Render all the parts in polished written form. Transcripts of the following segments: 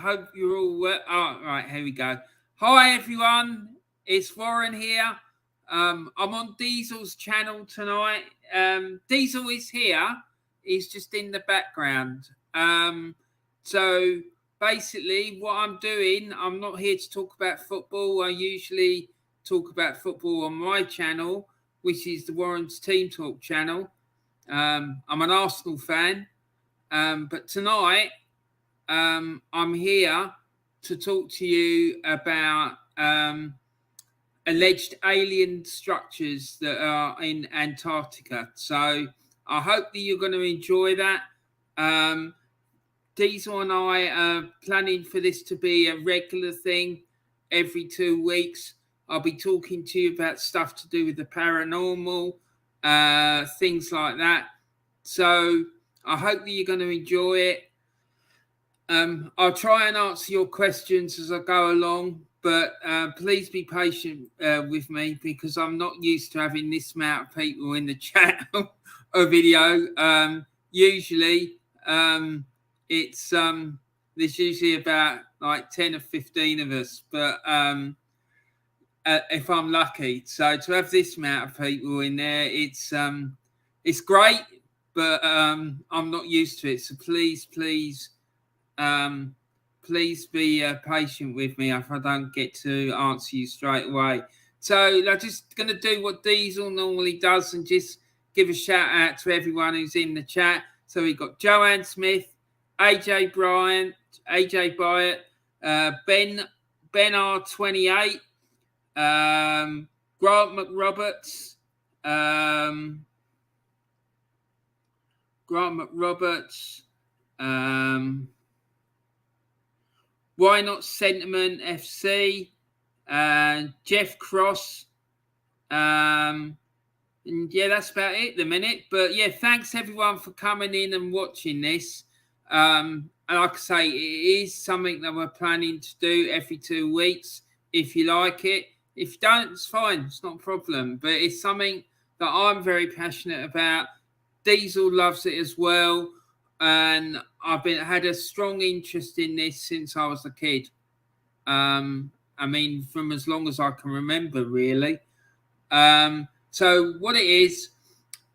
hope you're all well. Oh, right, here we go. Hi, everyone. It's Warren here. I'm on Diesel's channel tonight. Diesel is here. He's just in the background. So basically what I'm doing, I'm not here to talk about football. I usually talk about football on my channel, which is the Warren's Team Talk channel. I'm an Arsenal fan. But tonight, I'm here to talk to you about alleged alien structures that are in Antarctica. So I hope that you're going to enjoy that. Diesel and I are planning for this to be a regular thing every 2 weeks. I'll be talking to you about stuff to do with the paranormal, things like that. So I hope that you're going to enjoy it. I'll try and answer your questions as I go along, but please be patient with me because I'm not used to having this amount of people in the chat or video. Usually, it's there's usually about like 10 or 15 of us, but if I'm lucky. So to have this amount of people in there, it's great. But I'm not used to it, so please be patient with me if I don't get to answer you straight away. So I'm just going to do what Diesel normally does and just give a shout out to everyone who's in the chat. So we've got Joanne Smith, AJ Byatt, Ben R28, Grant McRoberts, Why Not Sentiment FC, Jeff Cross, and yeah, that's about it at the minute. But yeah, thanks everyone for coming in and watching this. And like I say, it is something that we're planning to do every 2 weeks. If you like it, if you don't, it's fine. It's not a problem. But it's something that I'm very passionate about. Diesel loves it as well, and I've had a strong interest in this since I was a kid. I mean, from as long as I can remember, really. So what it is,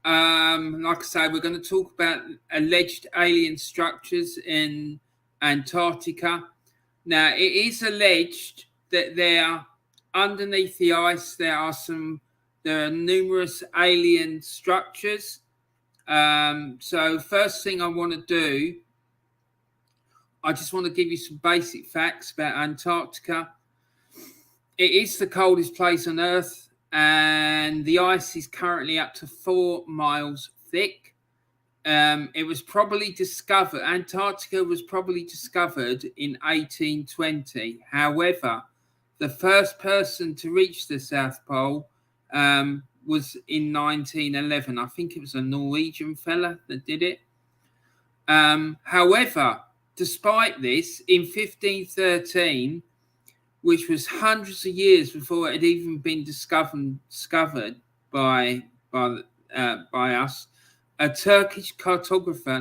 like I say, we're going to talk about alleged alien structures in Antarctica. Now, it is alleged that there, underneath the ice, there are numerous alien structures. So first thing I want to do, I just want to give you some basic facts about Antarctica. It is the coldest place on Earth, and the ice is currently up to 4 miles thick. It was probably discovered, Antarctica was probably discovered in 1820. However, the first person to reach the South Pole was in 1911. I think it was a Norwegian fella that did it. However, despite this, in 1513, which was hundreds of years before it had even been discovered by us, a Turkish cartographer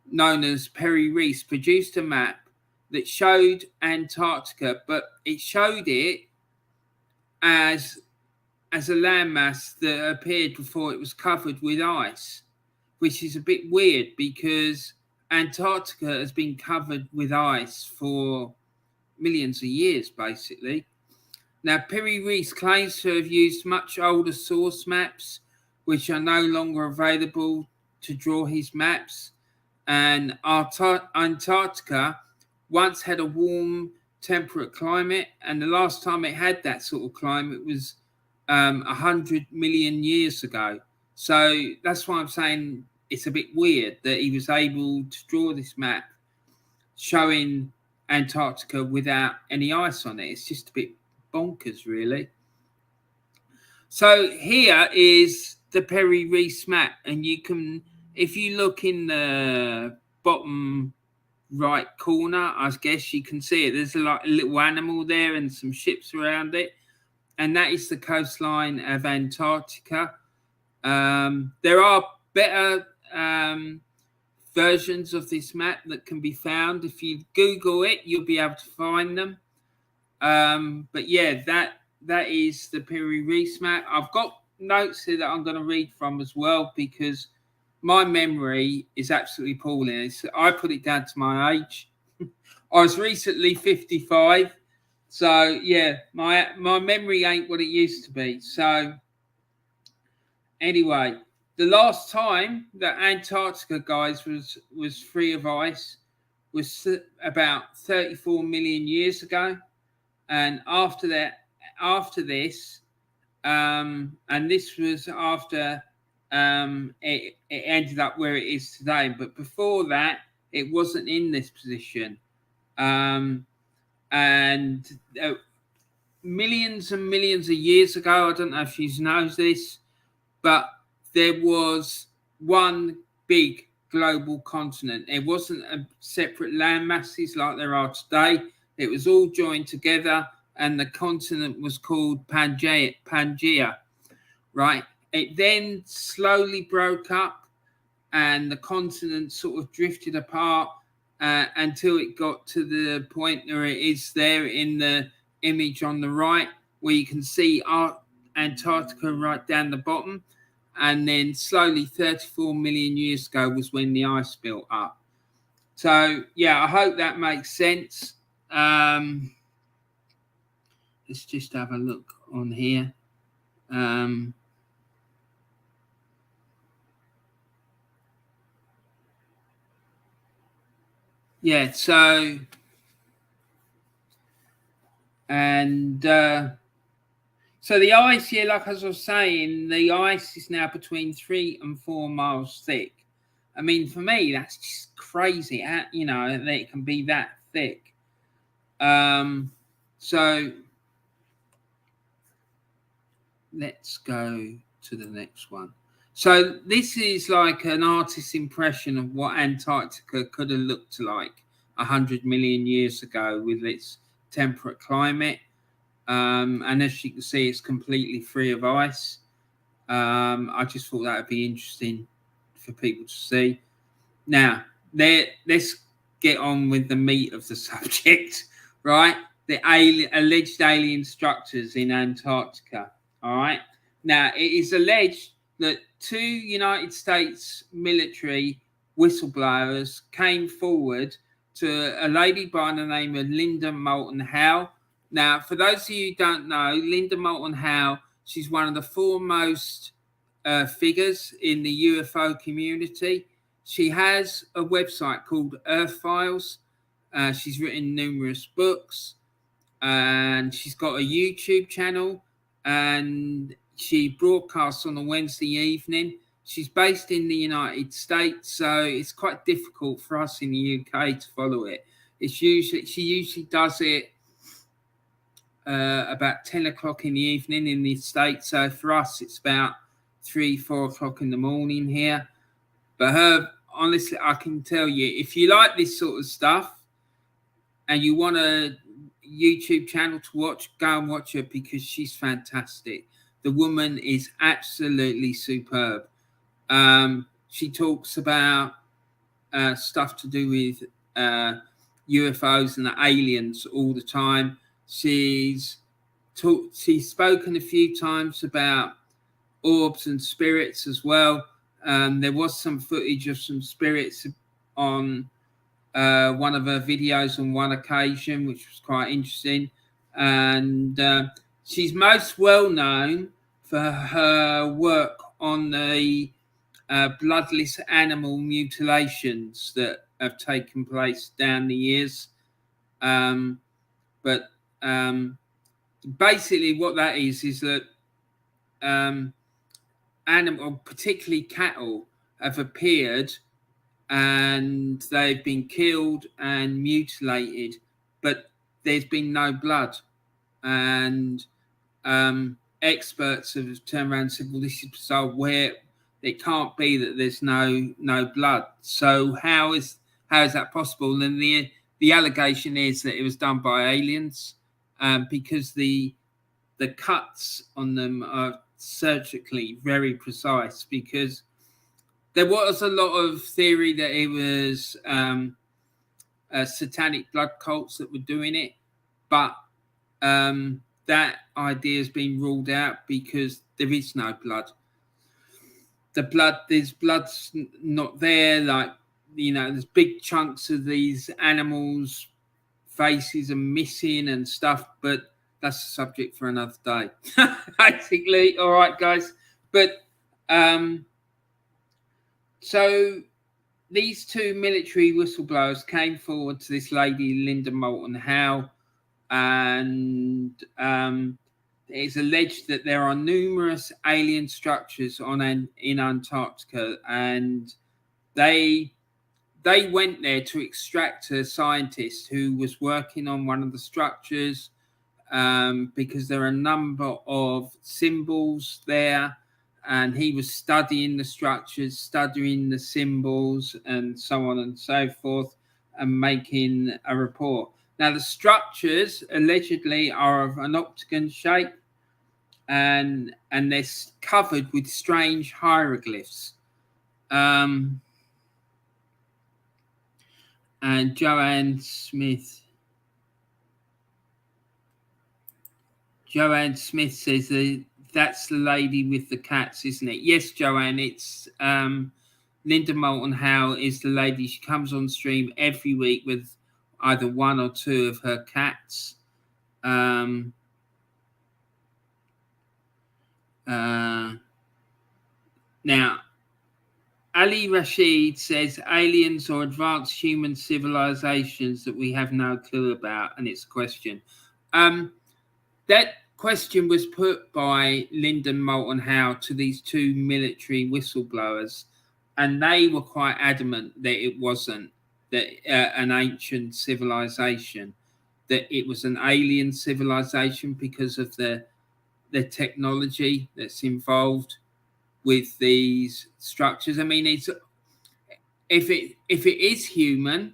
known as Perry Rees produced a map that showed Antarctica, but it showed it as a landmass that appeared before it was covered with ice, which is a bit weird because Antarctica has been covered with ice for millions of years, basically. Now, Perry Rees claims to have used much older source maps, which are no longer available to draw his maps. And Antarctica once had a warm, temperate climate, and the last time it had that sort of climate was 100 million years ago. So that's why I'm saying it's a bit weird that he was able to draw this map showing Antarctica without any ice on it. It's just a bit bonkers, really. So here is the Perry Rees map, and you can, if you look in the bottom right corner, I guess you can see it. There's a little animal there and some ships around it, and that is the coastline of Antarctica. There are better versions of this map that can be found. If you Google it, you'll be able to find them. But yeah, that is the Piri Reis map. I've got notes here that I'm going to read from as well, because my memory is absolutely appalling. I put it down to my age. I was recently 55, so yeah, my memory ain't what it used to be. So anyway, the last time that Antarctica, guys, was free of ice was about 34 million years ago, and after this, and this was after it ended up where it is today. But before that, it wasn't in this position. And millions and millions of years ago, I don't know if you know this, but there was one big global continent. It wasn't a separate land masses like there are today. It was all joined together, and the continent was called Pangea, right? It then slowly broke up, and the continent sort of drifted apart until it got to the point where it is there in the image on the right, where you can see Antarctica right down the bottom. And then slowly 34 million years ago was when the ice built up. So, yeah, I hope that makes sense. Let's just have a look on here. Yeah, so, and so the ice here, like as I was saying, the ice is now between 3 and 4 miles thick. I mean, for me, that's just crazy, you know, that it can be that thick. So let's go to the next one. So this is like an artist's impression of what Antarctica could have looked like 100 million years ago with its temperate climate. And as you can see, it's completely free of ice. I just thought that would be interesting for people to see. Now, let's get on with the meat of the subject, right? The alleged alien structures in Antarctica, all right? Now, it is alleged that 2 United States military whistleblowers came forward to a lady by the name of Linda Moulton Howe. Now, for those of you who don't know, Linda Moulton Howe, she's one of the foremost figures in the UFO community. She has a website called Earth Files. She's written numerous books, and she's got a YouTube channel, and she broadcasts on a Wednesday evening. She's based in the United States, so it's quite difficult for us in the UK to follow it. She usually does it about 10 o'clock in the evening in the States. So for us, it's about 3-4 o'clock in the morning here. But her, honestly, I can tell you, if you like this sort of stuff and you want a YouTube channel to watch, go and watch her, because she's fantastic. The woman is absolutely superb. She talks about stuff to do with UFOs and the aliens all the time. She's spoken a few times about orbs and spirits as well. There was some footage of some spirits on one of her videos on one occasion, which was quite interesting. And she's most well known for her work on the bloodless animal mutilations that have taken place down the years. But basically what that is that animal, particularly cattle, have appeared and they've been killed and mutilated, but there's been no blood. And experts have turned around and said, well, this is bizarre, where it can't be that there's no blood. So how is that possible? And the allegation is that it was done by aliens, because the cuts on them are surgically very precise, because there was a lot of theory that it was satanic blood cults that were doing it, but that idea has been ruled out because there is no blood. There's blood's not there. Like, there's big chunks of these animals' faces are missing and stuff, but that's a subject for another day. Basically, all right, guys. But so these two military whistleblowers came forward to this lady, Linda Moulton Howe, and it's alleged that there are numerous alien structures in Antarctica, and they went there to extract a scientist who was working on one of the structures, because there are a number of symbols there, and he was studying the structures, studying the symbols, and so on and so forth, and making a report. Now, the structures allegedly are of an octagon shape, and they're covered with strange hieroglyphs. And Joanne Smith says that's the lady with the cats, isn't it? Yes, Joanne, it's Linda Moulton Howe is the lady. She comes on stream every week with either one or two of her cats. Now, Ali Rashid says aliens or advanced human civilizations that we have no clue about, and it's a question. That question was put by Linda Moulton Howe to these two military whistleblowers, and they were quite adamant that it wasn't an ancient civilization, that it was an alien civilization because of the technology that's involved with these structures. I mean, if it is human,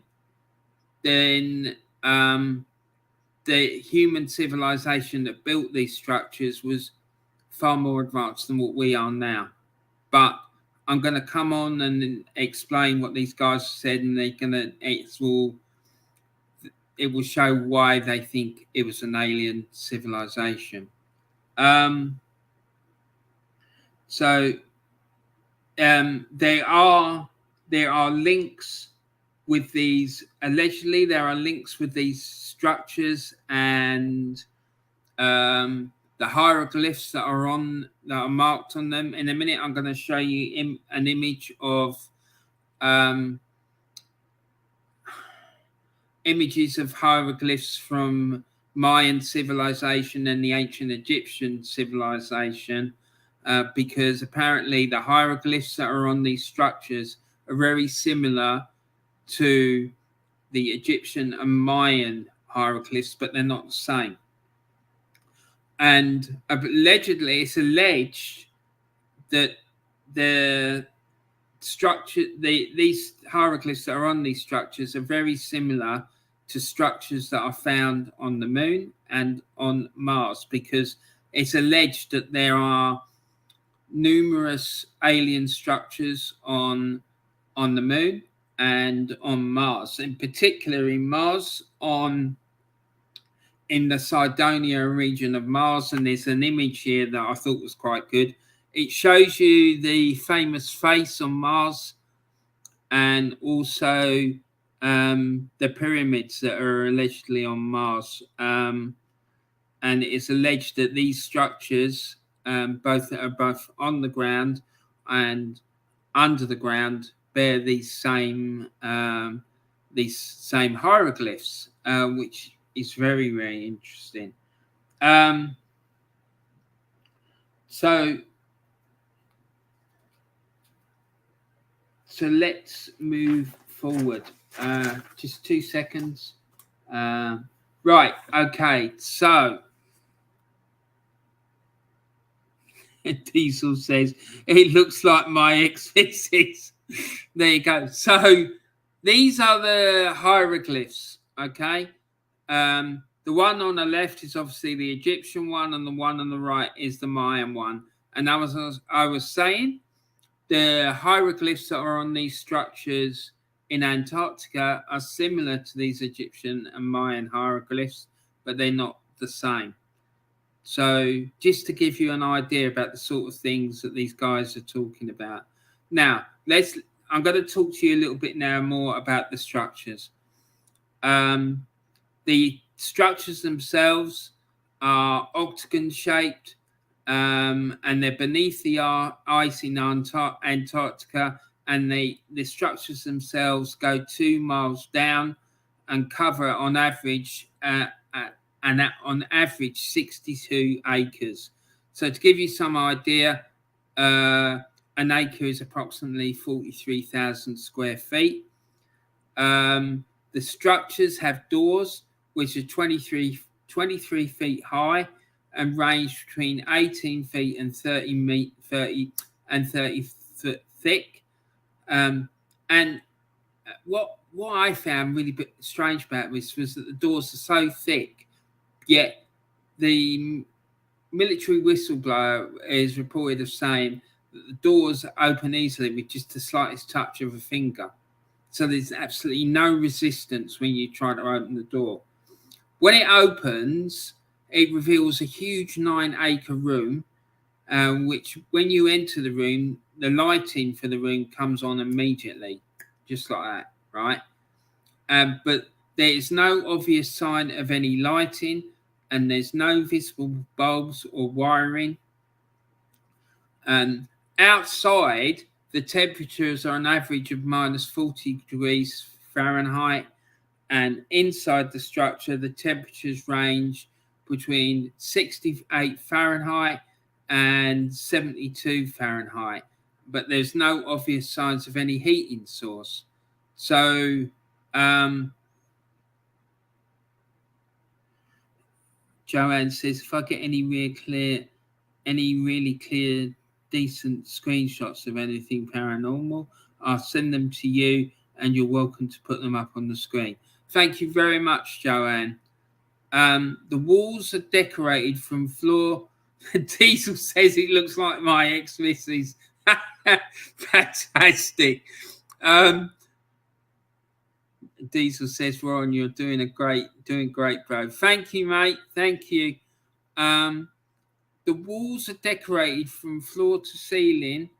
then the human civilization that built these structures was far more advanced than what we are now. But I'm going to come on and explain what these guys said, and it will show why they think it was an alien civilization. So there are links with these. Allegedly, there are links with these structures and the hieroglyphs that are marked on them. In a minute, I'm going to show you an image of images of hieroglyphs from Mayan civilization and the ancient Egyptian civilization, because apparently the hieroglyphs that are on these structures are very similar to the Egyptian and Mayan hieroglyphs, but they're not the same. And it's alleged that the structure, these hieroglyphs that are on these structures are very similar to structures that are found on the moon and on Mars, because it's alleged that there are numerous alien structures on the moon and on Mars. In particular, in Mars, in the Cydonia region of Mars, and there's an image here that I thought was quite good. It shows you the famous face on Mars, and also the pyramids that are allegedly on Mars. And it's alleged that these structures, both on the ground and under the ground, bear these same hieroglyphs, which is very, very interesting. So let's move forward. Just 2 seconds. Right. Okay. So Diesel says it looks like my ex-missus. There you go. So these are the hieroglyphs. Okay. The one on the left is obviously the Egyptian one, and the one on the right is the Mayan one. And I was saying, The hieroglyphs that are on these structures in Antarctica are similar to these Egyptian and Mayan hieroglyphs, but they're not the same. So just to give you an idea about the sort of things that these guys are talking about. Now, I'm going to talk to you a little bit now more about the structures. The structures themselves are octagon shaped, and they're beneath the ice in Antarctica, and the structures themselves go 2 miles down and cover on average 62 acres. So to give you some idea, an acre is approximately 43,000 square feet. The structures have doors which are 23 feet high and range between 18 feet and 30 foot thick. And what I found really strange about this was that the doors are so thick, yet the military whistleblower is reported of saying that the doors open easily with just the slightest touch of a finger. So there's absolutely no resistance when you try to open the door. When it opens, it reveals a huge 9-acre room, which when you enter the room, the lighting for the room comes on immediately, just like that, right? But there is no obvious sign of any lighting, and there's no visible bulbs or wiring. Outside, the temperatures are an average of minus 40 degrees Fahrenheit, and inside the structure, the temperatures range between 68 Fahrenheit and 72 Fahrenheit, but there's no obvious signs of any heating source. So, Joanne says, if I get any really clear, decent screenshots of anything paranormal, I'll send them to you, and you're welcome to put them up on the screen. Thank you very much, Joanne. The walls are decorated from floor. Diesel says it looks like my ex-missus. Fantastic. Diesel says, Ron, you're doing great, bro. Thank you, mate. Thank you. The walls are decorated from floor to ceiling.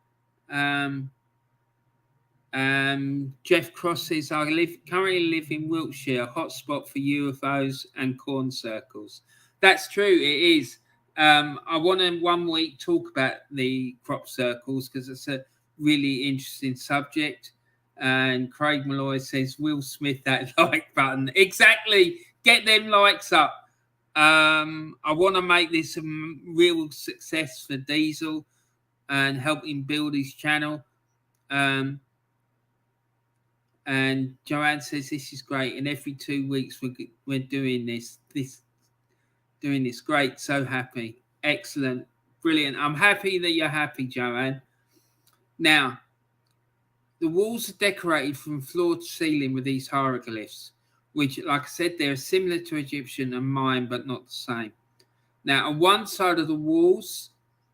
Jeff Cross says, I currently live in Wiltshire, a hotspot for UFOs and corn circles. That's true, it is. I want to one week talk about the crop circles because it's a really interesting subject. And Craig Malloy says, Will Smith that like button. Exactly. Get them likes up. I want to make this a real success for Diesel and help him build his channel. And Joanne says this is great, and every 2 weeks we're doing this. Doing this great. So happy, excellent, brilliant. I'm happy that you're happy, Joanne. Now, the walls are decorated from floor to ceiling with these hieroglyphs, which, like I said, they're similar to Egyptian and Mayan, but not the same. Now, on one side of the walls,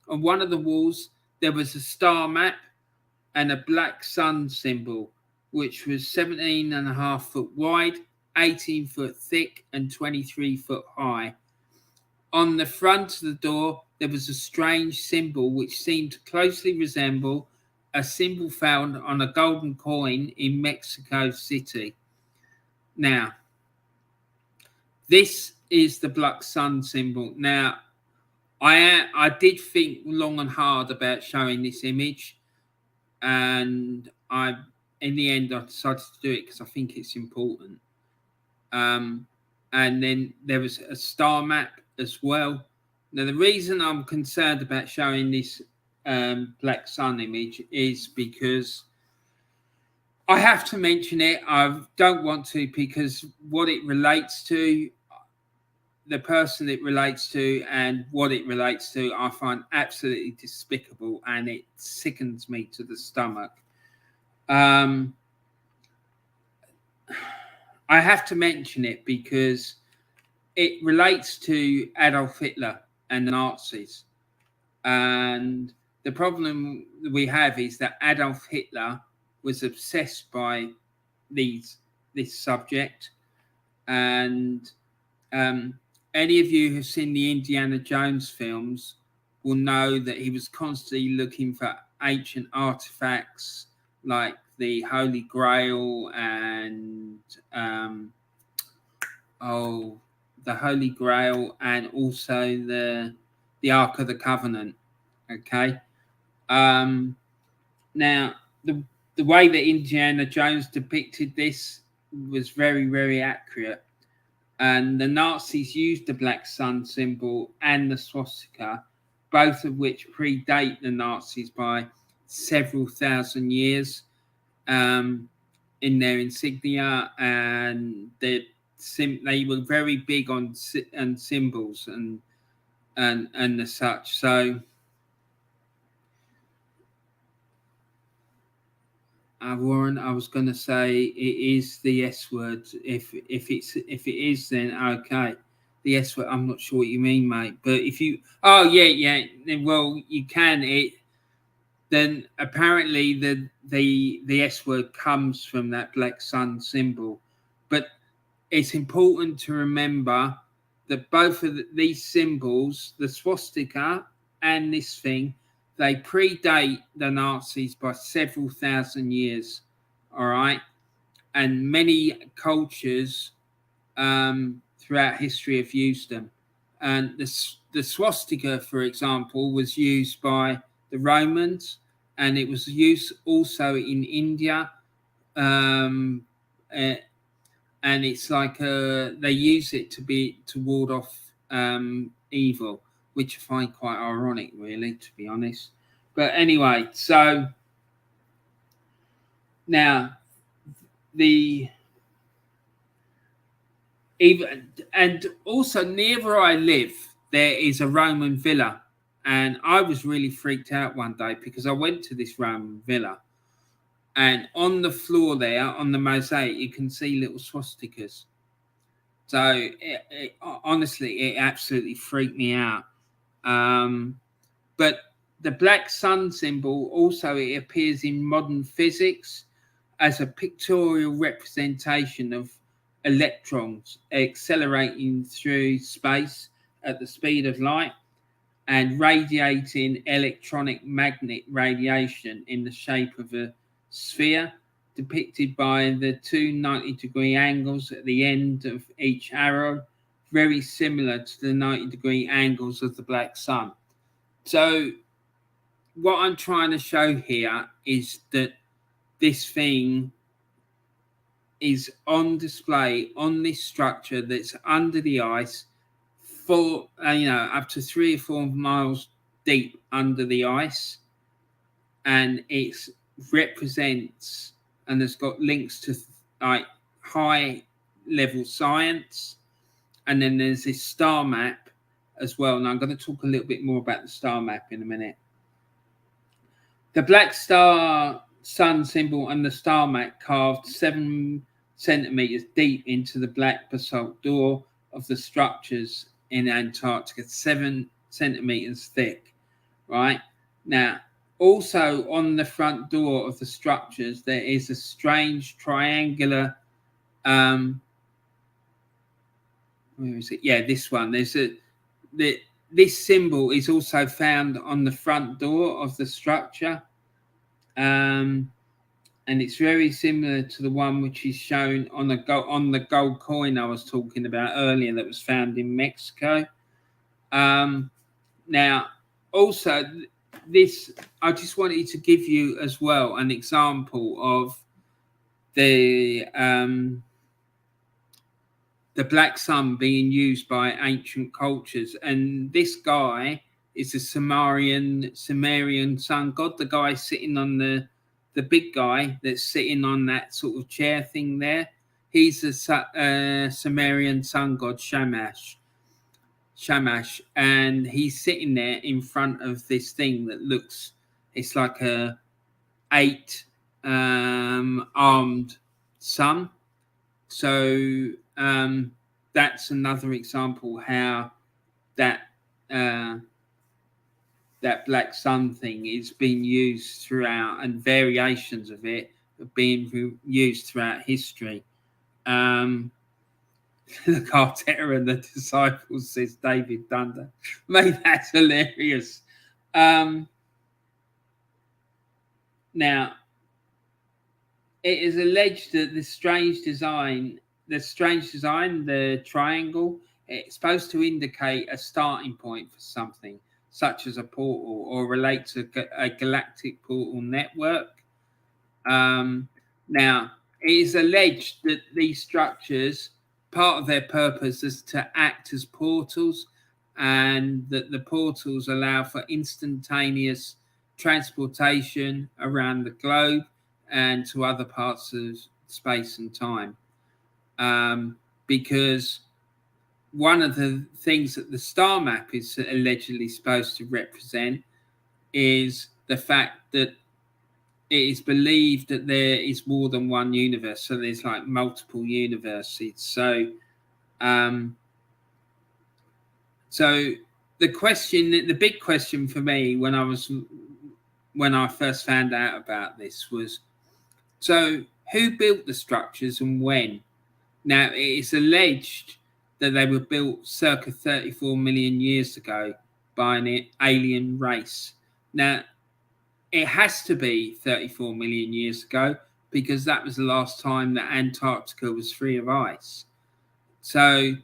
on one of the walls, there was a star map and a black sun symbol, which was 17.5 foot wide, 18 foot thick, and 23 foot high. On the front of the door, there was a strange symbol which seemed to closely resemble a symbol found on a golden coin in Mexico City. Now, this is the black sun symbol. Now, I did think long and hard about showing this image, and in the end, I decided to do it because I think it's important. And then there was a star map as well. Now, the reason I'm concerned about showing this black sun image is because I have to mention it. I don't want to, because what it relates to, the person it relates to, and what it relates to, I find absolutely despicable, and it sickens me to the stomach. I have to mention it because it relates to Adolf Hitler and the Nazis. And the problem we have is that Adolf Hitler was obsessed by this subject, and any of you who've seen the Indiana Jones films will know that he was constantly looking for ancient artifacts like the Holy Grail and the Holy Grail, and also the Ark of the Covenant. Okay. Now the way that Indiana Jones depicted this was very, very accurate. And the Nazis used the black sun symbol and the swastika, both of which predate the Nazis by several thousand years, in their insignia, and they were very big on symbols and the such. So Warren, I was going to say it is the S word. If it is, then okay. The S word. I'm not sure what you mean, mate. But if you, then well, you can. Then apparently the S word comes from that black sun symbol. But it's important to remember that both of these symbols, the swastika and this thing, they predate the Nazis by several thousand years, all right? And many cultures throughout history have used them. And the swastika, for example, was used by the Romans, and it was used also in India. And it's like they use it to ward off evil, which I find quite ironic, really, to be honest. But anyway, so now and also near where I live, there is a Roman villa, and I was really freaked out one day because I went to this Roman villa, and on the floor there, on the mosaic, you can see little swastikas. So honestly, it absolutely freaked me out. But the black sun symbol also, it appears in modern physics as a pictorial representation of electrons accelerating through space at the speed of light and radiating electronic magnet radiation in the shape of a sphere, depicted by the two 90-degree angles at the end of each arrow, very similar to the 90-degree angles of the black sun. So what I'm trying to show here is that this thing is on display on this structure that's under the ice for, up to 3 or 4 miles deep under the ice. And it represents, and has got links to like high level science. And then there's this star map as well. And I'm going to talk a little bit more about the star map in a minute. The black star sun symbol and the star map carved 7 centimeters deep into the black basalt door of the structures in Antarctica, 7 centimeters thick, right? Now, also on the front door of the structures, there is a strange triangular, where is it? Yeah, this one. This symbol is also found on the front door of the structure. And it's very similar to the one which is shown on the gold coin I was talking about earlier that was found in Mexico. Now, also, this, I just wanted to give you as well an example of the black sun being used by ancient cultures. And this guy is a Sumerian sun god. The guy sitting on the big guy that's sitting on that sort of chair thing there. He's a Sumerian sun god, Shamash, and he's sitting there in front of this thing that looks, it's like a 8 armed sun. So that's another example how that that black sun thing is being used throughout, and variations of it are being used throughout history. Look, Arteta and the disciples, says David Dunder. Mate, that's hilarious. Now, it is alleged that the strange design, the triangle, it's supposed to indicate a starting point for something, such as a portal, or relate to a galactic portal network. Now, it is alleged that these structures, part of their purpose is to act as portals, and that the portals allow for instantaneous transportation around the globe and to other parts of space and time. Because one of the things that the star map is allegedly supposed to represent is the fact that it is believed that there is more than one universe. So there's like multiple universes. So the big question for me when I first found out about this was, so who built the structures and when? Now, it is alleged that they were built circa 34 million years ago by an alien race. Now, it has to be 34 million years ago, because that was the last time that Antarctica was free of ice. So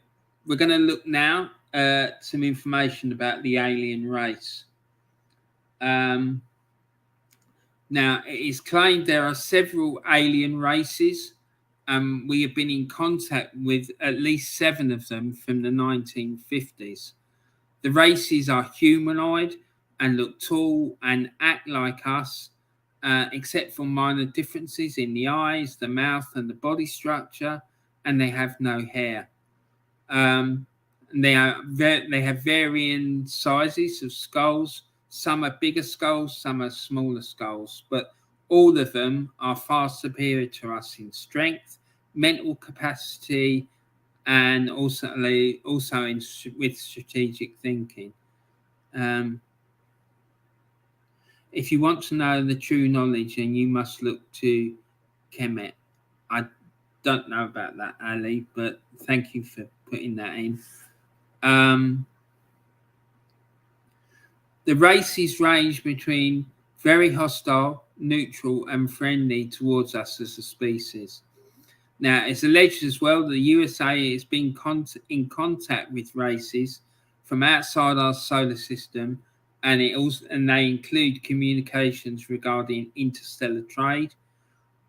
we're going to look now at some information about the alien race. Now, it is claimed there are several alien races. We have been in contact with at least 7 of them from the 1950s. The races are humanoid and look tall and act like us, except for minor differences in the eyes, the mouth, and the body structure, and they have no hair. They have varying sizes of skulls. Some are bigger skulls, some are smaller skulls, but all of them are far superior to us in strength, mental capacity, and also with strategic thinking. If you want to know the true knowledge, then you must look to Kemet. I don't know about that, Ali, but thank you for putting that in. The races range between very hostile, neutral, and friendly towards us as a species. Now, it's alleged as well that the USA has been in contact with races from outside our solar system, and they include communications regarding interstellar trade.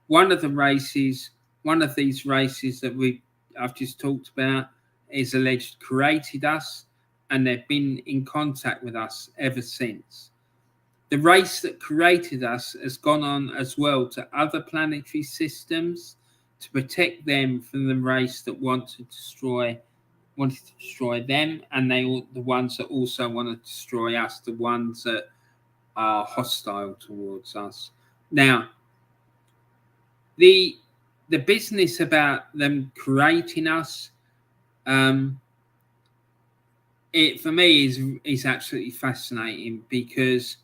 One of these races that I've just talked about is alleged created us, and they've been in contact with us ever since. The race that created us has gone on as well to other planetary systems to protect them from the race that wanted to destroy them, and the ones that also want to destroy us, the ones that are hostile towards us. Now, the business about them creating us, it for me is absolutely fascinating, because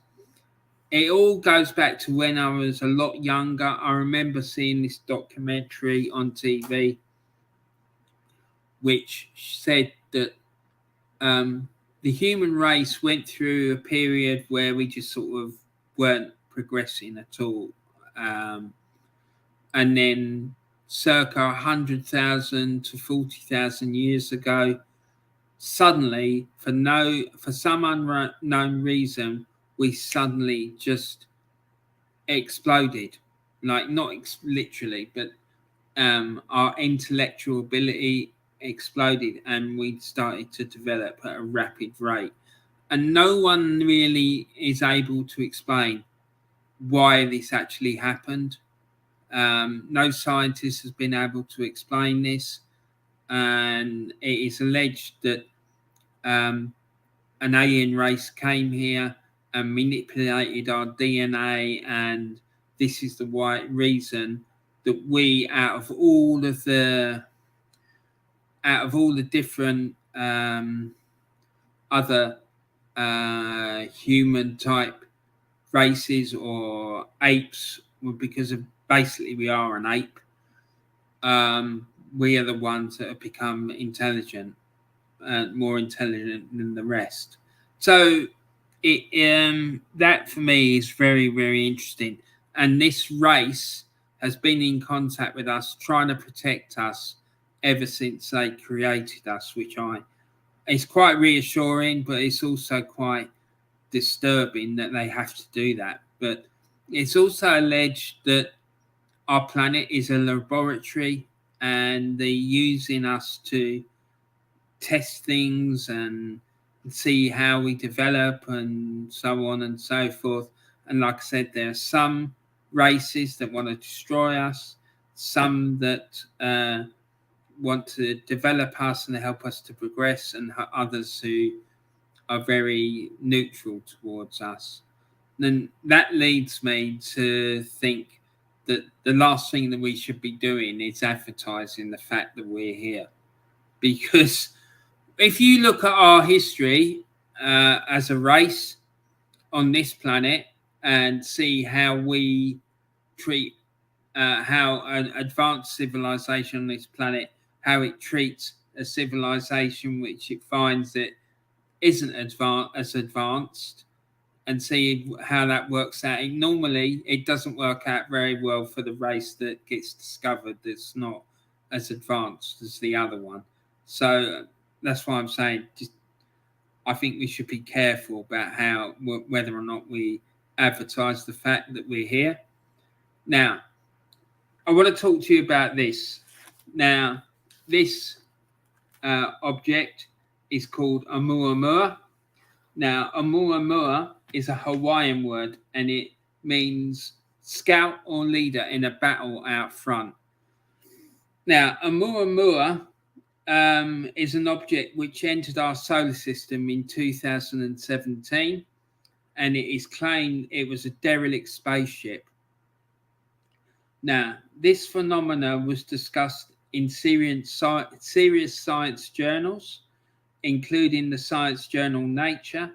it all goes back to when I was a lot younger. I remember seeing this documentary on TV, which said that the human race went through a period where we just sort of weren't progressing at all. And then circa 100,000 to 40,000 years ago, suddenly, for some unknown reason, we suddenly just exploded. Like, not literally, but our intellectual ability exploded, and we started to develop at a rapid rate. And no one really is able to explain why this actually happened. No scientist has been able to explain this, and it is alleged that an alien race came here and manipulated our DNA, and this is the reason that we, out of all the different other human type races or apes, because of basically we are an ape. We are the ones that have become intelligent, more intelligent than the rest. So that for me is very, very interesting. And this race has been in contact with us, trying to protect us ever since they created us, which it's quite reassuring, but it's also quite disturbing that they have to do that. But it's also alleged that our planet is a laboratory and they're using us to test things and see how we develop and so on and so forth. And like I said, there are some races that want to destroy us, some that want to develop us and help us to progress, and others who are very neutral towards us. Then that leads me to think that the last thing that we should be doing is advertising the fact that we're here. Because if you look at our history as a race on this planet and see how we treat, how an advanced civilization on this planet, how it treats a civilization which it finds that isn't as advanced, and see how that works out. And normally, it doesn't work out very well for the race that gets discovered that's not as advanced as the other one. So that's why I'm saying, I think we should be careful about whether or not we advertise the fact that we're here. Now, I want to talk to you about this. Now, this object is called Oumuamua. Now, Oumuamua is a Hawaiian word, and it means scout or leader in a battle out front. Now, Oumuamua is an object which entered our solar system in 2017, and it is claimed it was a derelict spaceship. Now, this phenomena was discussed in serious science journals, including the science journal Nature,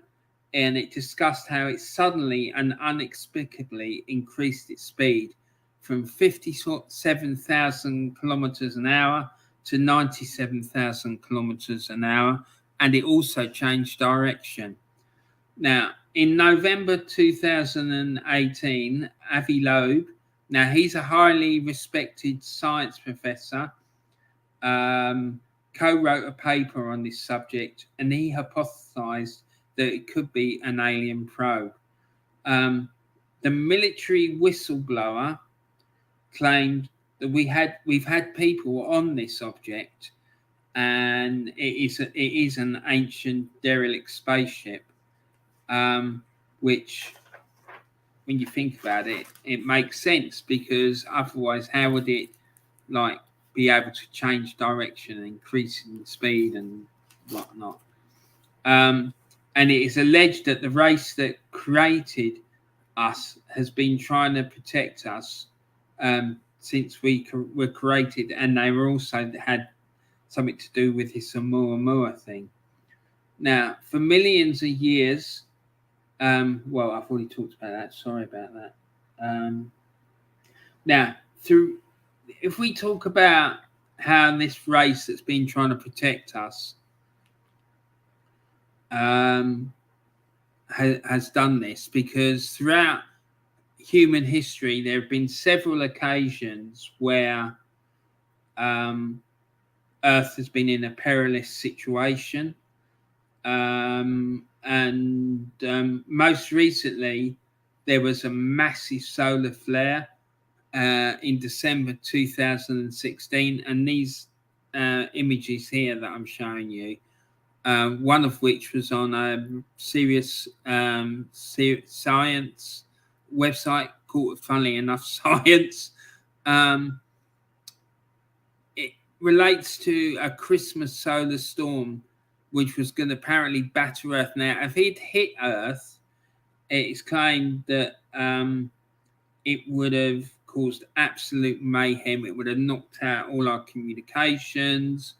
and it discussed how it suddenly and inexplicably increased its speed from 57,000 kilometers an hour to 97,000 kilometers an hour, and it also changed direction. Now, in November 2018, Avi Loeb, now he's a highly respected science professor, co-wrote a paper on this subject, and he hypothesized that it could be an alien probe. The military whistleblower claimed that we've had people on this object, and it is an ancient derelict spaceship, which, when you think about it, it makes sense, because otherwise, how would it be able to change direction and increase in speed and whatnot? And it is alleged that the race that created us has been trying to protect us since we were created, and they were also had something to do with this Oumuamua thing. Now, for millions of years, well, I've already talked about that. Sorry about that. Now, if we talk about how this race that's been trying to protect us has done this, because throughout human history, there have been several occasions where Earth has been in a perilous situation. And most recently, there was a massive solar flare in December 2016, and these images here that I'm showing you, one of which was on a serious science website called, funnily enough, Science. It relates to a Christmas solar storm which was going to apparently batter Earth. Now, if it hit Earth, it's claimed that it would have caused absolute mayhem. It would have knocked out all our communications.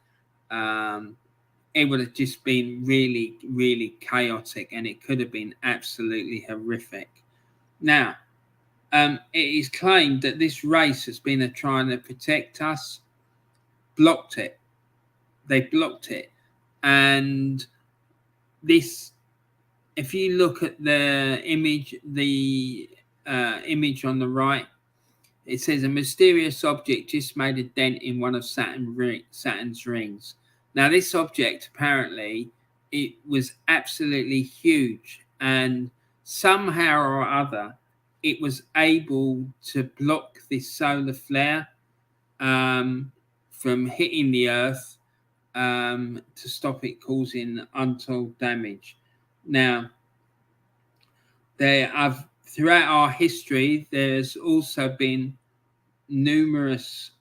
it would have just been really, really chaotic, and it could have been absolutely horrific. Now, it is claimed that this race has been trying to protect us, blocked it. They blocked it. And this, if you look at the image on the right, it says a mysterious object just made a dent in one of Saturn's rings. Now, this object, apparently, it was absolutely huge, and somehow or other, it was able to block this solar flare from hitting the Earth to stop it causing untold damage. Now, throughout our history, there's also been numerous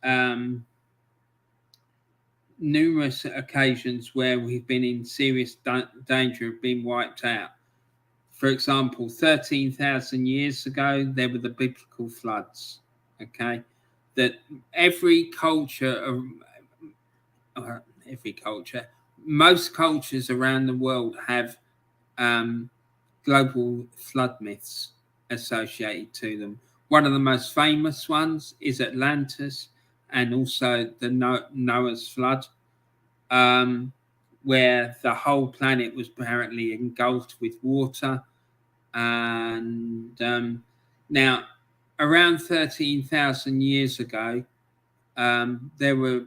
occasions where we've been in serious danger of being wiped out. For example, 13,000 years ago, there were the biblical floods. Okay, that most cultures around the world have global flood myths associated to them. One of the most famous ones is Atlantis, and also the Noah's flood, where the whole planet was apparently engulfed with water. And now, around 13,000 years ago, there were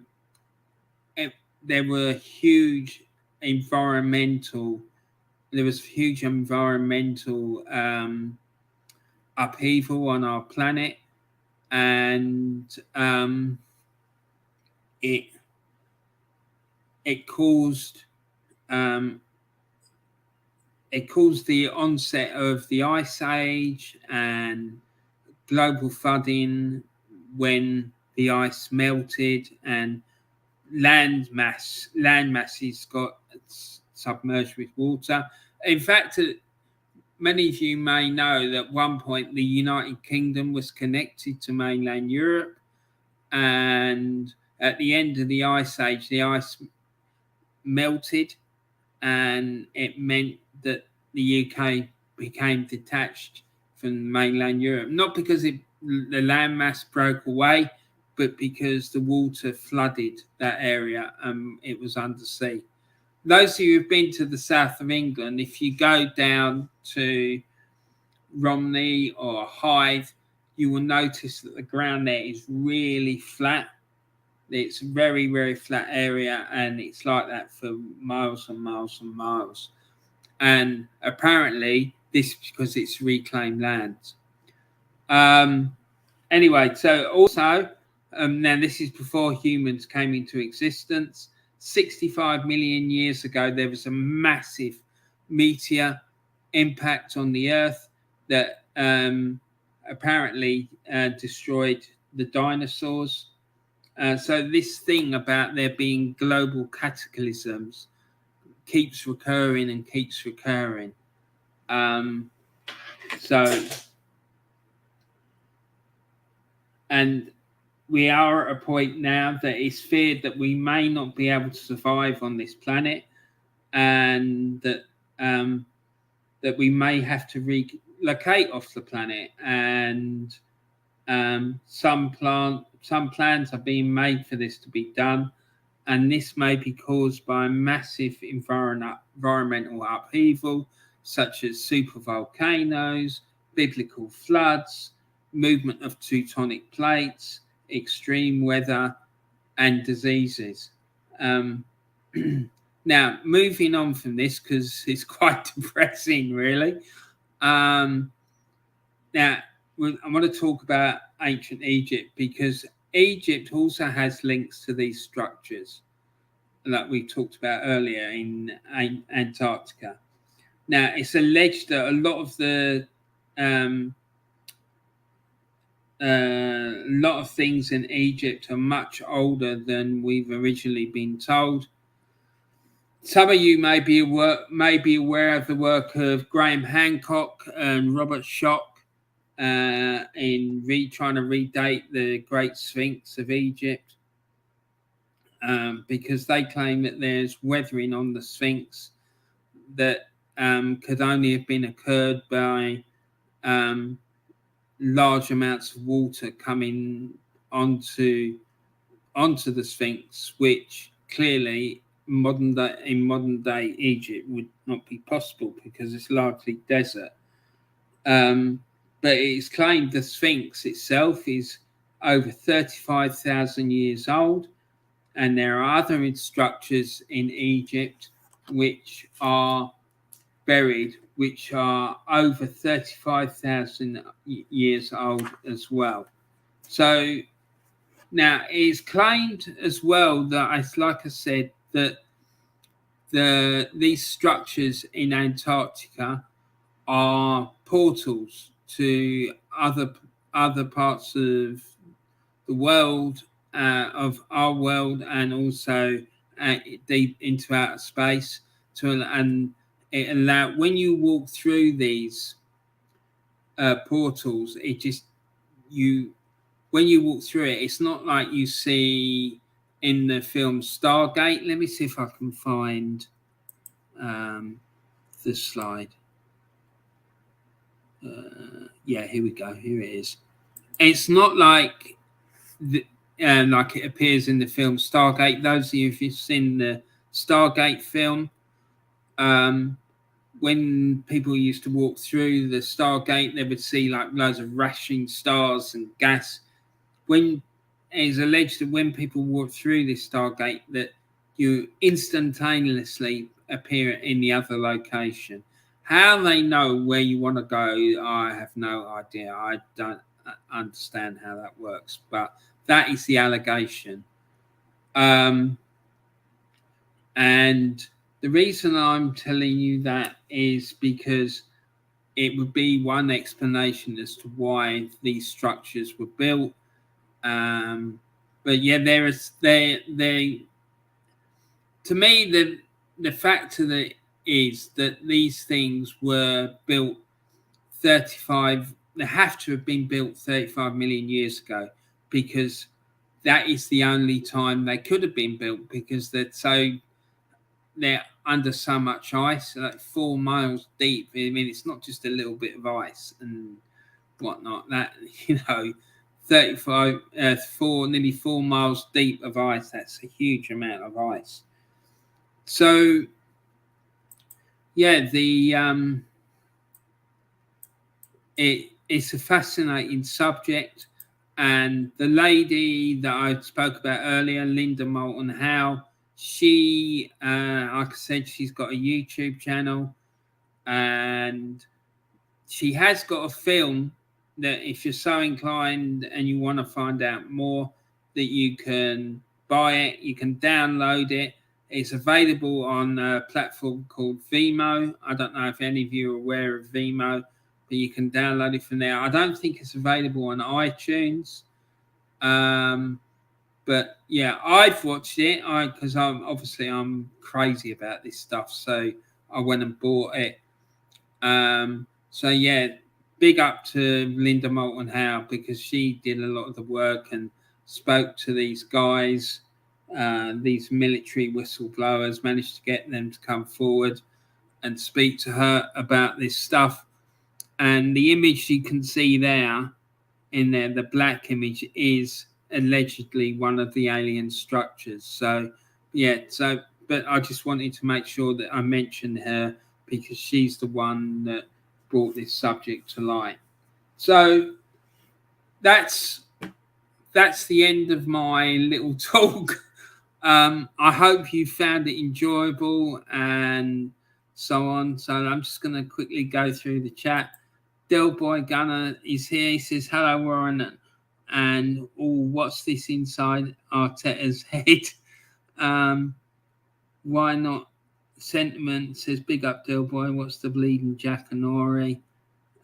huge environmental upheaval on our planet, and it caused the onset of the Ice Age and global flooding when the ice melted and land masses got submerged with water. In fact, many of you may know that at one point the United Kingdom was connected to mainland Europe, and at the end of the Ice Age, the ice melted, and it meant that the UK became detached from mainland Europe, not because the landmass broke away, but because the water flooded that area and it was undersea. Those of you who've been to the south of England, if you go down to Romney or Hythe, you will notice that the ground there is really flat. It's a very, very flat area, and it's like that for miles and miles and miles. And apparently, this is because it's reclaimed land. Anyway, so also, now this is before humans came into existence. 65 million years ago, there was a massive meteor impact on the Earth that apparently destroyed the dinosaurs. So this thing about there being global cataclysms keeps recurring and keeps recurring. And we are at a point now that it's feared that we may not be able to survive on this planet, and that that we may have to relocate off the planet. And some plans are being made for this to be done, and this may be caused by massive environmental upheaval, such as supervolcanoes, biblical floods, movement of tectonic plates, extreme weather, and diseases. Now, moving on from this, because it's quite depressing, really. Now, I want to talk about ancient Egypt, because Egypt also has links to these structures that we talked about earlier in Antarctica. Now, it's alleged that a lot of things in Egypt are much older than we've originally been told. Some of you may be aware of the work of Graham Hancock and Robert Schoch in trying to redate the Great Sphinx of Egypt. because they claim that there's weathering on the Sphinx that could only have been occurred by large amounts of water coming onto the Sphinx, which clearly in modern day Egypt would not be possible because it's largely desert. But it's claimed the Sphinx itself is over 35,000 years old, and there are other structures in Egypt which are buried, which are over 35,000 years old as well. So now it's claimed as well that, like I said, that these structures in Antarctica are portals to other parts of the world, of our world, and also deep into outer space. And it allow, when you walk through these portals, it just when you walk through it, it's not like you see in the film Stargate. Let me see if I can find the slide. Yeah, here we go. Here it is. It's not like like it appears in the film Stargate. Those of you who've seen the Stargate film, when people used to walk through the Stargate, they would see like loads of rashing stars and gas. When it is alleged that when people walk through this Stargate, that you instantaneously appear in the other location. How they know where you want to go, I have no idea. I don't understand how that works, but that is the allegation. And the reason I'm telling you that is because it would be one explanation as to why these structures were built. But yeah, to me, the fact of it is that these things were built they have to have been built 35 million years ago, because that is the only time they could have been built, because they're under so much ice, like 4 miles deep. I mean, it's not just a little bit of ice and whatnot. That, nearly 4 miles deep of ice. That's a huge amount of ice. So, yeah, it's a fascinating subject. And the lady that I spoke about earlier, Linda Moulton Howe, she, like I said, she's got a YouTube channel, and she has got a film that, if you're so inclined and you want to find out more, that you can buy it, you can download it. It's available on a platform called Vimeo. I don't know if any of you are aware of Vimeo, but you can download it from there. I don't think it's available on iTunes. But yeah, I've watched it because I'm crazy about this stuff, so I went and bought it. So yeah, big up to Linda Moulton Howe, because she did a lot of the work and spoke to these guys, these military whistleblowers, managed to get them to come forward and speak to her about this stuff. And the image you can see there, the black image, is allegedly one of the alien structures. So yeah, but I just wanted to make sure that I mentioned her, because she's the one that brought this subject to light. So that's the end of my little talk. I hope you found it enjoyable and so on. So I'm just going to quickly go through the chat. Del Boy Gunner is here. He says, hello, Warren. And what's this inside Arteta's head? Why not? Sentiment says, big up, Del Boy. What's the bleeding Jackanory?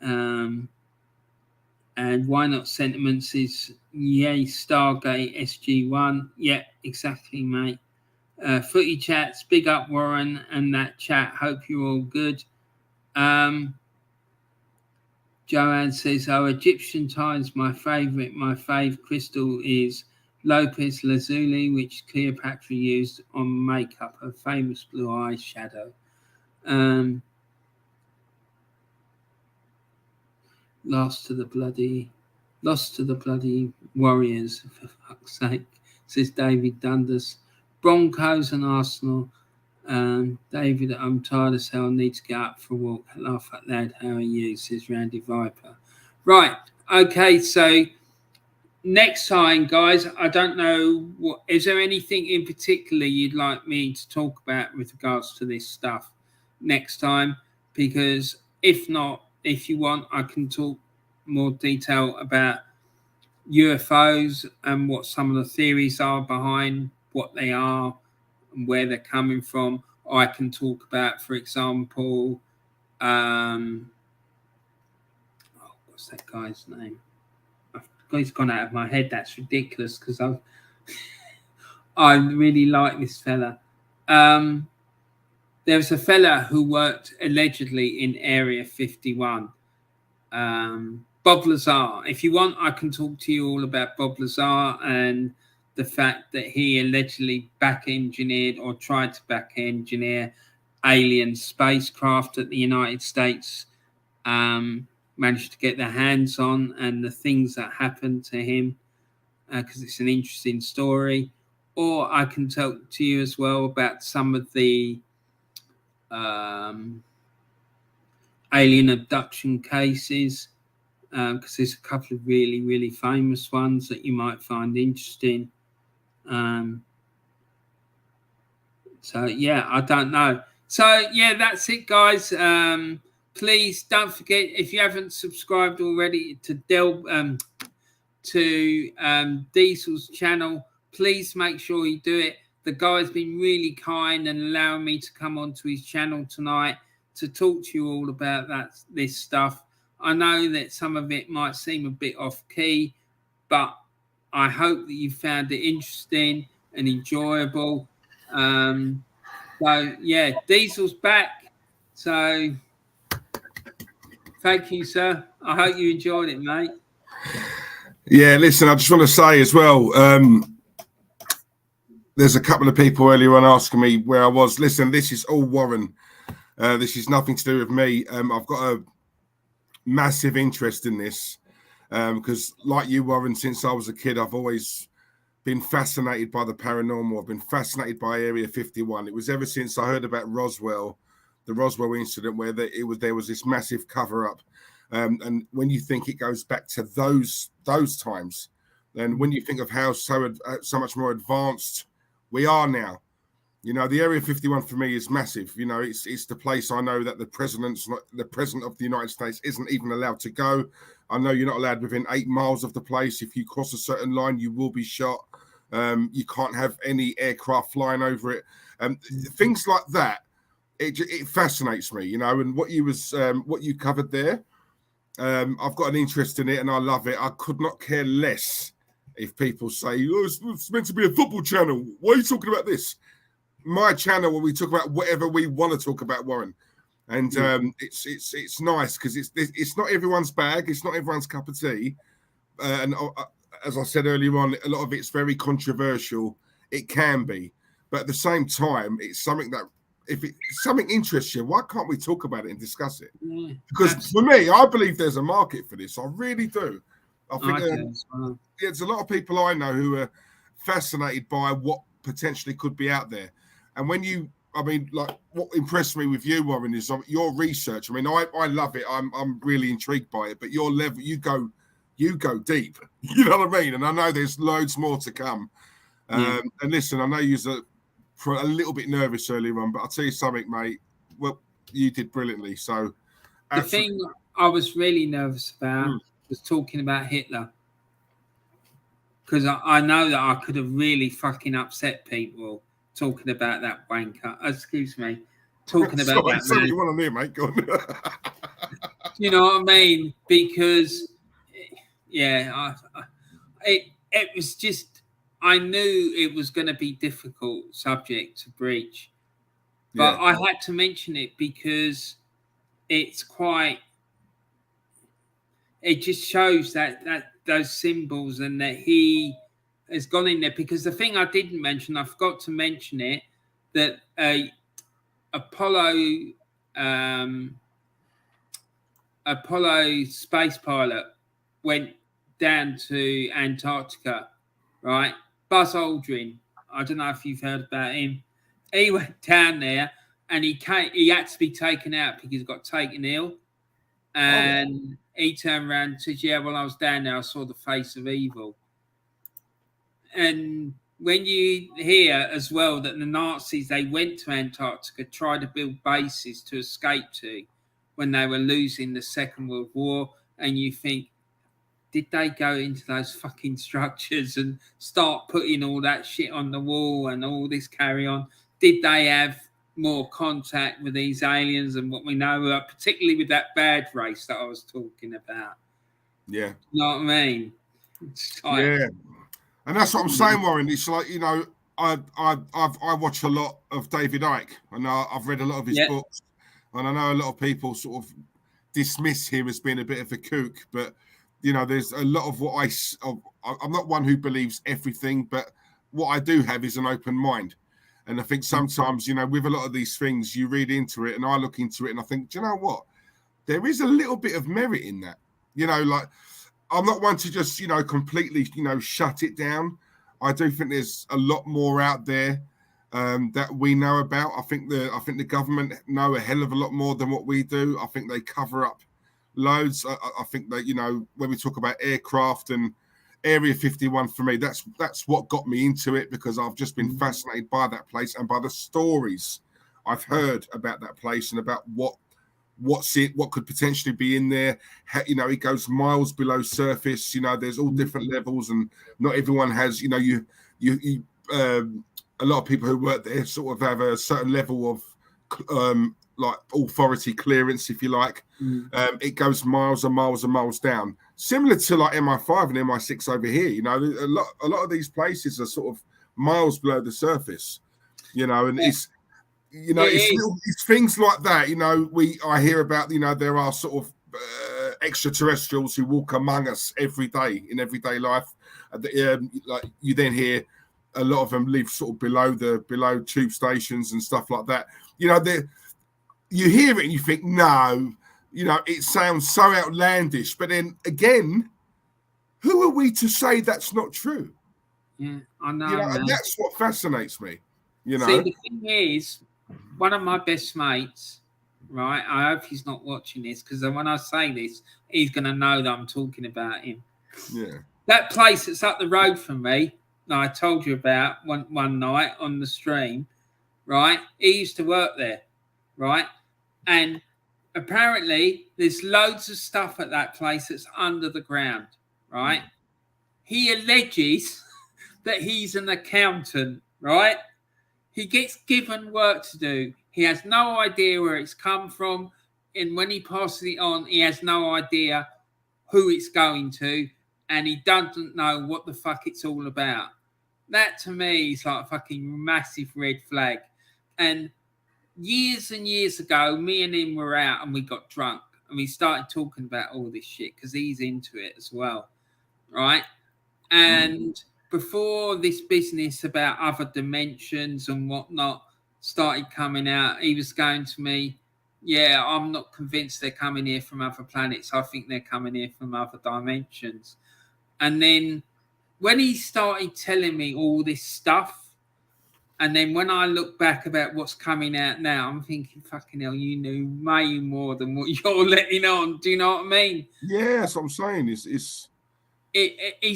And why not? Sentiments is, yay, Stargate SG1. Yeah, exactly, mate. Footy chats, big up, Warren, and that chat. Hope you're all good. Joanne says, Egyptian tides, my favourite. My fave crystal is lapis lazuli, which Cleopatra used on makeup, her famous blue eye shadow. Lost to the bloody Warriors, for fuck's sake, says David Dundas. Broncos and Arsenal. David, I'm tired as hell. I need to get up for a walk. Laugh out loud. How are you? Says Randy Viper. Right. Okay. So next time, guys, I don't know what. Is there anything in particular you'd like me to talk about with regards to this stuff next time? Because if not, if you want, I can talk more detail about UFOs and what some of the theories are behind what they are and where they're coming from. I can talk about, for example, what's that guy's name? He's gone out of my head. That's ridiculous because I really like this fella. There's a fella who worked allegedly in Area 51. Bob Lazar. If you want, I can talk to you all about Bob Lazar and the fact that he allegedly back-engineered or tried to back-engineer alien spacecraft that the United States managed to get their hands on, and the things that happened to him, because it's an interesting story. Or I can talk to you as well about some of the alien abduction cases, because there's a couple of really, really famous ones that you might find interesting. So, yeah, I don't know. So, yeah, that's it, guys. Please don't forget, if you haven't subscribed already to Diesel's channel, please make sure you do it. The guy's been really kind and allowing me to come onto his channel tonight to talk to you all about this stuff. I know that some of it might seem a bit off key, but I hope that you found it interesting and enjoyable. So yeah, Diesel's back. So thank you, sir. I hope you enjoyed it, mate. Yeah, listen, I just want to say as well, there's a couple of people earlier on asking me where I was. Listen, this is all Warren. This is nothing to do with me. I've got a massive interest in this because, like you, Warren, since I was a kid, I've always been fascinated by the paranormal. I've been fascinated by Area 51. It was ever since I heard about Roswell, the Roswell incident, where there was this massive cover-up. And when you think it goes back to those times, and when you think of how so much more advanced we are now, you know, the Area 51 for me is massive. You know, it's the place I know that the president of the United States isn't even allowed to go. I know you're not allowed within 8 miles of the place. If you cross a certain line, you will be shot. You can't have any aircraft flying over it. Things like that, it fascinates me, you know. And what you covered there, I've got an interest in it and I love it. I could not care less if people say, oh, it's meant to be a football channel. Why are you talking about this? My channel where we talk about whatever we want to talk about, Warren. And it's nice because it's not everyone's bag. It's not everyone's cup of tea. And as I said earlier on, a lot of it's very controversial. It can be. But at the same time, it's something that if something interests you, why can't we talk about it and discuss it? Yeah, because for me, I believe there's a market for this. I really do. I think there's a lot of people I know who are fascinated by what potentially could be out there. And like what impressed me with you, Warren, is your research. I mean, I love it. I'm really intrigued by it. But your level, you go deep. You know what I mean? And I know there's loads more to come. And listen, I know you're a little bit nervous earlier on, but I'll tell you something, mate. Well, you did brilliantly. So the thing I was really nervous about was talking about Hitler. Because I know that I could have really fucking upset people talking about that wanker. Excuse me. Talking about that man. You want to hear, mate? Go on. You know what I mean? Because, yeah, it was just, I knew it was going to be difficult subject to breach. But I had to mention it because it's quite, it just shows that those symbols and that he has gone in there, because the thing I didn't mention, I forgot to mention it, that Apollo space pilot went down to Antarctica, right? Buzz Aldrin. I don't know if you've heard about him. He went down there and he had to be taken out because he got taken ill. And he turned around and said, yeah, well, I was down there, I saw the face of evil. And when you hear as well that the Nazis, they went to Antarctica, tried to build bases to escape to when they were losing the Second World War, and you think, did they go into those fucking structures and start putting all that shit on the wall and all this carry on? Did they have more contact with these aliens and what we know, particularly with that bad race that I was talking about? Yeah. You know what I mean? Yeah. And that's what I'm saying, Warren. It's like, you know, I watch a lot of David Icke, and I've read a lot of his books, and I know a lot of people sort of dismiss him as being a bit of a kook, but you know, there's a lot of what I'm not one who believes everything, but what I do have is an open mind. And I think sometimes, you know, with a lot of these things, you read into it and I look into it and I think, do you know what? There is a little bit of merit in that. You know, like, I'm not one to just, you know, completely, you know, shut it down. I do think there's a lot more out there that we know about. I think the government know a hell of a lot more than what we do. I think they cover up loads. I think that, you know, when we talk about aircraft and Area 51, for me, that's what got me into it, because I've just been fascinated by that place and by the stories I've heard about that place and about what could potentially be in there. You know, it goes miles below surface. You know, there's all different levels, and not everyone has, you know, you a lot of people who work there sort of have a certain level of like authority clearance, if you like. It goes miles and miles and miles down, similar to like MI5 and MI6 over here. You know, a lot of these places are sort of miles below the surface, you know, and it's, you know, it's things like that. You know, I hear about, you know, there are sort of extraterrestrials who walk among us every day in everyday life. Like, you then hear a lot of them live sort of below tube stations and stuff like that. You know, you hear it and you think, no, you know, it sounds so outlandish. But then again, who are we to say that's not true? Yeah, I know. You know, man. and that's what fascinates me. You know, see, the thing is, one of my best mates, right? I hope he's not watching this, because when I say this, he's going to know that I'm talking about him. Yeah. That place that's up the road from me, that I told you about one night on the stream, right? He used to work there, right? And apparently there's loads of stuff at that place that's under the ground, right? He alleges that he's an accountant, right? He gets given work to do. He has no idea where it's come from. And when he passes it on, he has no idea who it's going to. And he doesn't know what the fuck it's all about. That, to me, is like a fucking massive red flag. And years and years ago, me and him were out and we got drunk. And we started talking about all this shit because he's into it as well, right? And before this business about other dimensions and whatnot started coming out, he was going to me, yeah, I'm not convinced they're coming here from other planets. I think they're coming here from other dimensions. And then when he started telling me all this stuff, and then when I look back about what's coming out now, I'm thinking, fucking hell, you knew way more than what you're letting on. Do you know what I mean? Yeah, that's what I'm saying. He's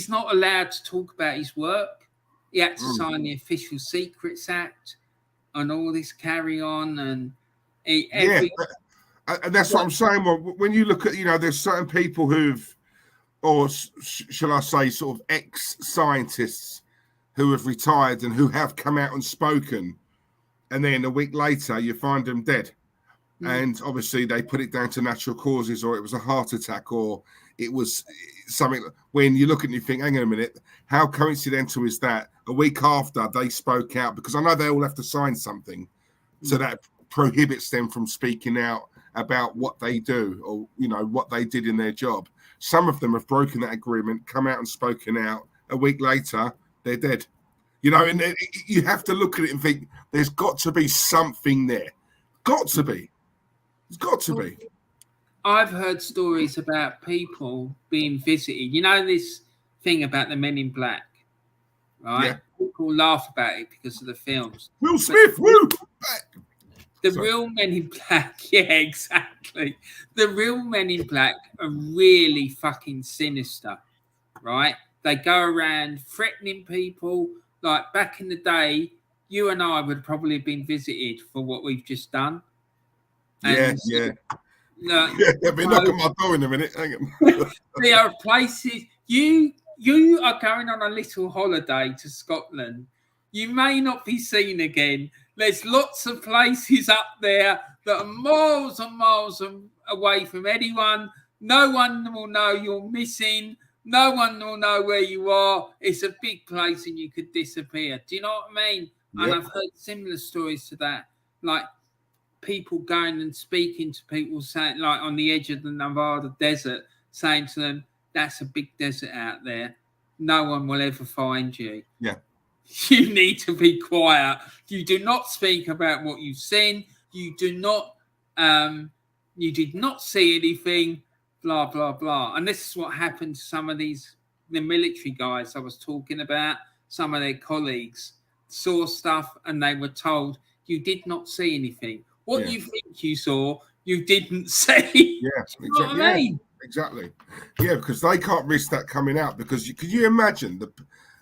not allowed to talk about his work. He had to sign the Official Secrets Act and all this carry on. And and that's what I'm saying. Well, when you look at, you know, there's certain people who've, or shall I say, sort of ex-scientists who have retired and who have come out and spoken, and then a week later you find them dead. And obviously they put it down to natural causes, or it was a heart attack, or it was something. When you look at it and you think, hang on a minute, how coincidental is that? A week after they spoke out, because I know they all have to sign something, so that prohibits them from speaking out about what they do, or, you know, what they did in their job. Some of them have broken that agreement, come out and spoken out. A week later, they're dead. You know, and you have to look at it and think there's got to be something there. Got to be. There's got to be. I've heard stories about people being visited. You know this thing about the Men in Black, right? Yeah. People laugh about it because of the films. Will Smith, woo! The real Men in Black, yeah, exactly. The real Men in Black are really fucking sinister, right? They go around threatening people. Like back in the day, you and I would probably have been visited for what we've just done. And yeah. Look, They'll be knocking my door in a minute. Hang on. There are places you are going on a little holiday to Scotland. You may not be seen again. There's lots of places up there that are miles and miles away from anyone. No one will know you're missing. No one will know where you are. It's a big place and you could disappear. Do you know what I mean? Yep. And I've heard similar stories to that. Like people going and speaking to people saying, like on the edge of the Nevada desert, saying to them, that's a big desert out there. No one will ever find you. Yeah. You need to be quiet. You do not speak about what you've seen. You do not, you did not see anything, blah, blah, blah. And this is what happened to some of the military guys I was talking about. Some of their colleagues saw stuff and they were told, you did not see anything. What you think you saw, you didn't see. Yeah, exactly. You know what I mean? Exactly. Yeah, because they can't risk that coming out because could you imagine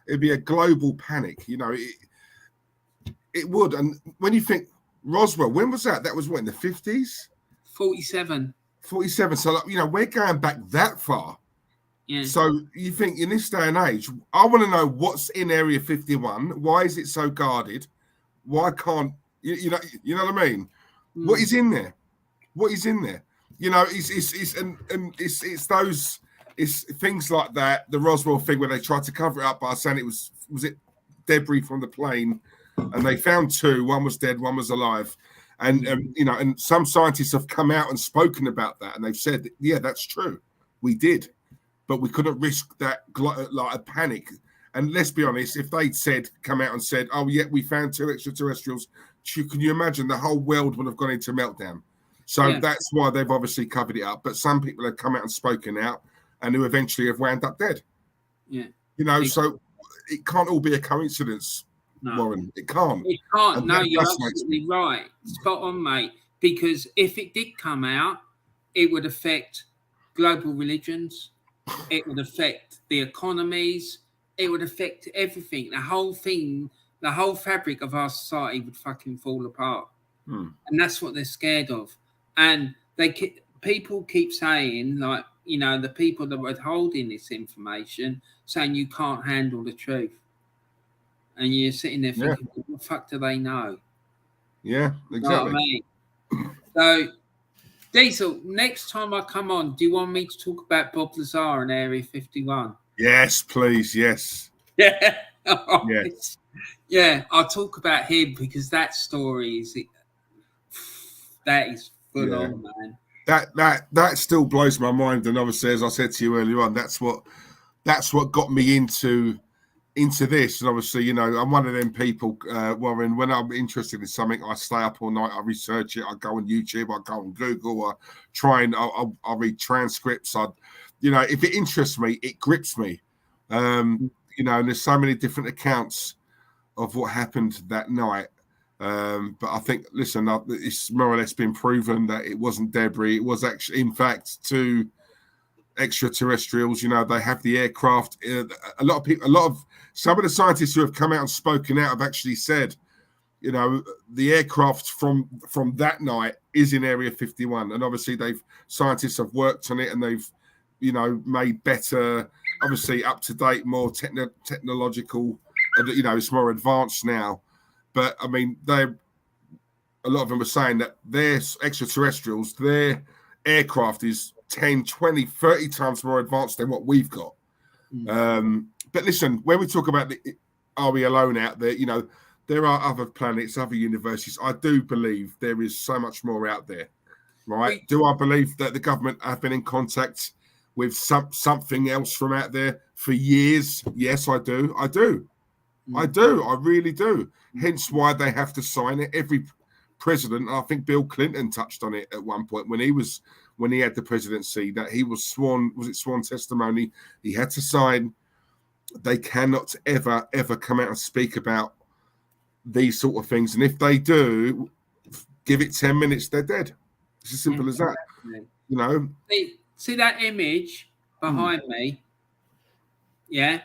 it'd be a global panic, you know, it would. And when you think Roswell, when was that? That was what, in the 50s? 47. 47. So, you know, we're going back that far. Yeah. So you think in this day and age, I want to know what's in Area 51. Why is it so guarded? Why can't, you know what I mean? Mm. What is in there? What is in there? You know, it's those things like that. The Roswell thing where they tried to cover it up by saying it was it debris from the plane, and they found two. One was dead, one was alive, and you know, and some scientists have come out and spoken about that, and they've said, yeah, that's true, we did, but we couldn't risk that like a panic. And let's be honest, if they'd come out and said, oh yeah, we found two extraterrestrials, can you imagine the whole world would have gone into meltdown? So that's why they've obviously covered it up. But some people have come out and spoken out and who eventually have wound up dead. Yeah. You know, so it can't all be a coincidence, Warren. It can't. It can't. And no, you're absolutely right. Spot on, mate. Because if it did come out, it would affect global religions. It would affect the economies. It would affect everything. The whole thing, the whole fabric of our society would fucking fall apart. And that's what they're scared of. And people keep saying, like, you know, the people that were holding this information saying you can't handle the truth. And you're sitting there thinking, what the fuck do they know? Yeah, exactly. You know what I mean? So, Diesel, next time I come on, do you want me to talk about Bob Lazar and Area 51? Yes, please. Yes. Yeah. Yes. Yeah, I'll talk about him because that story is full on, man. That still blows my mind. And obviously, as I said to you earlier on, that's what got me into this. And obviously, you know, I'm one of them people, Warren, when I'm interested in something, I stay up all night, I research it, I go on YouTube, I go on Google, I try and I'll read transcripts. You know, if it interests me, it grips me. You know, and there's so many different accounts of what happened that night. But I think, listen, it's more or less been proven that it wasn't debris. It was actually, in fact, two extraterrestrials. You know, they have the aircraft. Some of the scientists who have come out and spoken out have actually said, you know, the aircraft from that night is in Area 51. And obviously scientists have worked on it and they've, you know, made better, obviously up to date, more technological, you know, it's more advanced now. But I mean, a lot of them were saying that their extraterrestrials, their aircraft is 10, 20, 30 times more advanced than what we've got. But listen, when we talk about are we alone out there, you know, there are other planets, other universes. I do believe there is so much more out there, right? Do I believe that the government have been in contact with something else from out there for years? Yes, I do. I do. I really do. Hence why they have to sign it. Every president, I think Bill Clinton touched on it at one point when he had the presidency, that he was sworn testimony. He had to sign. They cannot ever come out and speak about these sort of things. And if they do, give it 10 minutes, they're dead. It's as simple as that. You know. See that image behind me? Yeah.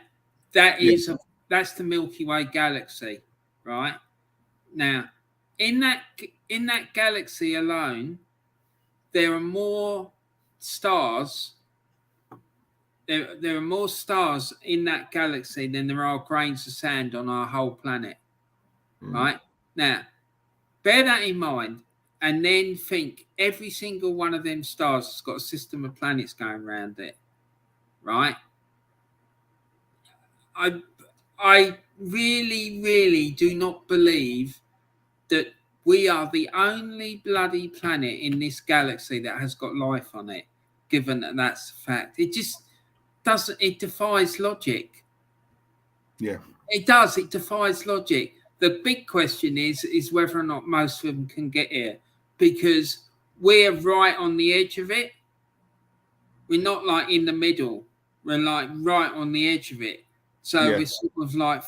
That's the Milky Way Galaxy, right? Now, in that galaxy alone, there are more stars. There are more stars in that galaxy than there are grains of sand on our whole planet. Right? Now, bear that in mind, and then think every single one of them stars has got a system of planets going around it. Right? I really, really do not believe that we are the only bloody planet in this galaxy that has got life on it, given that that's a fact. It just doesn't, it defies logic. Yeah. It does, it defies logic. The big question is whether or not most of them can get here, because we're right on the edge of it. We're not like in the middle. We're like right on the edge of it. So we're sort of like,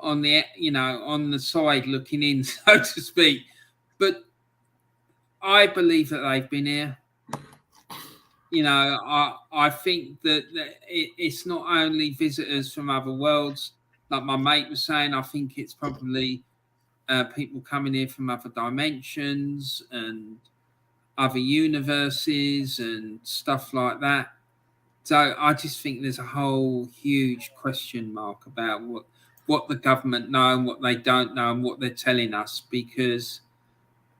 on the side looking in, so to speak. But I believe that they've been here. I think that it's not only visitors from other worlds. Like my mate was saying, I think it's probably people coming here from other dimensions and other universes and stuff like that. So I just think there's a whole huge question mark about what the government know and what they don't know and what they're telling us. Because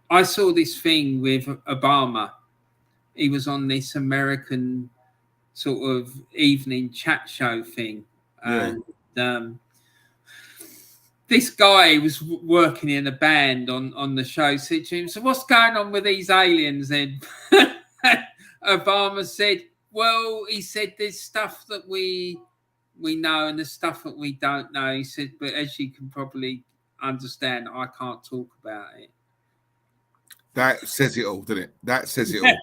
I saw this thing with Obama. He was on this American sort of evening chat show thing. Yeah. And this guy was working in a band on the show, said to him, "So what's going on with these aliens then?" Obama said, "Well," he said, "there's stuff that we know and there's stuff that we don't know." He said, "But as you can probably understand, I can't talk about it." That says it all, doesn't it? That says it all.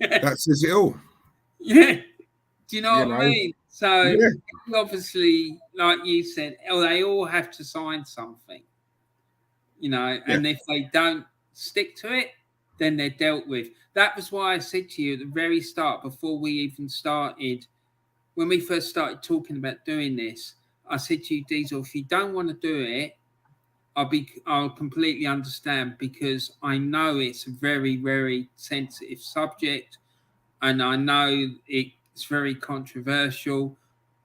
That says it all. Yeah. Do you know what I mean? So obviously, like you said, they all have to sign something, and if they don't stick to it, then they're dealt with. That was why I said to you at the very start, before we even started, when we first started talking about doing this, I said to you, Diesel, if you don't want to do it, I'll completely understand, because I know it's a very, very sensitive subject, and I know it's very controversial.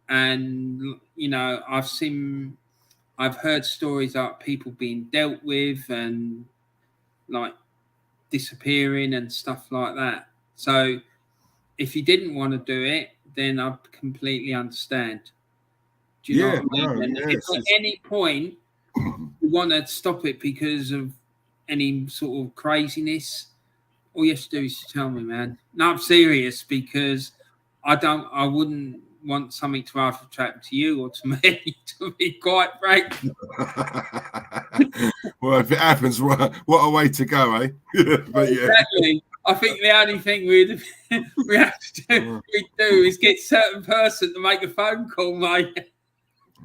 And I've heard stories about people being dealt with and like disappearing and stuff like that. So if you didn't want to do it, then I completely understand. Do you know what I mean? And if at any point you want to stop it because of any sort of craziness, all you have to do is tell me, man. No, I'm serious, because I wouldn't want something to either attract to you or to me, to be quite frank. Well, if it happens, what a way to go, eh? But exactly. I think the only thing we have to do is get a certain person to make a phone call, mate.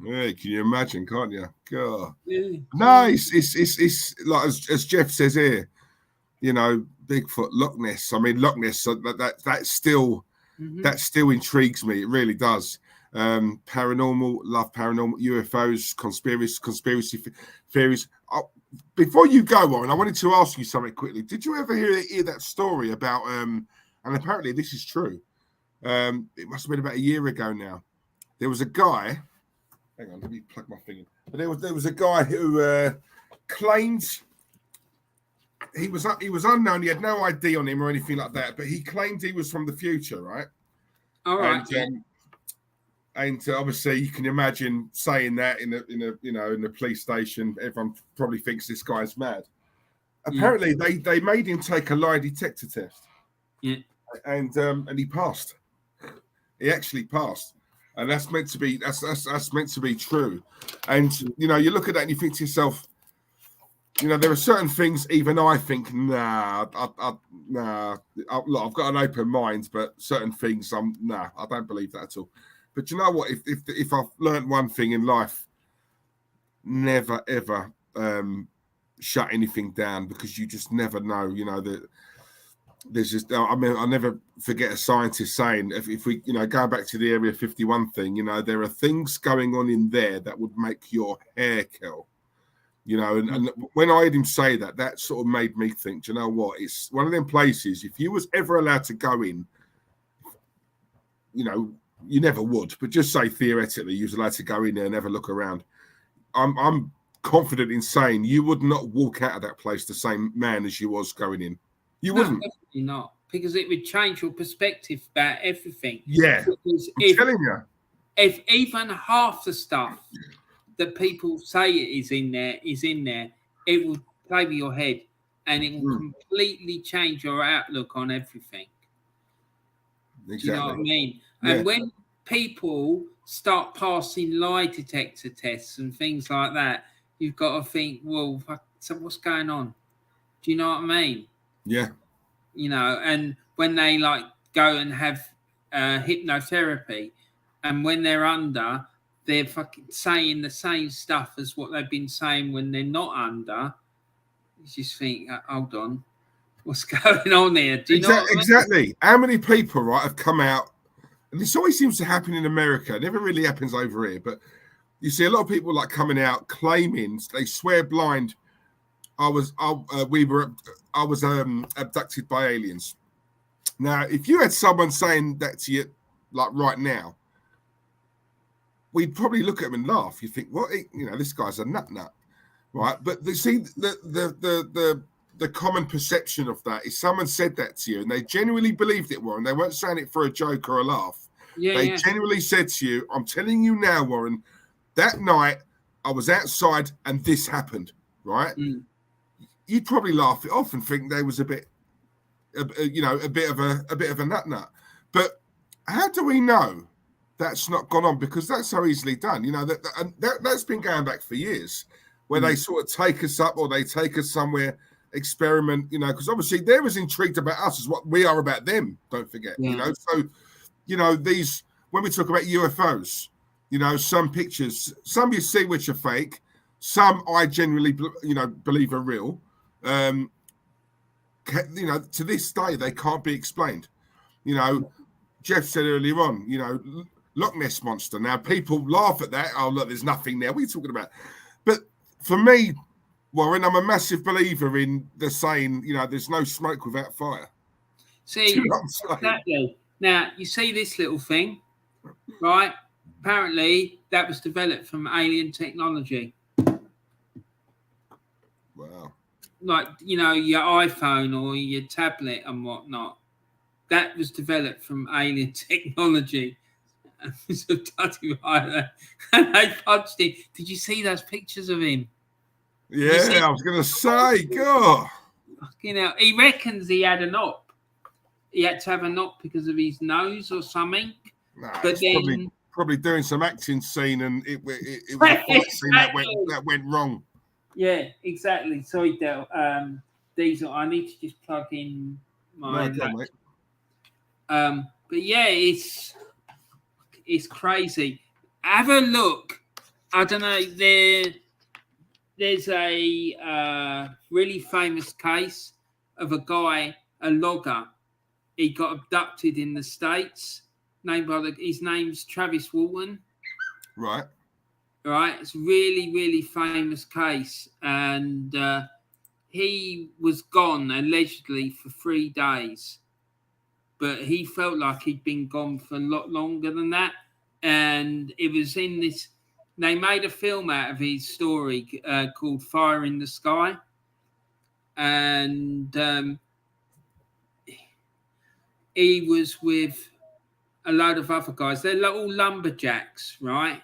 Yeah, can you imagine? Can't you? God. Yeah. No, it's like as Jeff says here, Bigfoot, Loch Ness. I mean, Loch Ness. That still intrigues me. It really does. Paranormal, love paranormal, UFOs, conspiracy theories. Before you go on, I wanted to ask you something quickly. Did you ever hear that story about? And apparently this is true. It must have been about a year ago now. There was a guy. Hang on, let me plug my thing in. But there was a guy who claimed he was unknown. He had no ID on him or anything like that. But he claimed he was from the future, right? All right. And obviously, you can imagine saying that in the police station. Everyone probably thinks this guy's mad. Apparently, they made him take a lie detector test. Yeah. And he passed. He actually passed. and that's meant to be that's meant to be true. And you know, you look at that and you think to yourself, you know, there are certain things even I think, look, I've got an open mind, but certain things, I don't believe that at all. But you know what? If I've learned one thing in life, never ever shut anything down, because you just never know. You know that there's just. I mean, I'll never forget a scientist saying, if we, you know, going back to the Area 51 thing, you know, there are things going on in there that would make your hair curl. You know, and when I heard him say that, that sort of made me think, you know what? It's one of them places, if you was ever allowed to go in, you know, you never would, but just say theoretically you was allowed to go in there and never look around. I'm confident in saying you would not walk out of that place the same man as you was going in. You wouldn't. Definitely not, because it would change your perspective about everything. Yeah, because I'm telling you. If even half the stuff that people say is in there, it will play with your head, and it will completely change your outlook on everything. Exactly. Do you know what I mean? Yeah. And when people start passing lie detector tests and things like that, you've got to think, well, so what's going on? Do you know what I mean? Yeah. You know, and when they like go and have hypnotherapy, and when they're under, they're fucking saying the same stuff as what they've been saying when they're not under. You just think, hold on, what's going on here? Do you know what I mean? Exactly. How many people, right, have come out, and this always seems to happen in America. It never really happens over here, but you see a lot of people like coming out claiming, they swear blind, I was abducted by aliens. Now, if you had someone saying that to you, like right now, we'd probably look at him and laugh. You think, what? You know, this guy's a nut, right? But see, the common perception of that is someone said that to you, and they genuinely believed it, Warren. They weren't saying it for a joke or a laugh. They genuinely said to you, "I'm telling you now, Warren, that night I was outside and this happened." Right? You'd probably laugh it off and think they was a bit of a nut. But how do we know that's not gone on? Because that's so easily done. You know, that's been going back for years, where they sort of take us up or they take us somewhere, experiment, you know, because obviously they're as intrigued about us as what we are about them, don't forget. You know, so, you know, these, when we talk about UFOs, you know, some pictures, some you see which are fake, some I genuinely, you know, believe are real. You know, to this day, they can't be explained. You know, Jeff said earlier on, you know, Loch Ness Monster. Now, people laugh at that. Oh, look, there's nothing there. What are you talking about? But for me, Warren, I'm a massive believer in the saying, you know, there's no smoke without fire. See, exactly. Now, you see this little thing, right? Apparently, that was developed from alien technology. Wow. Like, you know, your iPhone or your tablet and whatnot. That was developed from alien technology. So and they punched him. Did you see those pictures of him? Yeah, I was going to say, God. You know, he reckons he had a op. He had to have a op because of his nose or something. No, but then probably doing some acting scene, and it was a fight scene that went wrong. Yeah, exactly. Sorry, Del. Diesel, I need to just plug in my. No, but yeah, it's crazy. Have a look. I don't know. There's a really famous case of a guy, a logger. He got abducted in the States. His name's Travis Walton. Right. Right. It's a really, really famous case. And he was gone allegedly for 3 days. But he felt like he'd been gone for a lot longer than that. And it was in this, they made a film out of his story called Fire in the Sky. And he was with a load of other guys. They're all lumberjacks, right?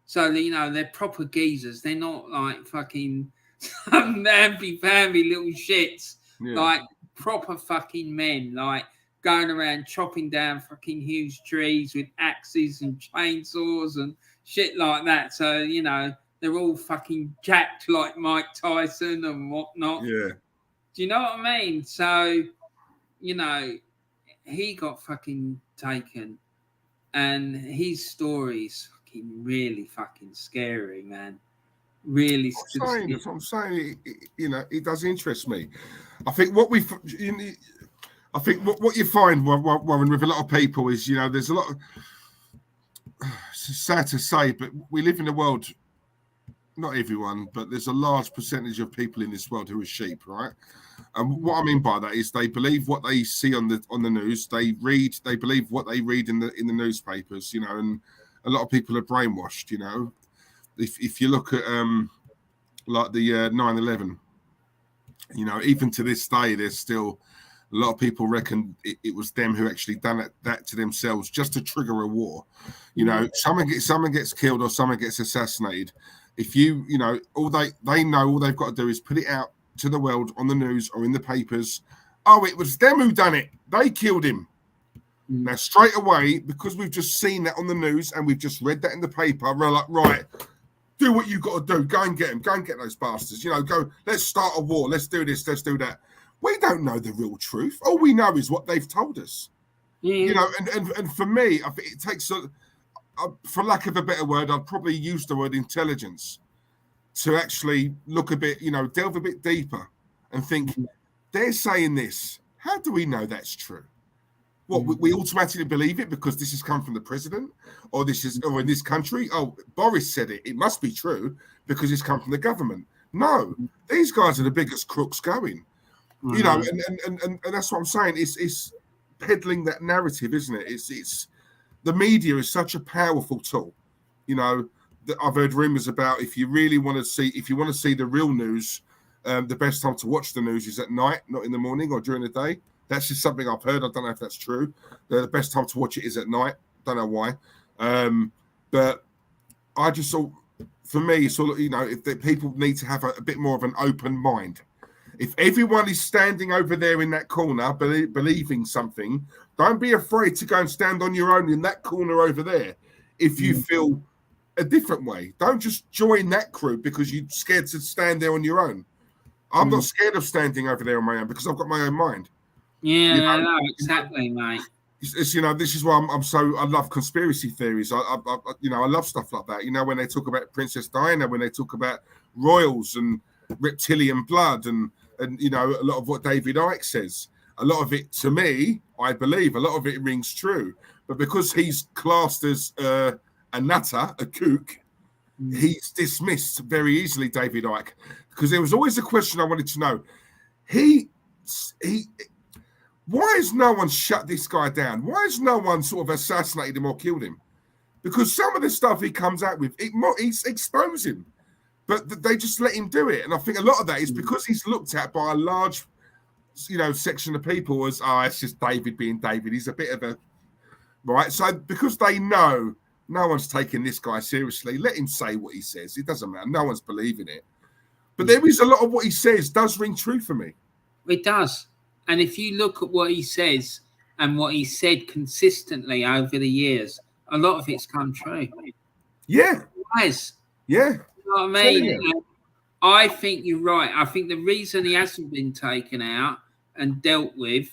So, you know, they're proper geezers. They're not like fucking some namby-pamby little shits. Yeah. Like proper fucking men. Like going around chopping down fucking huge trees with axes and chainsaws and shit like that. So, you know, they're all fucking jacked like Mike Tyson and whatnot. Yeah. Do you know what I mean? So, you know, he got fucking taken, and his story's fucking really fucking scary, man. Really scary. That's what I'm saying. You know, it does interest me. I think what what you find, Warren, with a lot of people is, you know, there's a lot of, it's sad to say, but we live in a world, not everyone, but there's a large percentage of people in this world who are sheep, right? And what I mean by that is they believe what they see on the news. They believe what they read in the newspapers, you know, and a lot of people are brainwashed, you know. If you look at like the 9/11, you know, even to this day, there's still a lot of people reckon it was them who actually done that to themselves just to trigger a war. You know, someone gets killed or someone gets assassinated. If you know, all they've got to do is put it out to the world on the news or in the papers. Oh, it was them who done it. They killed him. Now, straight away, because we've just seen that on the news and we've just read that in the paper, we're like, right, do what you got to do. Go and get them. Go and get those bastards. You know, go. Let's start a war. Let's do this. Let's do that. We don't know the real truth. All we know is what they've told us. You know, and for me, I think it takes, for lack of a better word, I'd probably use the word intelligence to actually look a bit, you know, delve a bit deeper and think, they're saying this. How do we know that's true? What, we automatically believe it because this has come from the president, or in this country, oh, Boris said it. It must be true because it's come from the government. No, these guys are the biggest crooks going. You know, and that's what I'm saying. It's peddling that narrative, isn't it? It's the media is such a powerful tool. You know, that I've heard rumors about if you want to see the real news, the best time to watch the news is at night, not in the morning or during the day. That's just something I've heard. I don't know if that's true. The best time to watch it is at night. Don't know why. But I just thought, for me, sort of, you know, if the people need to have a bit more of an open mind. If everyone is standing over there in that corner believing something, don't be afraid to go and stand on your own in that corner over there. If you feel a different way, don't just join that crew because you're scared to stand there on your own. I'm not scared of standing over there on my own because I've got my own mind. Yeah, you know, no, exactly, mate. It's, you know, this is why I love conspiracy theories. I you know, I love stuff like that. You know, when they talk about Princess Diana, when they talk about royals and reptilian blood, and you know, a lot of what David Icke says, a lot of it, to me, I believe, a lot of it rings true. But because he's classed as a nutter, a kook, he's dismissed very easily, David Icke, because there was always a question I wanted to know. Why has no one shut this guy down? Why has no one sort of assassinated him or killed him? Because some of the stuff he comes out with, he's exposing, but they just let him do it. And I think a lot of that is because he's looked at by a large, you know, section of people as, oh, it's just David being David. He's a bit of a, right? So because they know no one's taking this guy seriously, let him say what he says. It doesn't matter. No one's believing it. But there is a lot of what he says does ring true for me. It does. And if you look at what he says and what he said consistently over the years, a lot of it's come true. Yeah. It has. Yeah. You know what I mean? I think you're right. I think the reason he hasn't been taken out and dealt with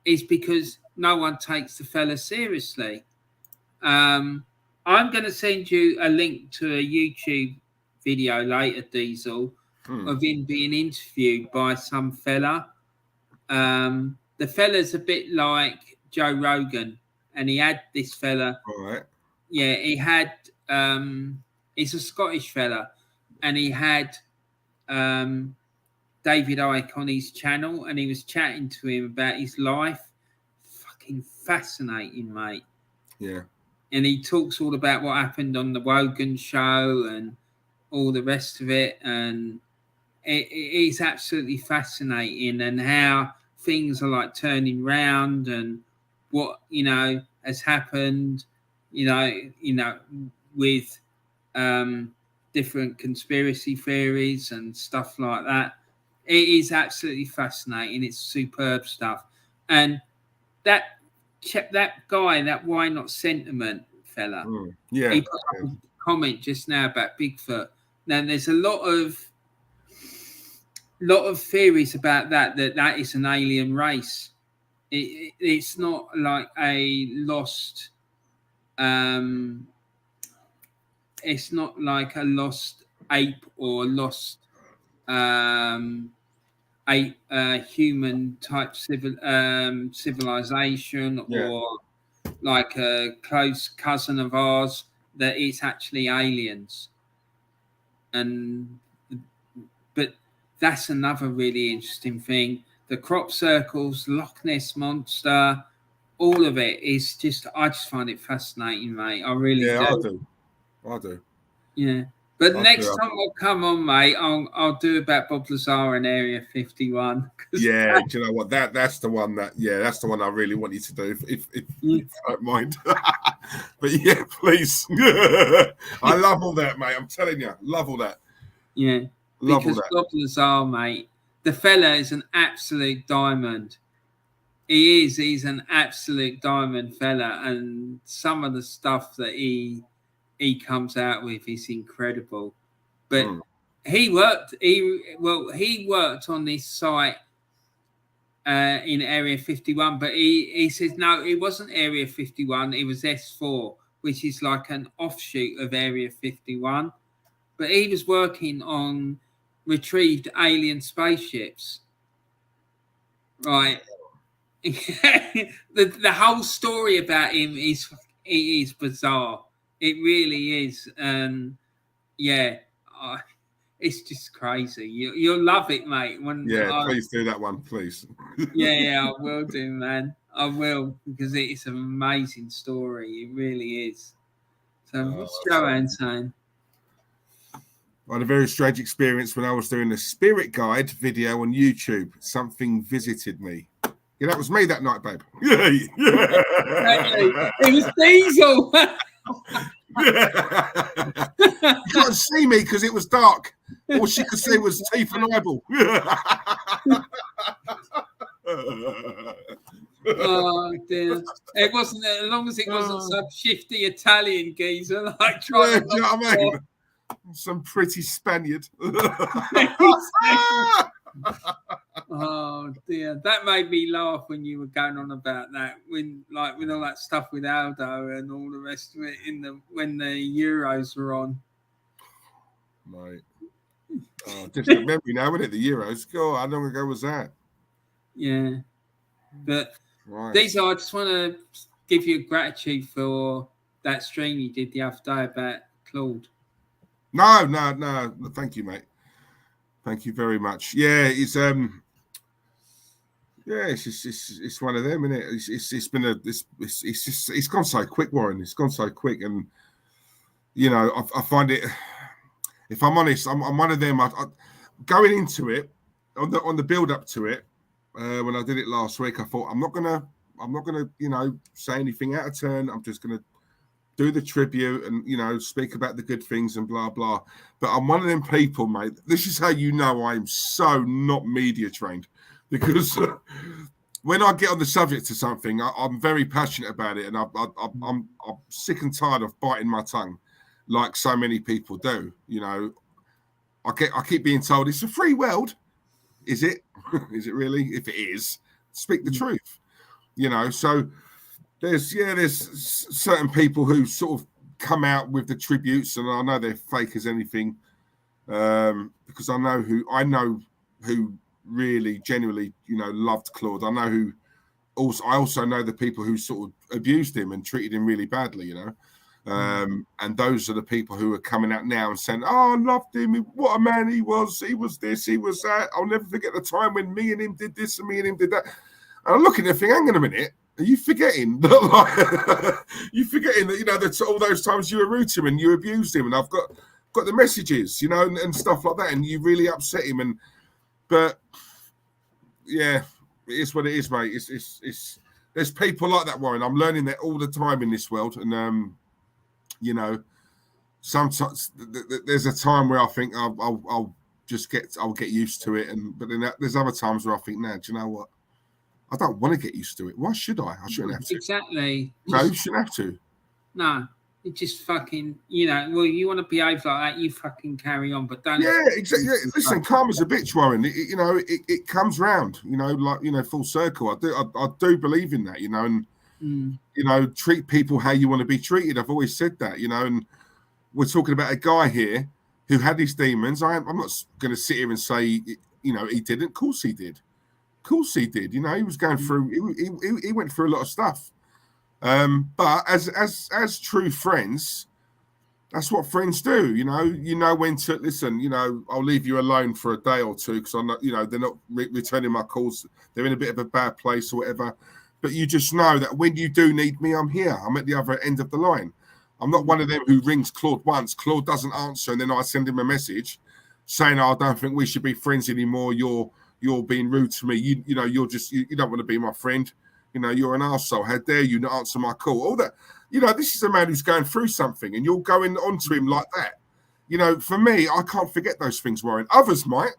is because no one takes the fella seriously. I'm going to send you a link to a YouTube video later, Diesel, of him being interviewed by some fella. The fella's a bit like Joe Rogan, and he had this fella. All right. Yeah, he had. He's a Scottish fella, and he had David Icke on his channel, and he was chatting to him about his life. Fucking fascinating, mate. Yeah. And he talks all about what happened on the Wogan show and all the rest of it, and it's absolutely fascinating, and how things are like turning round, and what, you know, has happened, you know, with different conspiracy theories and stuff like that. It is absolutely fascinating. It's superb stuff. And that guy, that Why Not Sentiment fella. Yeah. He put up a comment just now about Bigfoot. Now there's a lot of theories about that is an alien race. It's not like a lost it's not like a lost ape or lost human type civilization, or like a close cousin of ours, that it's actually aliens. But that's another really interesting thing. The crop circles, Loch Ness monster, all of it is just, I just find it fascinating, mate. I really do. I do. Yeah. But next time I'll come on, mate, I'll do about Bob Lazar in Area 51. Yeah, do you know what? That's the one that's the one I really want you to do, if you don't mind. But yeah, please. I love all that, mate. I'm telling you, love all that. Yeah. Because Bob Lazar, mate, the fella is an absolute diamond. He is. He's an absolute diamond fella, and some of the stuff that he comes out with is incredible. But he worked on this site in Area 51, but he says no, it wasn't Area 51, it was S4, which is like an offshoot of Area 51. But he was working on retrieved alien spaceships. Right. the whole story about him is bizarre. It really is. It's just crazy. You'll love it, mate. Please do that one, please. yeah, I will do, man. I will, because it's an amazing story. It really is. So what's Joanne saying? I had a very strange experience when I was doing a spirit guide video on YouTube. Something visited me. Yeah, that was me that night, babe. Yeah. It was Diesel. You couldn't see me because it was dark. All she could see was teeth and eyeball. Oh dear! It wasn't, as long as it wasn't some shifty Italian geezer like trying. Do you know what I mean? Some pretty Spaniard. Oh dear, that made me laugh when you were going on about that, with all that stuff with Aldo and all the rest of it when the Euros were on. Right. Distant memory now, isn't it? The Euros. God, how long ago was that? Yeah, but these I just want to give you gratitude for that stream you did the other day about Claude. No. Thank you, mate. Thank you very much. Yeah, it's one of them, isn't it? It's gone so quick, Warren. It's gone so quick, and you know, I find it. If I'm honest, I'm one of them. I going into it on the build up to it. When I did it last week, I thought I'm not gonna, say anything out of turn. I'm just gonna do the tribute and speak about the good things and blah blah. But I'm one of them people, mate. This is how you know I'm so not media trained, because when I get on the subject of something, I'm very passionate about it, and I'm sick and tired of biting my tongue, like so many people do. I keep being told it's a free world. Is it? Is it really? If it is, speak the truth. So there's certain people who sort of come out with the tributes, and I know they're fake as anything, because I know who really genuinely loved Claude. I also know the people who sort of abused him and treated him really badly. And those are the people who are coming out now and saying, "Oh, I loved him. What a man he was. He was this. He was that. I'll never forget the time when me and him did this and me and him did that." And I'm looking at the thing. Hang on a minute. Are you forgetting that? That all those times you were rude to him and you abused him, and I've got the messages, and stuff like that, and you really upset him. But yeah, it is what it is, mate. It's there's people like that, Warren. I'm learning that all the time in this world, and sometimes there's a time where I think I'll get used to it, but then there's other times where I think, nah, do you know what? I don't want to get used to it. Why should I? I shouldn't have to. Exactly. No, you shouldn't have to. No. It just fucking, well, you want to behave like that, you fucking carry on, but don't. Yeah, exactly. Yeah. Listen, karma's a bitch, Warren. It comes round, full circle. I do believe in that, and, treat people how you want to be treated. I've always said that, and we're talking about a guy here who had his demons. I'm not going to sit here and say, he didn't. Of course he did. Of course he did. He was going through, he went through a lot of stuff. But as true friends, that's what friends do. You know when to listen. I'll leave you alone for a day or two because I'm not. They're not returning my calls. They're in a bit of a bad place or whatever. But you just know that when you do need me, I'm here. I'm at the other end of the line. I'm not one of them who rings Claude once. Claude doesn't answer, and then I send him a message saying, "I don't think we should be friends anymore. You're being rude to me. You don't want to be my friend. You're an arsehole. How dare you not answer my call?" All that. This is a man who's going through something, and you're going onto him like that. For me, I can't forget those things, Warren. Others might.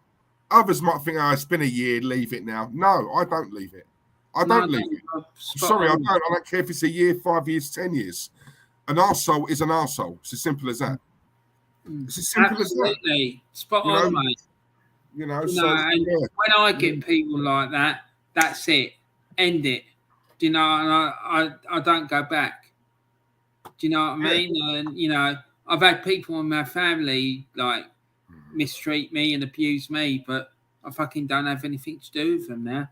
Others might think, it's been a year, leave it now. No, I don't leave it. I don't leave it. Sorry, I don't care if it's a year, 5 years, 10 years. An arsehole is an arsehole. It's as simple as that. It's as simple as that. Absolutely. Spot on, mate. When I get people like that, that's it. End it. And I don't go back. Do you know what I mean? And I've had people in my family like mistreat me and abuse me, but I fucking don't have anything to do with them now.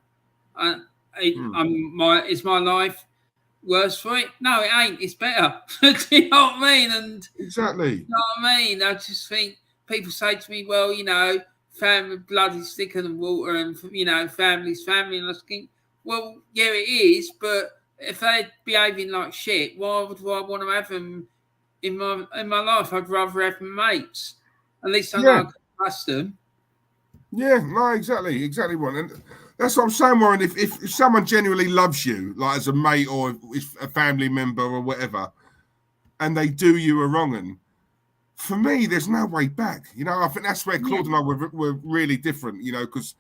Is my life worse for it? No, it ain't. It's better. Do you know what I mean? And exactly. You know what I mean? I just think people say to me, "Well, family blood is thicker than water, and family's family," and I think, well, yeah, it is, but if they're behaving like shit, why would I want to have them in my life? I'd rather have my mates. At least I know I can trust them. Yeah, no, exactly, Warren. And that's what I'm saying, Warren. If someone genuinely loves you, like as a mate or a family member or whatever, and they do you a wrong, and for me, there's no way back. I think that's where Claude and I were really different. Because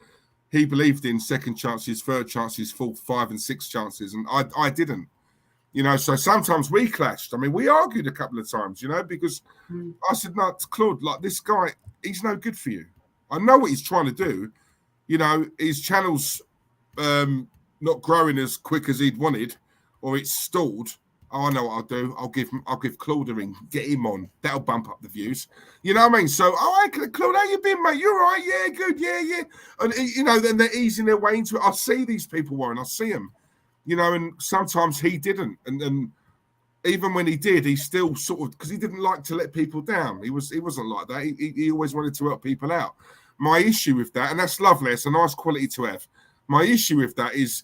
he believed in second chances, third chances, fourth, 5 and 6 chances, and I didn't. So sometimes we clashed. I mean, we argued a couple of times, because I said, "No, Claude, like this guy, he's no good for you. I know what he's trying to do. His channel's not growing as quick as he'd wanted, or it's stalled. Oh, I know what I'll do. I'll give Claude a ring, get him on. That'll bump up the views. You know what I mean? So, Claude, how you been, mate? You all right? Yeah, good. Yeah. And, then they're easing their way into it. I see these people, Warren. I see them. And sometimes he didn't. And even when he did, he still sort of, because he didn't like to let people down. He wasn't like that. He always wanted to help people out. My issue with that, and that's lovely. It's a nice quality to have. My issue with that is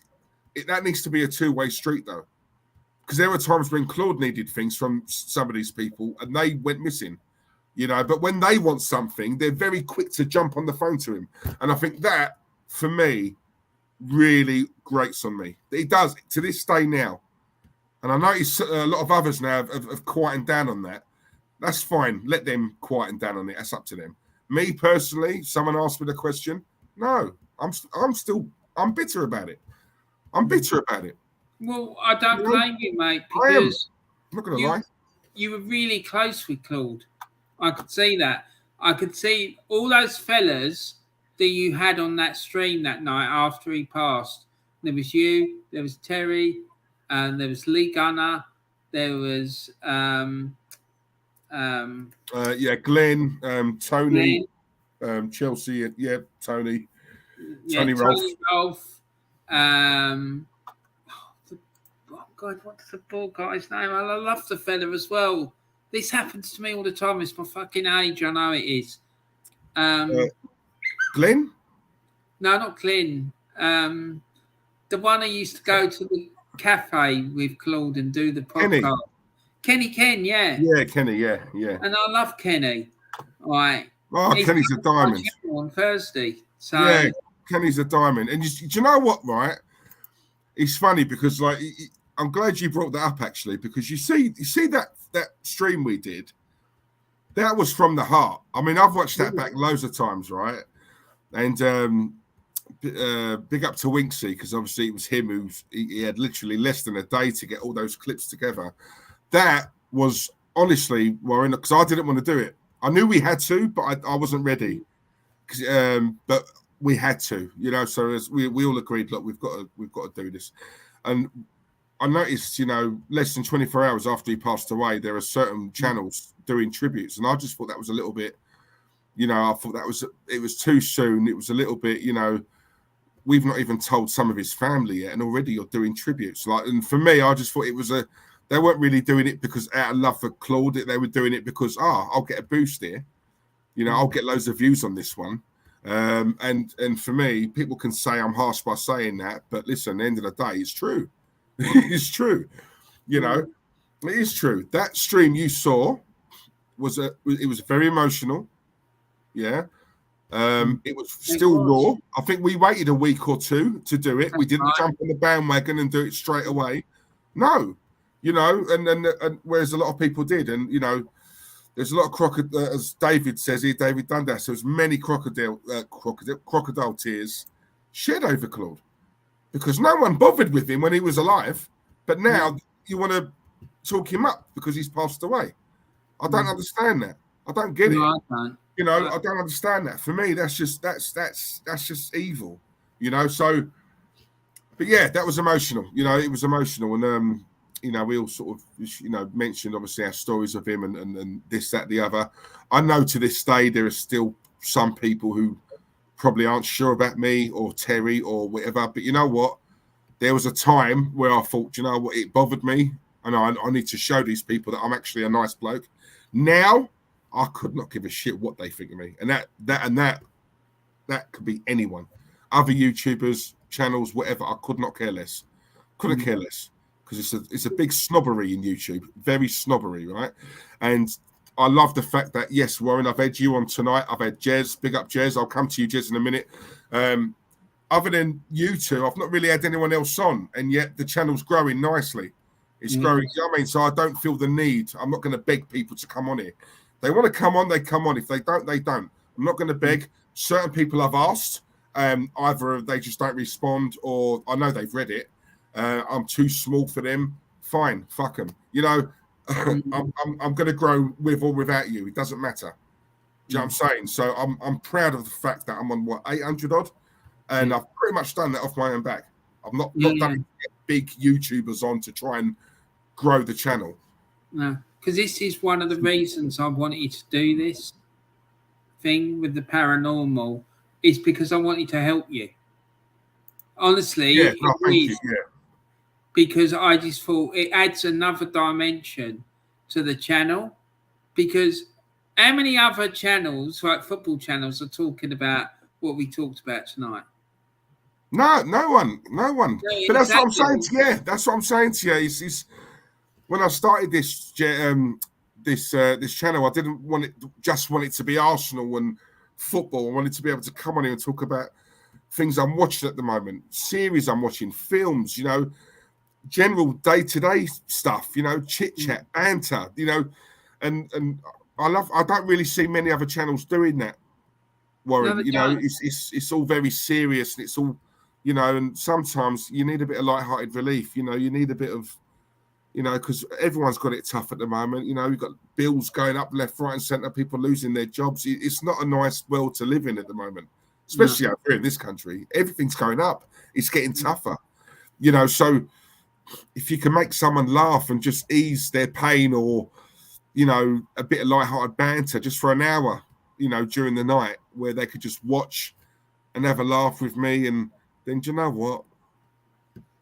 that needs to be a two-way street, though. Because there were times when Claude needed things from some of these people and they went missing, But when they want something, they're very quick to jump on the phone to him. And I think that, for me, really grates on me. It does, to this day now. And I notice a lot of others now have quietened down on that. That's fine. Let them quieten down on it. That's up to them. Me, personally, someone asked me the question. No, I'm bitter about it. I'm bitter about it. Well, I don't blame you, mate, because I'm not going to lie. You were really close with Claude. I could see that. I could see all those fellas that you had on that stream that night after he passed. There was you, there was Terry, and there was Lee Gunner, there was Glenn, Tony, Chelsea, Tony, Tony Rolfe. God, what's the poor guy's name? I love the fella as well. This happens to me all the time. It's my fucking age. I know it is. Glenn? No, not Glenn. The one who used to go to the cafe with Claude and do the podcast. Kenny, yeah. Yeah, Kenny, yeah. And I love Kenny. Right. Oh, Kenny's a diamond. On Thursday. So yeah, Kenny's a diamond. And do you know what, right? It's funny because, like, I'm glad you brought that up, actually, because you see that stream we did, that was from the heart. I mean, I've watched that back loads of times, right? And big up to Winksy, because obviously it was him he had literally less than a day to get all those clips together. That was honestly, Warren, because I didn't want to do it. I knew we had to, but I wasn't ready. But we had to, you know. So as we all agreed, look, we've got to do this. And I noticed, you know, less than 24 hours after he passed away, there are certain channels doing tributes, and I just thought that was a little bit, you know, I thought it was too soon. It was a little bit, you know, we've not even told some of his family yet, and already you're doing tributes. And for me, I just thought it was they weren't really doing it because out of love for Claude. They were doing it because I'll get a boost here, you know, I'll get loads of views on this one. And for me, people can say I'm harsh by saying that, but listen, at the end of the day, it's true. It's true. You know, it is true. That stream you saw was very emotional. Yeah. It was still raw. I think we waited a week or two to do it. We didn't jump on the bandwagon and do it straight away. No, you know, and whereas a lot of people did, and you know, there's a lot of crocodile, as David says here, David Dundas. There's many crocodile tears shed over Claude, because no one bothered with him when he was alive, but now you want to talk him up because he's passed away. I don't understand that. I don't get it. I don't. You know, I don't understand that. For me, that's just evil. You know, so, but yeah, that was emotional. You know, it was emotional, and you know, we all sort of, you know, mentioned obviously our stories of him and this, that, the other. I know to this day there are still some people who probably aren't sure about me or Terry or whatever. But you know what? There was a time where I thought, you know what, it bothered me, and I need to show these people that I'm actually a nice bloke. Now, I could not give a shit what they think of me, and that could be anyone, other YouTubers, channels, whatever. I could not care less. Couldn't care less, because it's a big snobbery in YouTube, very snobbery, right? And I love the fact that, yes, Warren, I've had you on tonight. I've had Jez, big up Jez. I'll come to you, Jez, in a minute. Other than you two, I've not really had anyone else on, and yet the channel's growing nicely. It's growing. You know what I mean? So I don't feel the need. I'm not going to beg people to come on here. They want to come on, they come on. If they don't, they don't. I'm not going to beg. Certain people I've asked, either they just don't respond, or I know they've read it. I'm too small for them. Fine, fuck them. You know, I'm going to grow with or without you. It doesn't matter. Do you know what I'm saying? So I'm proud of the fact that I'm on 800 odd, and I've pretty much done that off my own back. I've not done big YouTubers on to try and grow the channel. No, because this is one of the reasons I wanted to do this thing with the paranormal, is because I wanted to help you. Honestly, thank you. Yeah. Because I just thought it adds another dimension to the channel. Because how many other channels, like football channels, are talking about what we talked about tonight? No one. Yeah, but that's what I'm saying to you. That's what I'm saying to you. Is when I started this channel, I didn't want it to be Arsenal and football. I wanted to be able to come on here and talk about things I'm watching at the moment, series I'm watching, films, you know, general day-to-day stuff, you know, chit-chat, banter, you know, and I don't really see many other channels doing that, Warren. You know, it's all very serious, and it's all, you know, and sometimes you need a bit of light-hearted relief, you know, you need a bit of, you know, because everyone's got it tough at the moment. You know, we've got bills going up left, right, and centre, people losing their jobs. It's not a nice world to live in at the moment, especially out here in this country. Everything's going up. It's getting tougher, you know. So if you can make someone laugh and just ease their pain, or, you know, a bit of light-hearted banter just for an hour, you know, during the night, where they could just watch and have a laugh with me, and then, do you know what?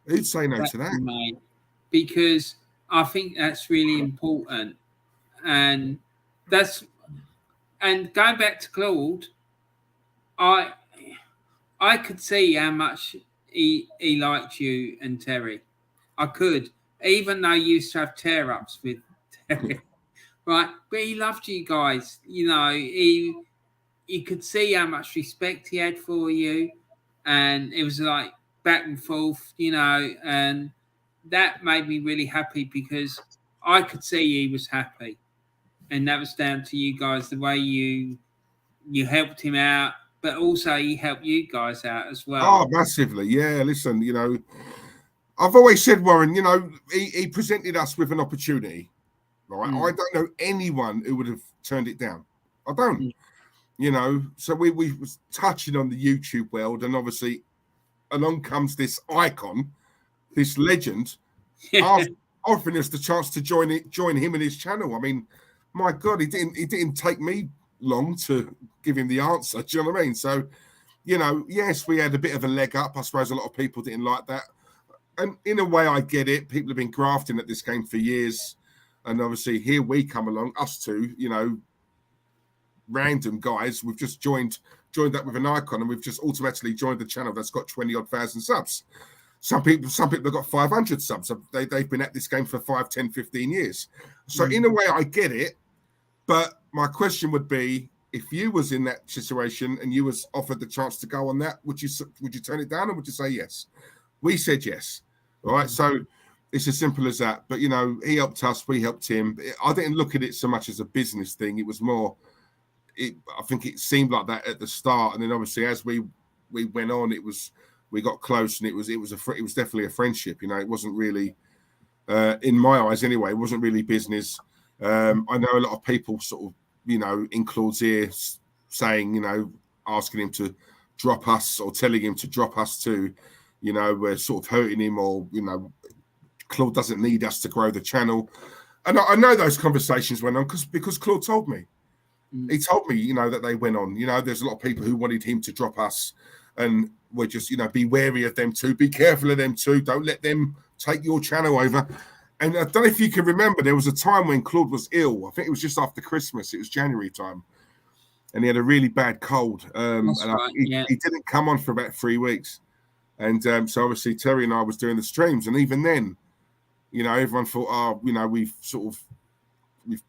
Who'd say no to that? Mate, because I think that's really important, and going back to Claude, I could see how much he liked you and Terry. I could, even though you used to have tear-ups with Terry, right? But he loved you guys. You know, you could see how much respect he had for you, and it was like back and forth, you know, and that made me really happy, because I could see he was happy, and that was down to you guys, the way you helped him out. but also he helped you guys out as well. Oh, massively. Yeah, listen, I've always said, Warren, he presented us with an opportunity, right? I don't know anyone who would have turned it down. I don't, So we was touching on the YouTube world, and obviously along comes this icon, this legend, offering us the chance to join him in his channel. I mean, my God, it didn't take me long to give him the answer. Do you know what I mean? So, yes, we had a bit of a leg up. I suppose a lot of people didn't like that. And in a way, I get it. People have been grafting at this game for years. And obviously, here we come along, us two, random guys. We've just joined up with an icon, and we've just automatically joined the channel that's got 20-odd thousand subs. Some people have got 500 subs. They've been at this game for 5, 10, 15 years. So in a way, I get it. But my question would be, if you was in that situation and you was offered the chance to go on that, would you turn it down, or would you say yes? We said yes. All right. So it's as simple as that. But, he helped us. We helped him. I didn't look at it so much as a business thing. It was more, I think it seemed like that at the start. And then obviously as we went on, we got close, and it was definitely a friendship. It wasn't really, in my eyes anyway, it wasn't really business. I know a lot of people sort of, in Claude's ear saying, asking him to drop us or telling him to drop us too. We're sort of hurting him, or, Claude doesn't need us to grow the channel. And I know those conversations went on because Claude told me. He told me, that they went on. There's a lot of people who wanted him to drop us, and we're just, be wary of them too. Be careful of them too. Don't let them take your channel over. And I don't know if you can remember, there was a time when Claude was ill. I think it was just after Christmas. It was January time. And he had a really bad cold. He didn't come on for about 3 weeks. And so obviously Terry and I was doing the streams. And even then, everyone thought, we've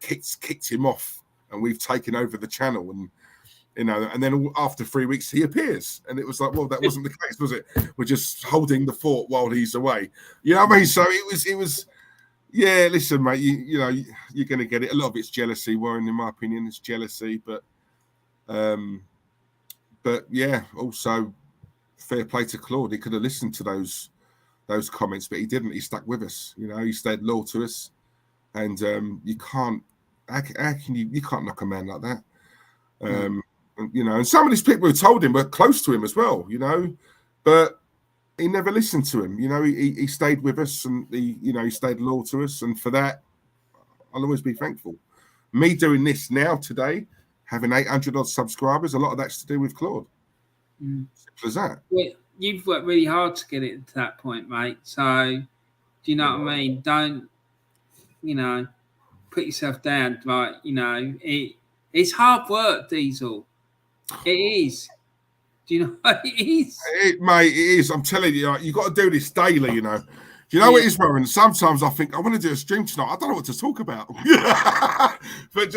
kicked him off, and we've taken over the channel. And, and then after 3 weeks, he appears. And it was like, well, that wasn't the case, was it? We're just holding the fort while he's away. You know what I mean? So it was, yeah, listen, mate, you're going to get it. A lot of it's jealousy, Warren, in my opinion. It's jealousy. But yeah, also fair play to Claude. He could have listened to those comments, but he didn't. He stuck with us. He stayed loyal to us. And you can't, how can you can't knock a man like that. And some of these people who told him were close to him as well, but he never listened to him. He stayed with us, and he stayed loyal to us. And for that, I'll always be thankful. Me doing this now today, having 800 odd subscribers, a lot of that's to do with Claude. Simple as that. Yeah, you've worked really hard to get it to that point, mate. So, do you know what I mean? Don't, put yourself down. Like, it's hard work, Diesel. It is. Do you know what it is? Mate, it is. I'm telling you, you got to do this daily, Do you know what it is, Warren? Sometimes I think I want to do a stream tonight. I don't know what to talk about. But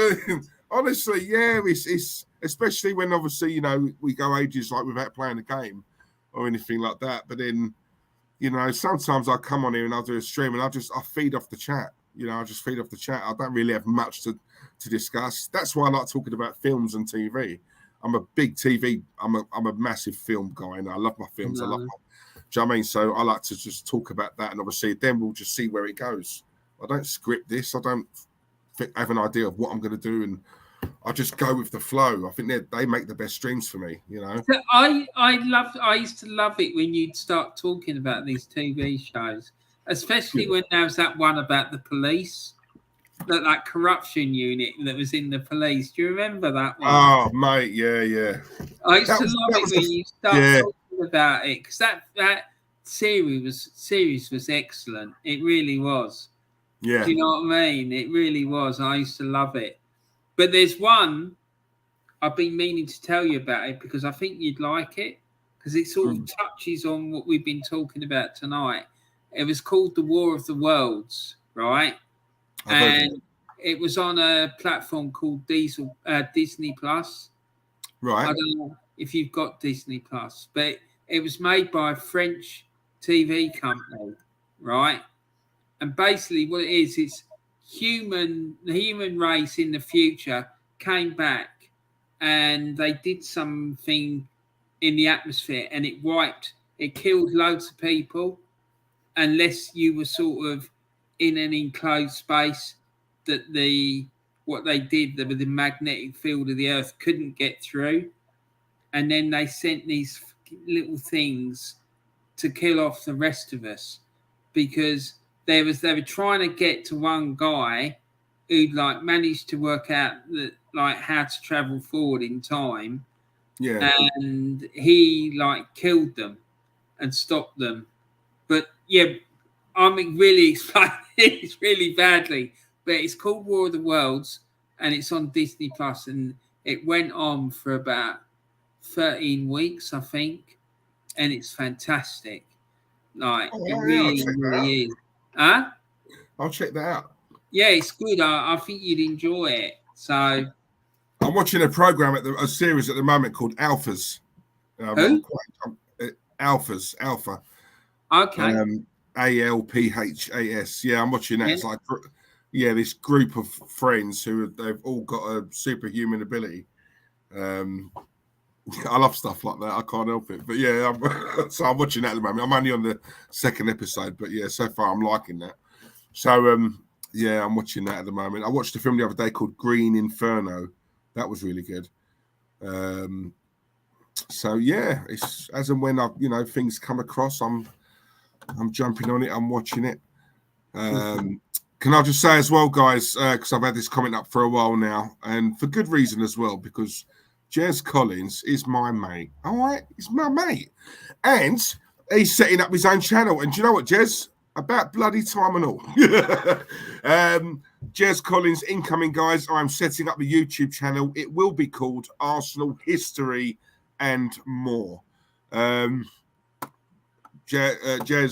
honestly, yeah, it's especially when obviously, we go ages like without playing a game or anything like that. But then, sometimes I come on here and I'll do a stream and I feed off the chat. I just feed off the chat. I don't really have much to discuss. That's why I like talking about films and TV. I'm a big TV. I'm a massive film guy, and I love my films. I love. Do you know what I mean? So I like to just talk about that, and obviously then we'll just see where it goes. I don't script this. I don't have an idea of what I'm going to do, and I just go with the flow. I think they make the best streams for me. So I used to love it when you'd start talking about these TV shows, especially when there was that one about the police. That corruption unit that was in the police. Do you remember that one? Oh, mate, yeah. I used to love it when you start talking about it, because that series was excellent. It really was. Yeah. Do you know what I mean? It really was. I used to love it. But there's one I've been meaning to tell you about it, because I think you'd like it, because it sort of touches on what we've been talking about tonight. It was called The War of the Worlds, right? And it was on a platform called Disney Plus. Right. I don't know if you've got Disney Plus, but it was made by a French TV company, right? And basically what it is, it's the human race in the future came back, and they did something in the atmosphere, and it killed loads of people unless you were sort of in an enclosed space that what they did with the magnetic field of the earth couldn't get through. And then they sent these little things to kill off the rest of us, because they were trying to get to one guy who'd like managed to work out how to travel forward in time. Yeah. And he like killed them and stopped them. But yeah, I'm really explaining it really badly. But it's called War of the Worlds, and it's on Disney Plus, and it went on for about 13 weeks, I think, and it's fantastic. Like it really is. Huh? I'll check that out. Yeah, it's good. I think you'd enjoy it. So I'm watching a series at the moment called Alphas. Who? Alpha. Okay. ALPHAS. Yeah, I'm watching that. Yeah. It's like, this group of friends they've all got a superhuman ability. I love stuff like that. I can't help it. But yeah, so I'm watching that at the moment. I'm only on the second episode, but yeah, so far I'm liking that. So yeah, I'm watching that at the moment. I watched a film the other day called Green Inferno. That was really good. So yeah, it's as and when things come across, I'm jumping on it. I'm watching it. Can I just say as well, guys, because I've had this comment up for a while now, and for good reason as well, because Jez Collins is my mate. All right, he's my mate, and he's setting up his own channel. And do you know what, Jez? About bloody time and all. Jez Collins incoming, guys. I'm setting up the YouTube channel. It will be called Arsenal History and More. Jez,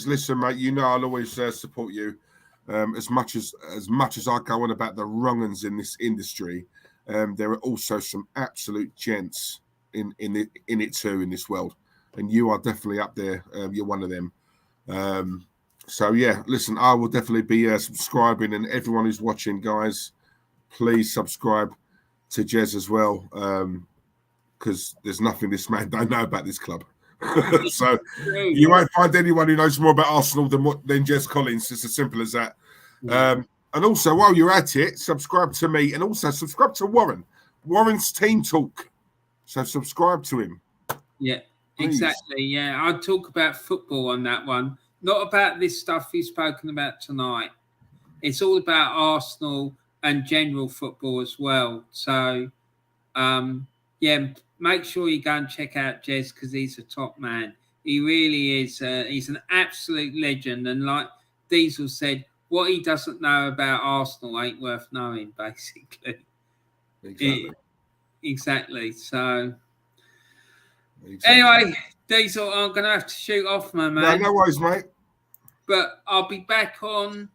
listen, mate. You know I'll always support you. As much as I go on about the wrong uns in this industry, there are also some absolute gents in it too in this world, and you are definitely up there. You're one of them. So yeah, listen, I will definitely be subscribing, and everyone who's watching, guys, please subscribe to Jez as well, because there's nothing this man don't know about this club. So you won't find anyone who knows more about Arsenal than Jez Collins. It's as simple as that. Yeah. And also, while you're at it, subscribe to me, and also subscribe to Warren. Warren's Team Talk. So subscribe to him. Yeah, please. Exactly. Yeah, I'll talk about football on that one. Not about this stuff we've spoken about tonight. It's all about Arsenal and general football as well. So, yeah, make sure you go and check out Jez, because he's a top man. He really is. He's an absolute legend. And like Diesel said, what he doesn't know about Arsenal ain't worth knowing, basically. Exactly. So, anyway, Diesel, I'm going to have to shoot off, my man. No worries, mate. But I'll be back on.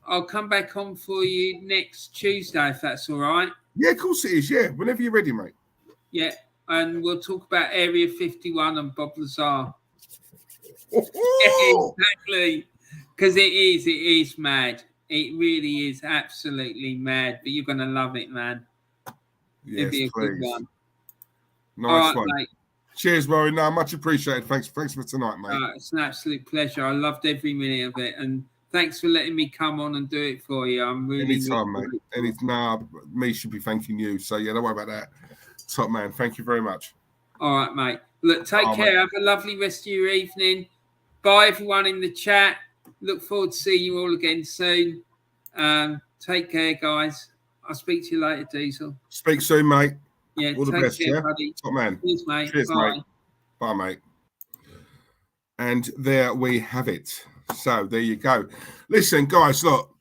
I'll come back on for you next Tuesday, if that's all right. Yeah, of course it is. Yeah, whenever you're ready, mate. Yeah, and we'll talk about Area 51 and Bob Lazar. Exactly. Because it is mad. It really is absolutely mad. But you're going to love it, man. Yes, it'll be a please. good one. Nice one. Mate. Cheers, Warren. No, much appreciated. Thanks for tonight, mate. It's an absolute pleasure. I loved every minute of it. And thanks for letting me come on and do it for you. I'm really... Anytime, mate. Me should be thanking you. So, yeah, don't worry about that. Top man. Thank you very much. All right, mate. Look, take care. Mate. Have a lovely rest of your evening. Bye, everyone in the chat. Look forward to seeing you all again soon. Take care, guys. I'll speak to you later, Diesel. Speak soon, mate. Yeah, all the best, care, yeah? Buddy. Top man. Cheers, mate. Cheers, Bye. Mate. Bye, mate. And there we have it. So there you go. Listen, guys, look,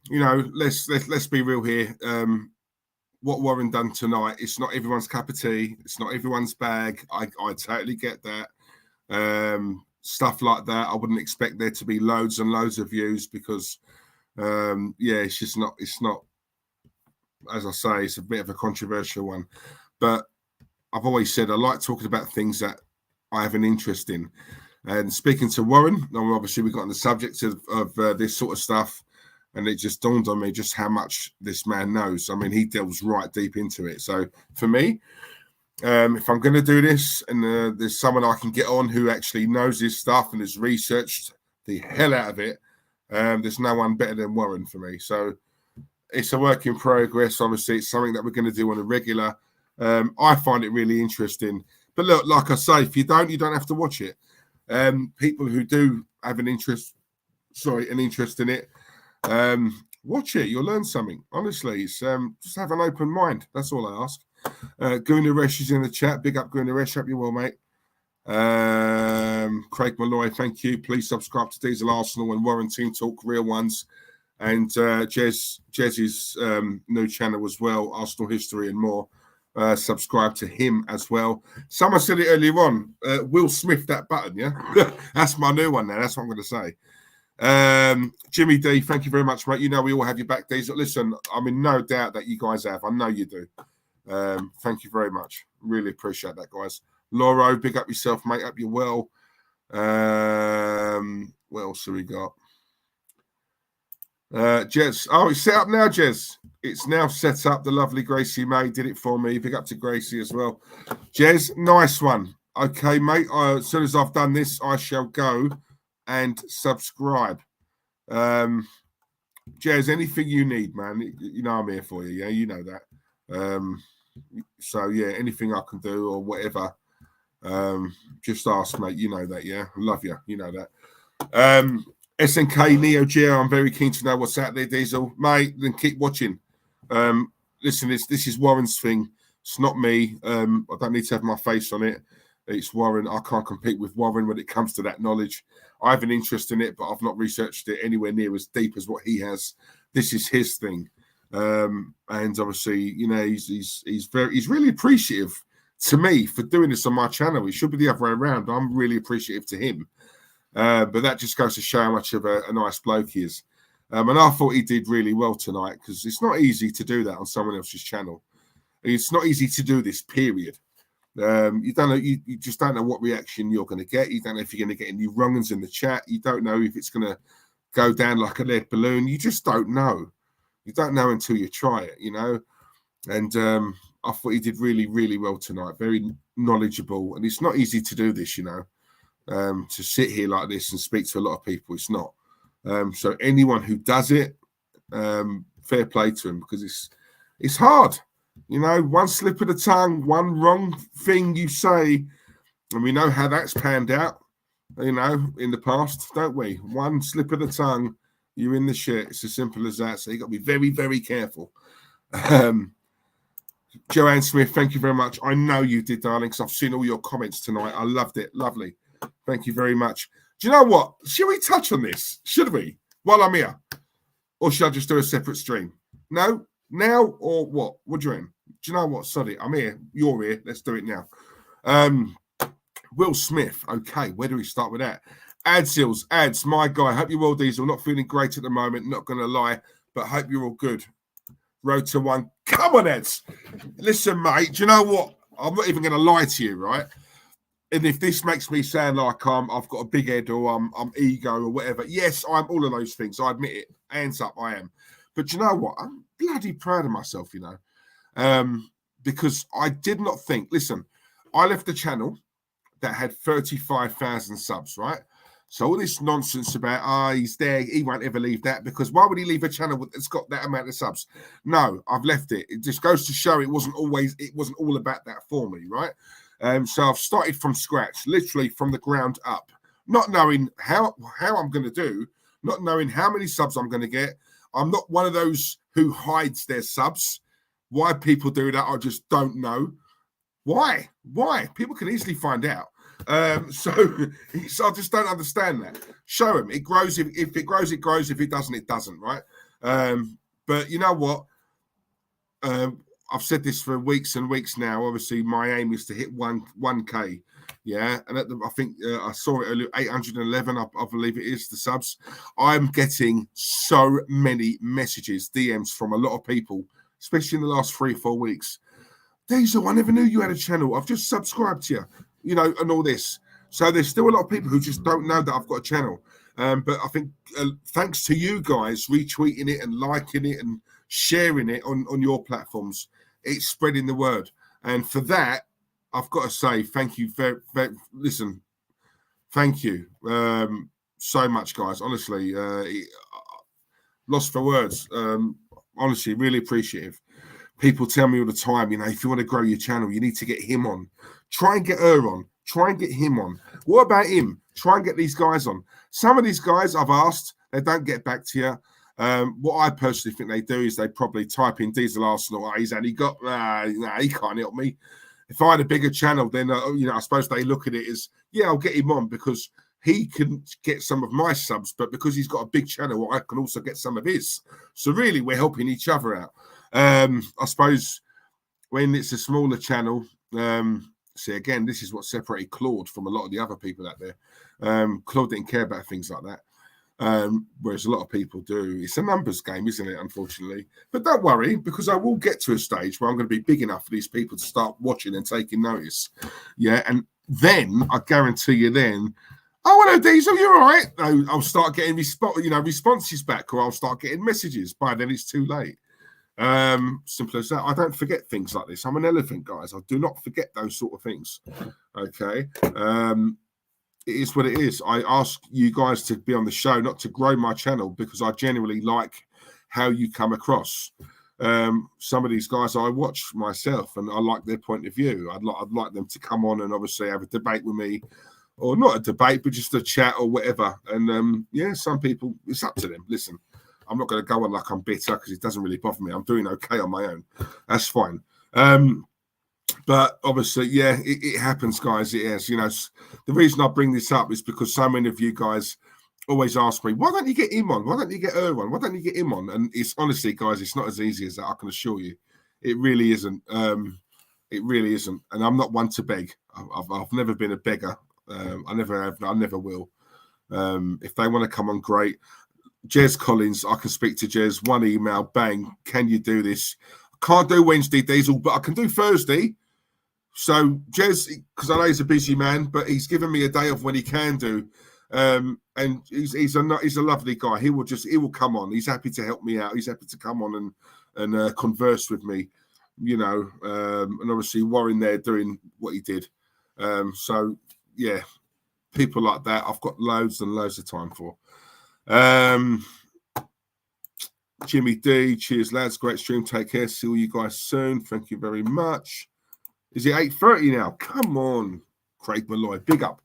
let's be real here. What Warren done tonight, it's not everyone's cup of tea. It's not everyone's bag. I totally get that. Stuff like that, I wouldn't expect there to be loads and loads of views because, it's just not. It's not. As I say, it's a bit of a controversial one, but I've always said I like talking about things that I have an interest in. And speaking to Warren, obviously we got on the subject of this sort of stuff, and it just dawned on me just how much this man knows. I mean, he delves right deep into it. So for me, If I'm going to do this and there's someone I can get on who actually knows this stuff and has researched the hell out of it, there's no one better than Warren for me. So it's a work in progress. Obviously, it's something that we're going to do on a regular. I find it really interesting. But look, like I say, if you don't have to watch it. People who do have an interest in it, watch it. You'll learn something. Honestly, it's just have an open mind. That's all I ask. Guendouzi is in the chat. Big up Guendouzi. Hope you're well, mate. Craig Malloy, thank you. Please subscribe to Diesel Arsenal and Warren Team Talk, real ones. And Jez's new channel as well, Arsenal History and more. Subscribe to him as well. Someone said it earlier on. Will Smith that button, yeah? That's my new one now. That's what I'm going to say. Jimmy D, thank you very much, mate. You know we all have your back, Diesel. Listen, I'm in no doubt that you guys have. I know you do. Thank you very much. Really appreciate that, guys. Lauro, big up yourself, mate. Hope you're well. What else have we got? Jez. Oh, it's set up now, Jez. It's now set up. The lovely Gracie May did it for me. Big up to Gracie as well. Jez, nice one. Okay, mate. As soon as I've done this, I shall go and subscribe. Jez, anything you need, man. You know I'm here for you. Yeah, you know that. So yeah, anything I can do or whatever, just ask, mate. You know that, yeah. Love you. You know that. SNK Neo Geo, I'm very keen to know what's out there, Diesel, mate. Then keep watching. Listen, this is Warren's thing. It's not me. I don't need to have my face on it. It's Warren. I can't compete with Warren when it comes to that knowledge. I have an interest in it, but I've not researched it anywhere near as deep as what he has. This is his thing. And obviously, you know, he's really appreciative to me for doing this on my channel. It should be the other way around. I'm really appreciative to him. But that just goes to show how much of a nice bloke he is. And I thought he did really well tonight because it's not easy to do that on someone else's channel. It's not easy to do this, period. You don't know. You just don't know what reaction you're going to get. You don't know if you're going to get any wrong uns in the chat. You don't know if it's going to go down like a lead balloon. You just don't know. You don't know until you try it, you know. And I thought he did really, really well tonight. Very knowledgeable. And it's not easy to do this, you know. To sit here like this and speak to a lot of people, it's not. So anyone who does it, fair play to him because it's hard. You know, one slip of the tongue, one wrong thing you say, and we know how that's panned out, you know, in the past, don't we? One slip of the tongue, you're in the shit. It's as simple as that. So you got to be very, very careful. Joanne Smith, thank you very much. I know you did, darling, because I've seen all your comments tonight. I loved it. Lovely. Thank you very much. Do you know what? Should we touch on this? Should we? While I'm here? Or should I just do a separate stream? No? Now or what? What do you mean? Do you know what? Sorry, I'm here. You're here. Let's do it now. Will Smith. Okay, where do we start with that? Ads, my guy. Hope you're well, Diesel. Not feeling great at the moment, not going to lie, but hope you're all good. Road to one. Come on, Ads. Listen, mate, do you know what? I'm not even going to lie to you, right? And if this makes me sound like I've got a big head or I'm ego or whatever, yes, I'm all of those things. I admit it. Hands up, I am. But you know what? I'm bloody proud of myself, you know, because I did not think. Listen, I left the channel that had 35,000 subs, right? So all this nonsense about, he's there, he won't ever leave that, because why would he leave a channel that's got that amount of subs? No, I've left it. It just goes to show it wasn't all about that for me, right? So I've started from scratch, literally from the ground up, not knowing how I'm going to do, not knowing how many subs I'm going to get. I'm not one of those who hides their subs. Why people do that, I just don't know. Why? People can easily find out. So I just don't understand that. Show him. It grows. If it grows, it grows. If it doesn't, it doesn't, right? But you know what? I've said this for weeks and weeks now. Obviously, my aim is to hit 1K. Yeah, and I think I saw it earlier, 811, I believe it is, the subs. I'm getting so many messages, DMs from a lot of people, especially in the last 3 or 4 weeks. Diesel, I never knew you had a channel. I've just subscribed to you, you know, and all this. So there's still a lot of people who just don't know that I've got a channel. But I think thanks to you guys retweeting it and liking it and sharing it on your platforms, it's spreading the word. And for that, I've got to say thank you. Listen, thank you so much, guys. Honestly, lost for words. Honestly, really appreciative. People tell me all the time, if you want to grow your channel, you need to get him on. Try and get her on. Try and get him on. What about him? Try and get these guys on. Some of these guys I've asked, they don't get back to you. What I personally think they do is they probably type in Diesel Arsenal. He's only got, he can't help me. If I had a bigger channel, then, I suppose they look at it as, I'll get him on because he can get some of my subs, but because he's got a big channel, I can also get some of his. So really, we're helping each other out. I suppose when it's a smaller channel, see, again, this is what separated Claude from a lot of the other people out there. Claude didn't care about things like that, whereas a lot of people do. It's a numbers game, isn't it, unfortunately? But don't worry, because I will get to a stage where I'm going to be big enough for these people to start watching and taking notice. Yeah, and then, I guarantee you then, oh, hello, Diesel, you're all right. I'll start getting responses back, or I'll start getting messages. By then, it's too late. Simple as that. I don't forget things like this. I'm an elephant, guys. I do not forget those sort of things. Okay. It is what it is. I ask you guys to be on the show, not to grow my channel, because I genuinely like how you come across. Some of these guys I watch myself, and I like their point of view. I'd like them to come on and obviously have a debate with me, or not a debate, but just a chat or whatever. And some people, it's up to them. Listen, I'm not going to go on like I'm bitter because it doesn't really bother me. I'm doing okay on my own. That's fine. But obviously, it happens, guys. It is. The reason I bring this up is because so many of you guys always ask me, why don't you get him on? Why don't you get her on? Why don't you get him on? And it's honestly, guys, it's not as easy as that. I can assure you. It really isn't. It really isn't. And I'm not one to beg. I've never been a beggar. I never have. I never will. If they want to come on, great. Jez Collins, I can speak to Jez. One email, bang. Can you do this? I can't do Wednesday, Diesel, but I can do Thursday. So Jez, because I know he's a busy man, but he's given me a day off when he can do. And he's a lovely guy. He will come on. He's happy to help me out. He's happy to come on and converse with me. And obviously Warren there doing what he did. So yeah, people like that, I've got loads and loads of time for. Jimmy D, cheers lads, great stream, take care, see all you guys soon, thank you very much. Is it 8:30 now? Come on, Craig Malloy, big up,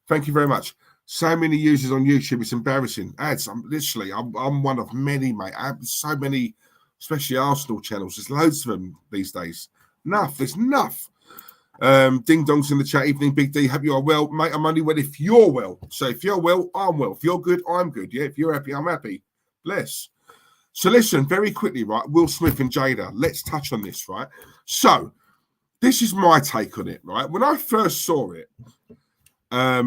thank you very much. So many users on YouTube, it's embarrassing. Ads, I'm one of many, mate. I have so many, especially Arsenal channels. There's loads of them these days. There's enough. Ding dongs in the chat. Evening, Big D. Hope you are well, mate. I'm only well if you're well. So if you're well, I'm well. If you're good, I'm good. Yeah. If you're happy, I'm happy. Bless. So listen, very quickly, right? Will Smith and Jada. Let's touch on this, right? So this is my take on it, right? When I first saw it, I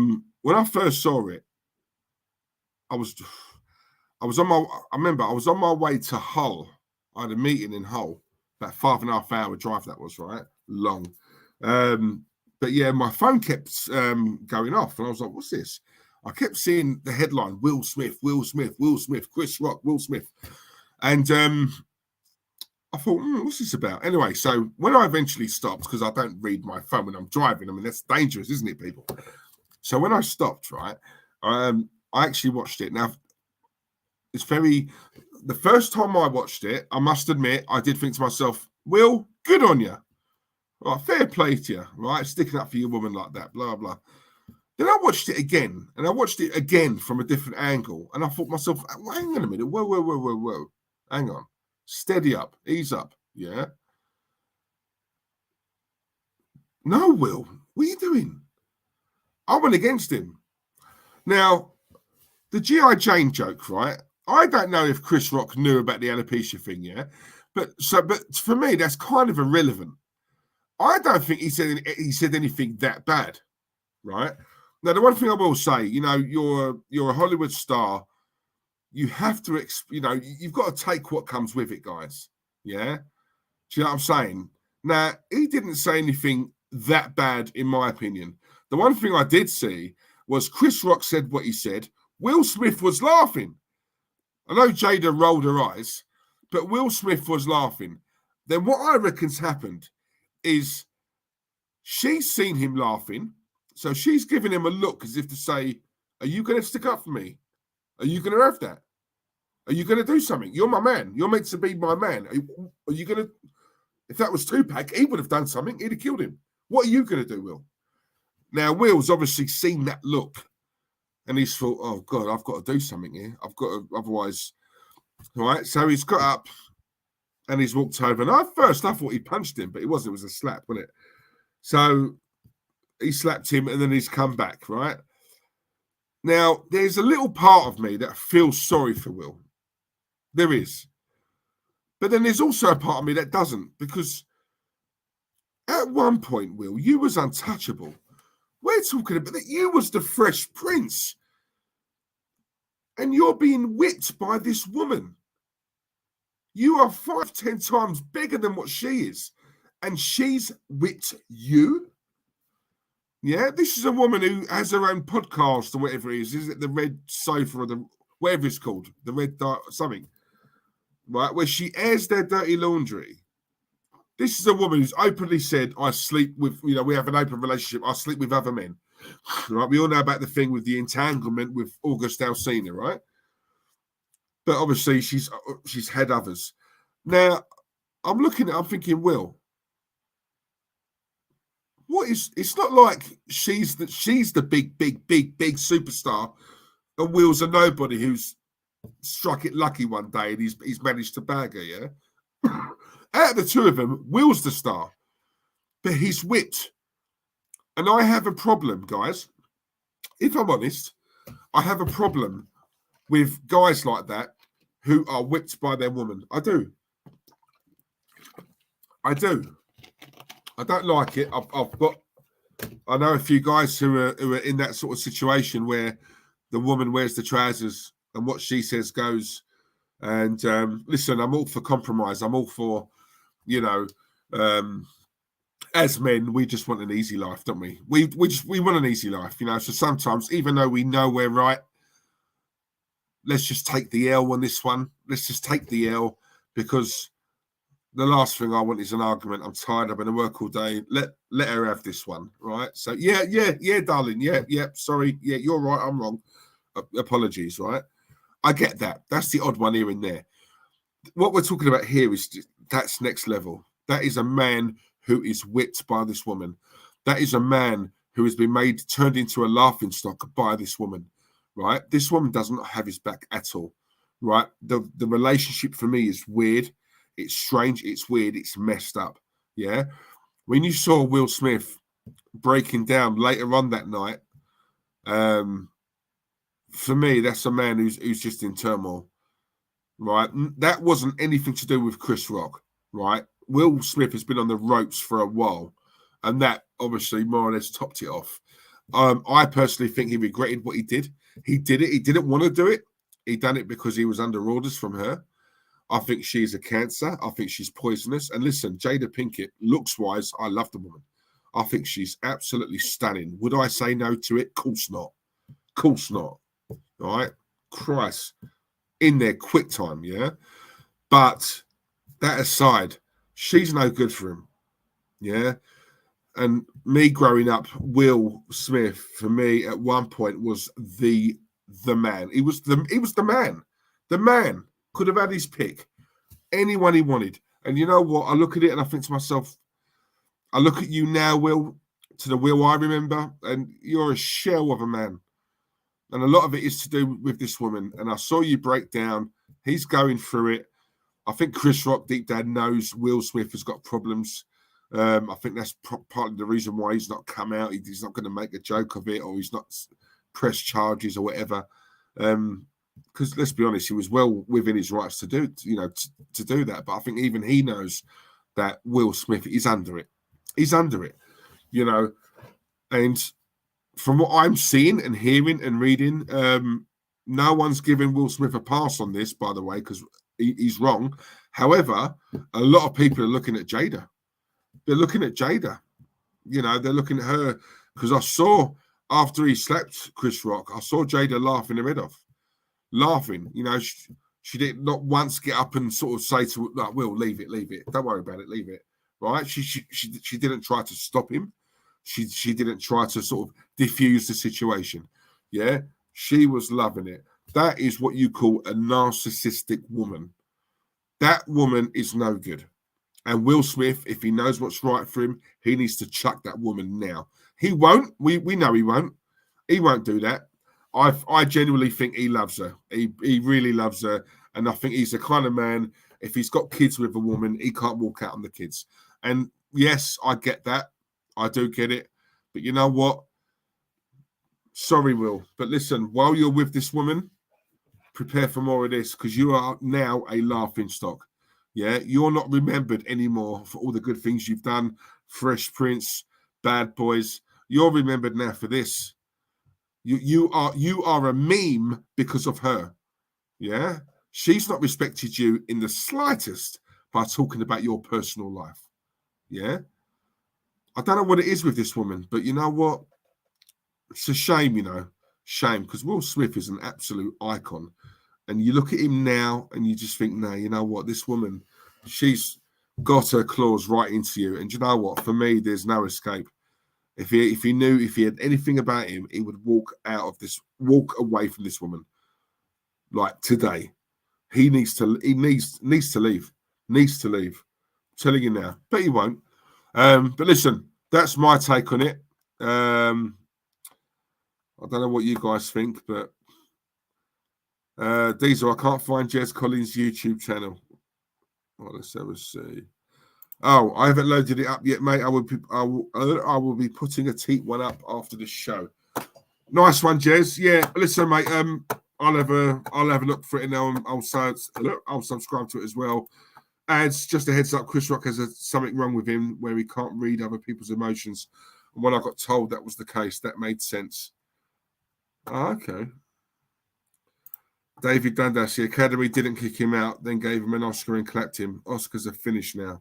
remember I was on my way to Hull. I had a meeting in Hull, about 5.5 hour drive that was, right? Long. But yeah, my phone kept going off, and I was like, what's this? I kept seeing the headline, Will Smith, Chris Rock, Will Smith. And I thought, what's this about? Anyway, so when I eventually stopped, because I don't read my phone when I'm driving, I mean, that's dangerous, isn't it, people? So when I stopped, right, I actually watched it. Now, the first time I watched it, I must admit, I did think to myself, Will, good on you. Right, fair play to you, right? Sticking up for your woman like that, blah, blah. Then I watched it again, and I watched it again from a different angle. And I thought to myself, well, hang on a minute. Whoa. Hang on. Steady up. Ease up. Yeah. No, Will. What are you doing? I went against him. Now, the G.I. Jane joke, right? I don't know if Chris Rock knew about the alopecia thing, yeah? But for me, that's kind of irrelevant. I don't think he said anything that bad, right? Now, the one thing I will say, you're a Hollywood star. You have to, you've got to take what comes with it, guys. Yeah? Do you know what I'm saying? Now, he didn't say anything that bad, in my opinion. The one thing I did see was Chris Rock said what he said. Will Smith was laughing. I know Jada rolled her eyes, but Will Smith was laughing. Then what I reckon's happened is She's seen him laughing, so she's giving him a look as if to say, are you going to stick up for me? Are you going to have that? Are you going to do something? You're my man. You're meant to be my man. Are you going to... If that was Tupac, he would have done something. He'd have killed him. What are you going to do, Will? Now, Will's obviously seen that look, and he's thought, oh, God, I've got to do something here. I've got to, otherwise... All right, so he's got up, and he's walked over. And at first, I thought he punched him, but it wasn't. It was a slap, wasn't it? So he slapped him, and then he's come back, right? Now, there's a little part of me that feels sorry for Will. There is. But then there's also a part of me that doesn't, because at one point, Will, you was untouchable. We're talking about that you was the Fresh Prince. And you're being whipped by this woman. You are 5-10 times bigger than what she is. And she's whipped you? Yeah, this is a woman who has her own podcast or whatever it is. Is it the Red Sofa or the whatever it's called? The Red something. Right, where she airs their dirty laundry. This is a woman who's openly said, I sleep with, we have an open relationship. I sleep with other men. Right, we all know about the thing with the entanglement with August Alsina, right? But obviously she's had others. Now, I'm thinking, Will, what is, it's not like she's the big superstar and Will's a nobody who's struck it lucky one day and he's managed to bag her, yeah? Out of the two of them, Will's the star, but he's whipped. And I have a problem, guys. If I'm honest, I have a problem with guys like that who are whipped by their woman. I do. I don't like it. I know a few guys who are in that sort of situation where the woman wears the trousers and what she says goes. And listen, I'm all for compromise. I'm all for, as men, we just want an easy life, don't we? We want an easy life, So sometimes, even though we know we're right, let's just take the L on this one. Let's just take the L, because the last thing I want is an argument. I'm tired. I've been to work all day. Let her have this one, right? So yeah, darling. Yeah. Sorry. Yeah, you're right. I'm wrong. Apologies, right? I get that. That's the odd one here and there. What we're talking about here is that's next level. That is a man who is whipped by this woman. That is a man who has been turned into a laughingstock by this woman, right? This woman does not have his back at all, right? The relationship for me is weird. It's strange. It's weird. It's messed up. Yeah. When you saw Will Smith breaking down later on that night, for me, that's a man who's just in turmoil, right? That wasn't anything to do with Chris Rock, right? Will Smith has been on the ropes for a while, and that obviously more or less topped it off. I personally think he regretted what he did. He did it. He didn't want to do it. He done it because he was under orders from her. I think she's a cancer. I think she's poisonous. And listen, Jada Pinkett, looks-wise, I love the woman. I think she's absolutely stunning. Would I say no to it? Course not. Course not. All right? Christ. In there quick time, yeah? But that aside, she's no good for him, yeah? And me growing up, Will Smith, for me, at one point, was the man. He was the man. The man could have had his pick. Anyone he wanted. And you know what? I look at it and I think to myself, I look at you now, Will, to the Will I remember, and you're a shell of a man. And a lot of it is to do with this woman. And I saw you break down. He's going through it. I think Chris Rock deep down knows Will Smith has got problems. I think that's partly the reason why he's not come out. He's not going to make a joke of it, or he's not press charges or whatever. Because let's be honest, he was well within his rights to do, to do that. But I think even he knows that Will Smith is under it. He's under it, And from what I'm seeing and hearing and reading, no one's giving Will Smith a pass on this, by the way, because he's wrong. However, a lot of people are looking at Jada. They're looking at Jada. They're looking at her, because I saw after he slapped Chris Rock, I saw Jada laughing her head off. Laughing. She did not once get up and sort of say to Will, leave it. Don't worry about it, leave it. Right? She didn't try to stop him. She didn't try to sort of diffuse the situation. Yeah, she was loving it. That is what you call a narcissistic woman. That woman is no good. And Will Smith, if he knows what's right for him, he needs to chuck that woman now. He won't. We know he won't. He won't do that. I genuinely think he loves her. He really loves her. And I think he's the kind of man, if he's got kids with a woman, he can't walk out on the kids. And yes, I get that. I do get it. But you know what? Sorry, Will. But listen, while you're with this woman, prepare for more of this, because you are now a laughing stock. Yeah, you're not remembered anymore for all the good things you've done. Fresh Prince, Bad Boys. You're remembered now for this. You are a meme because of her. Yeah, she's not respected you in the slightest by talking about your personal life. Yeah, I don't know what it is with this woman, but you know what? It's a shame, shame, because Will Smith is an absolute icon. And you look at him now and you just think, no, you know what? This woman, she's got her claws right into you. And you know what? For me, there's no escape. If he knew, if he had anything about him, he would walk away from this woman. Like today. He needs to leave. Needs to leave. I'm telling you now. But he won't. But listen, that's my take on it. I don't know what you guys think, but Diesel, I can't find Jez Collins' YouTube channel. Well, let's have a see. Oh, I haven't loaded it up yet, mate. I will be putting a teat one up after the show. Nice one, Jez. Yeah, listen, mate. I'll have a look for it now. I'll subscribe to it as well. And just a heads up, Chris Rock has something wrong with him where he can't read other people's emotions. And when I got told that was the case, that made sense. Okay. David Dundas, the Academy didn't kick him out, then gave him an Oscar and clapped him. Oscars are finished now.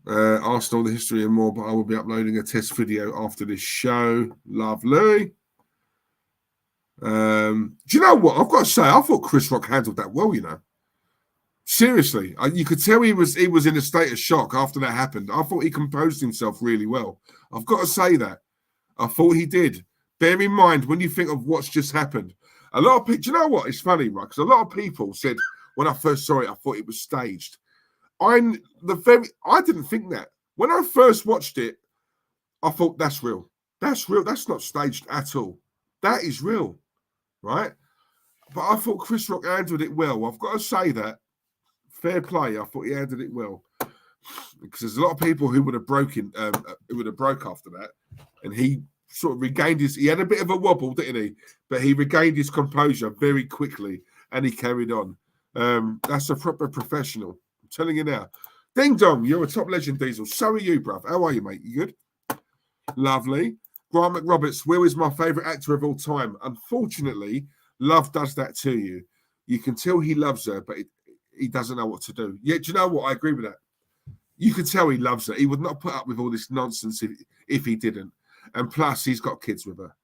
Arsenal, the history and more, but I will be uploading a test video after this show. Lovely. Do you know what? I've got to say, I thought Chris Rock handled that well, Seriously. You could tell he was in a state of shock after that happened. I thought he composed himself really well. I've got to say that. I thought he did. Bear in mind, when you think of what's just happened, a lot of people, do you know what? It's funny, right? Because a lot of people said, when I first saw it, I thought it was staged. I didn't think that. When I first watched it, I thought, that's real. That's real. That's not staged at all. That is real, right? But I thought Chris Rock handled it well. I've got to say that. Fair play. I thought he handled it well. Because there's a lot of people who would have broke after that. And he sort of regained he had a bit of a wobble, didn't he? But he regained his composure very quickly and he carried on. That's a proper professional. I'm telling you now. Ding dong, you're a top legend, Diesel. So are you, bruv. How are you, mate? You good? Lovely. Grant McRoberts, Will is my favourite actor of all time. Unfortunately, love does that to you. You can tell he loves her, but he doesn't know what to do. Yeah, do you know what? I agree with that. You can tell he loves her. He would not put up with all this nonsense if he didn't. And plus, he's got kids with her.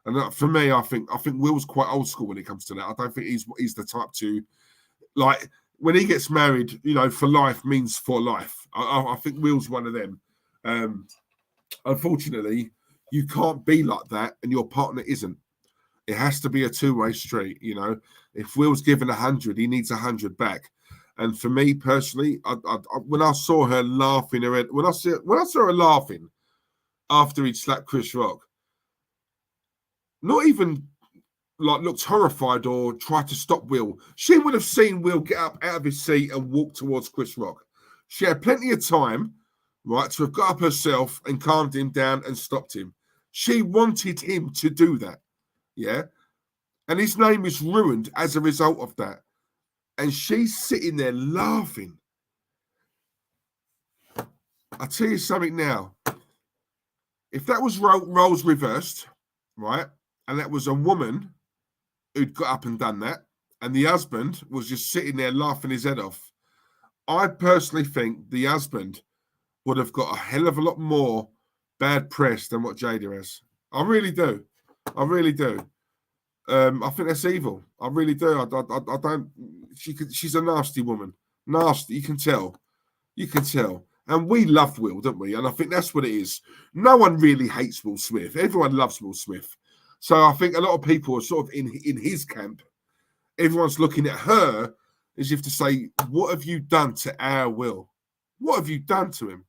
And for me, I think Will's quite old school when it comes to that. I don't think he's the type to, like, when he gets married, for life means for life. I think Will's one of them. Unfortunately, you can't be like that and your partner isn't. It has to be a two-way street, If Will's given 100, he needs 100 back. And for me personally, when I saw her laughing, when I saw her laughing after he'd slapped Chris Rock, not even looked horrified or tried to stop Will. She would have seen Will get up out of his seat and walk towards Chris Rock. She had plenty of time, right, to have got up herself and calmed him down and stopped him. She wanted him to do that, yeah? And his name is ruined as a result of that. And she's sitting there laughing. I'll tell you something now. If that was roles reversed, right, and that was a woman who'd got up and done that, and the husband was just sitting there laughing his head off, I personally think the husband would have got a hell of a lot more bad press than what Jada has. I really do. I really do. I think that's evil. I really do. I don't. She's a nasty woman. Nasty. You can tell. You can tell. And we loved Will, don't we? And I think that's what it is. No one really hates Will Smith. Everyone loves Will Smith. So I think a lot of people are sort of in his camp. Everyone's looking at her as if to say, what have you done to our Will? What have you done to him?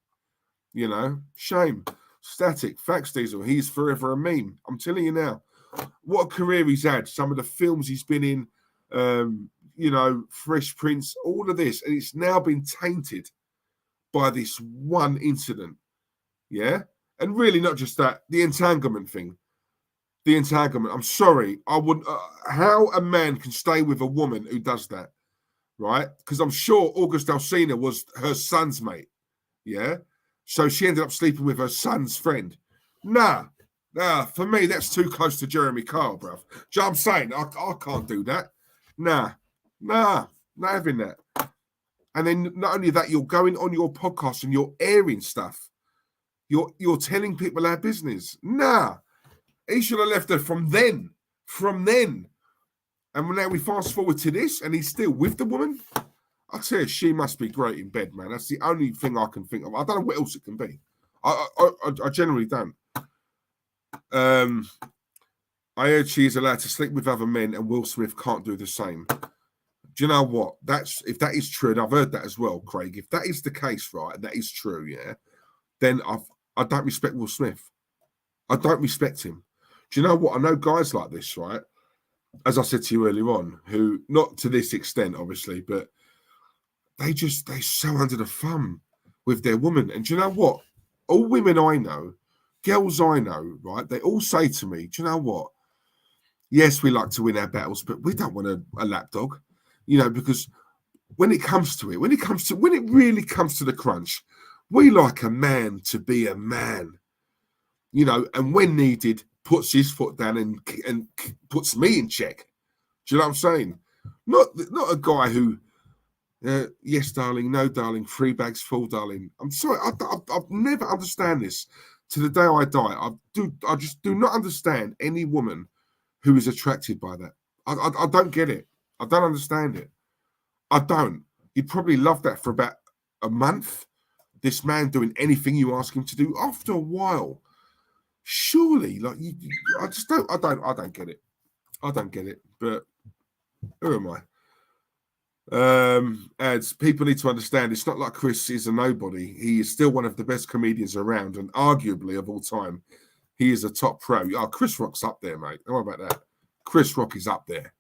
You know, shame. Static. Facts, Diesel. He's forever a meme. I'm telling you now. What a career he's had. Some of the films he's been in, you know, Fresh Prince, all of this. And it's now been tainted by this one incident. Yeah? And really not just that, the entanglement thing. The entanglement. I'm sorry. I wouldn't. How a man can stay with a woman who does that, right? Because I'm sure August Alsina was her son's mate. Yeah? So she ended up sleeping with her son's friend. Nah, for me, that's too close to Jeremy Kyle, bruv. Do you know what I'm saying? I can't do that. Nah, not having that. And then not only that, you're going on your podcast and you're airing stuff. You're telling people our business. Nah, he should have left her from then. And now we fast forward to this and he's still with the woman. I tell you, she must be great in bed, man. That's the only thing I can think of. I don't know what else it can be. I generally don't. I heard she is allowed to sleep with other men and Will Smith can't do the same. Do you know what? If that is true, and I've heard that as well, Craig, if that is the case, right, and that is true, yeah, then I don't respect Will Smith. I don't respect him. Do you know what? I know guys like this, right? As I said to you earlier on, who, not to this extent, obviously, but they're so under the thumb with their woman. And do you know what? All women I know, girls I know, right, they all say to me, do you know what? Yes, we like to win our battles, but we don't want a lapdog, you know, because when it really comes to the crunch, we like a man to be a man, you know, and when needed, puts his foot down and puts me in check. Do you know what I'm saying? Not a guy who, yes, darling, no, darling, 3 bags full, darling. I'm sorry, I've never understand this. To the day I die, I just do not understand any woman who is attracted by that. I don't get it. I don't understand it. I don't. You'd probably love that for about a month. This man doing anything you ask him to do. After a while, surely, like I don't get it. I don't get it. But who am I? Adds, people need to understand it's not like Chris is a nobody. He is still one of the best comedians around and arguably of all time. He is a top pro. Oh, Chris Rock's up there, mate. How about that? Chris Rock is up there.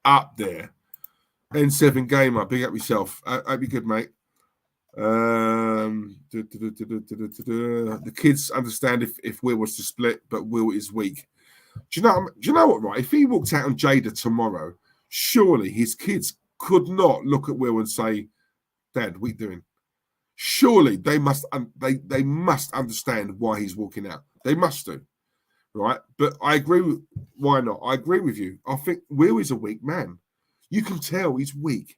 Up there. N7 Gamer, big up yourself. Hope you're good, mate. The kids understand if Will was to split, but Will is weak. Do you know what, right? If he walked out on Jada tomorrow, surely his kids could not look at Will and say, Dad, what are you doing? Surely they must understand why he's walking out. They must do, right? But I agree. Why not? I agree with you. I think Will is a weak man. You can tell he's weak.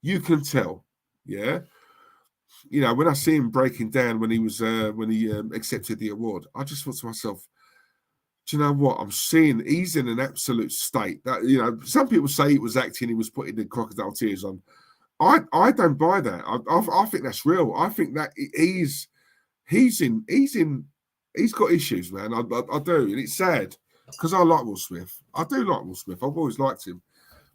You can tell, yeah. You know, when I see him breaking down when he accepted the award, I just thought to myself, do you know what? I'm seeing he's in an absolute state. That, you know, some people say it was acting, he was putting the crocodile tears on. I don't buy that. I think that's real. I think that he's got issues, man. I do, and it's sad because I like Will Smith. I do like Will Smith. I've always liked him,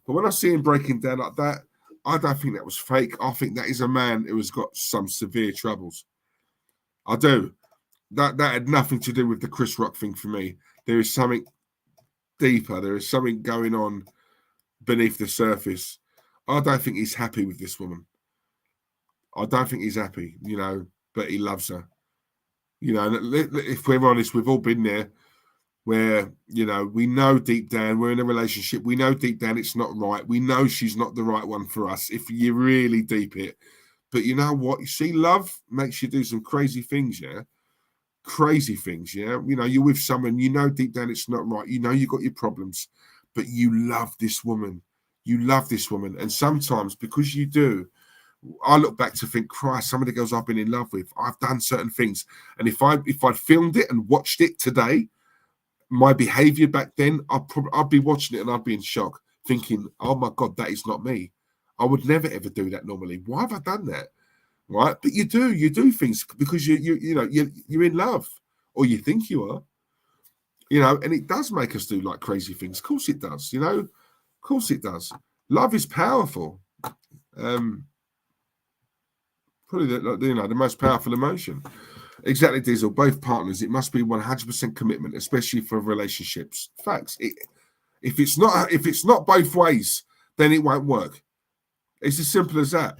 but when I see him breaking down like that, I don't think that was fake. I think that is a man who has got some severe troubles. I do. That had nothing to do with the Chris Rock thing for me. There is something deeper. There is something going on beneath the surface. I don't think he's happy with this woman. I don't think he's happy, you know, but he loves her. You know, if we're honest, we've all been there where, you know, we know deep down we're in a relationship. We know deep down it's not right. We know she's not the right one for us if you really deep it. But you know what? You see, love makes you do some crazy things, yeah? Crazy things, yeah? You know, you're with someone, you know deep down it's not right. You know you've got your problems, but you love this woman. You love this woman. And sometimes because you do, I look back to think, Christ, some of the girls I've been in love with, I've done certain things. And if I'd filmed it and watched it today, my behavior back then, I'd be watching it and I'd be in shock, thinking, oh my God, that is not me. I would never, ever do that normally. Why have I done that? right? But you do things because you're in love, or you think you are, and it does make us do like crazy things. Of course it does, Of course it does. Love is powerful. Probably the most powerful emotion. Exactly, Diesel. Both partners, it must be 100% commitment, especially for relationships. Facts. If it's not both ways, then it won't work. It's as simple as that.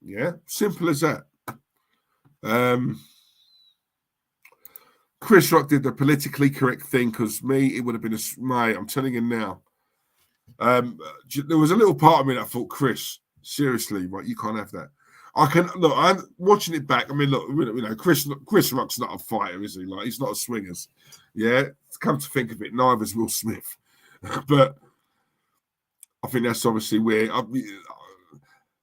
Yeah, simple as that. Chris Rock did the politically correct thing because me, it would have been mate. I'm telling you now. There was a little part of me that thought, Chris, seriously, right? You can't have that. I'm watching it back. I mean, look, Chris Rock's not a fighter, is he? Like, he's not a swingers. Yeah, come to think of it, neither is Will Smith. But I think that's obviously where.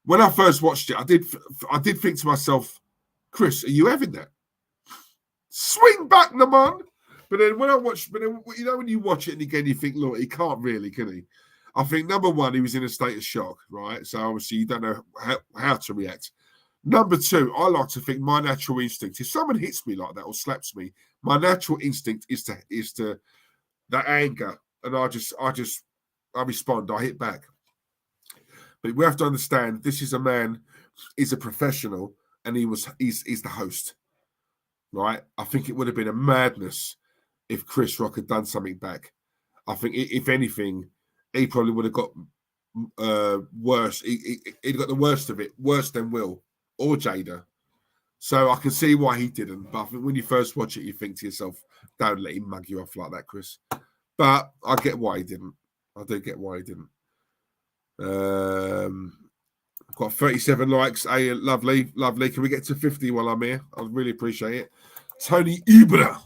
When I first watched it, I did think to myself, Chris, are you having that? Swing back, the man. But then when when you watch it and again, you think, look, he can't really, can he? I think number one, he was in a state of shock, right? So obviously you don't know how to react. Number two, I like to think my natural instinct, if someone hits me like that or slaps me, my natural instinct is to that anger, and I respond, I hit back. But we have to understand, this is a man, he's a professional, and he's the host, right? I think it would have been a madness if Chris Rock had done something back. I think, if anything, he probably would have got worse. He'd got the worst of it, worse than Will or Jada. So I can see why he didn't. But I think when you first watch it, you think to yourself, don't let him mug you off like that, Chris. But I get why he didn't. I do get why he didn't. Got 37 likes. Hey, lovely. Can we get to 50 while I'm here? I really appreciate it. Tony Ibra.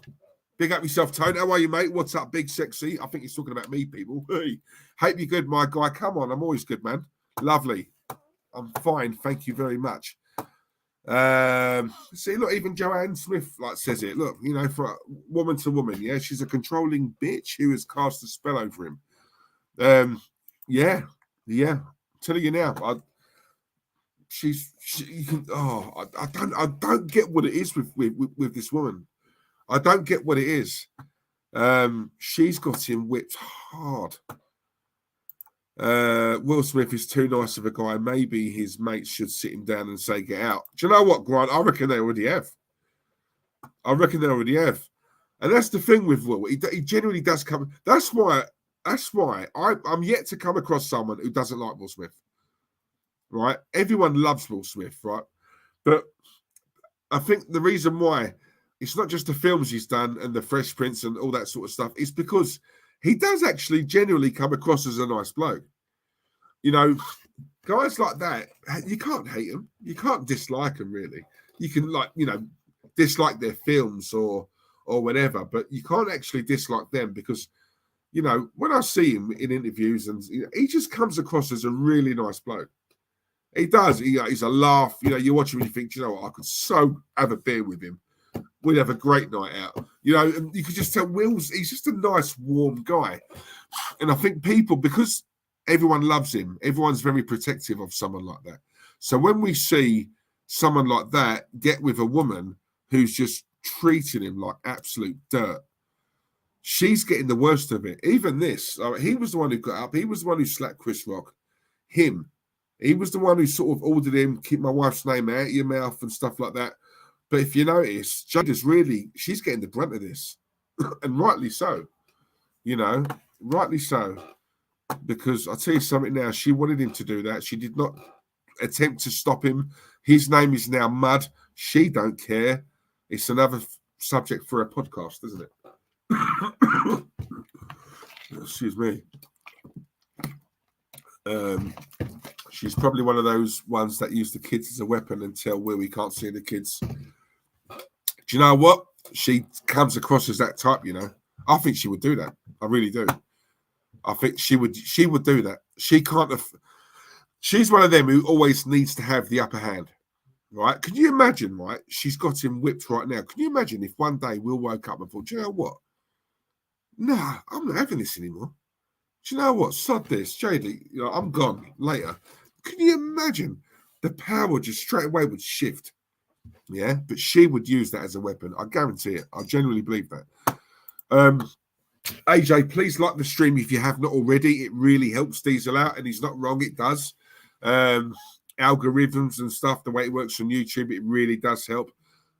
Big up yourself, Tony. How are you, mate? What's up, big sexy? I think he's talking about me, people. Hey, hope you're good, my guy. Come on, I'm always good, man. Lovely. I'm fine. Thank you very much. See, look, even Joanne Smith says it. Look, for a woman to woman, yeah, she's a controlling bitch who has cast a spell over him. Yeah. I'm telling you now, I don't get what it is with this woman. I don't get what it is. She's got him whipped hard. Will Smith is too nice of a guy. Maybe his mates should sit him down and say, get out. Do you know what, Grant? I reckon they already have. And that's the thing with Will. He genuinely does come. That's why I'm yet to come across someone who doesn't like Will Smith. Right? Everyone loves Will Smith, right? But I think the reason why it's not just the films he's done and the Fresh Prince and all that sort of stuff. It's because he does actually genuinely come across as a nice bloke. Guys like that, you can't hate them. You can't dislike them, really. You can, dislike their films or whatever, but you can't actually dislike them because, when I see him in interviews and he just comes across as a really nice bloke. He does. He's a laugh. You watch him and you think, I could so have a beer with him. We'd have a great night out. And you could just tell he's just a nice, warm guy. And I think people, because everyone loves him, everyone's very protective of someone like that. So when we see someone like that get with a woman who's just treating him like absolute dirt, she's getting the worst of it. Even this, he was the one who got up. He was the one who slapped Chris Rock. He was the one who sort of ordered him, keep my wife's name out of your mouth and stuff like that. But if you notice, she's getting the brunt of this. And rightly so. Rightly so. Because I'll tell you something now, she wanted him to do that. She did not attempt to stop him. His name is now Mud. She don't care. It's another subject for a podcast, isn't it? Excuse me. She's probably one of those ones that use the kids as a weapon and tell Will we can't see the kids. Do you know what? She comes across as that type, I think she would do that. I really do. I think she would do that. She's one of them who always needs to have the upper hand. Right? Can you imagine, right? She's got him whipped right now. Can you imagine if one day Will woke up and thought, do you know what? Nah, I'm not having this anymore. Do you know what? Sod this, JD. I'm gone later. Can you imagine? the power just straight away would shift. Yeah, but she would use that as a weapon. I guarantee it. I genuinely believe that. AJ, please like the stream if you have not already. It really helps Diesel out, and he's not wrong. It does. Algorithms and stuff, the way it works on YouTube, it really does help.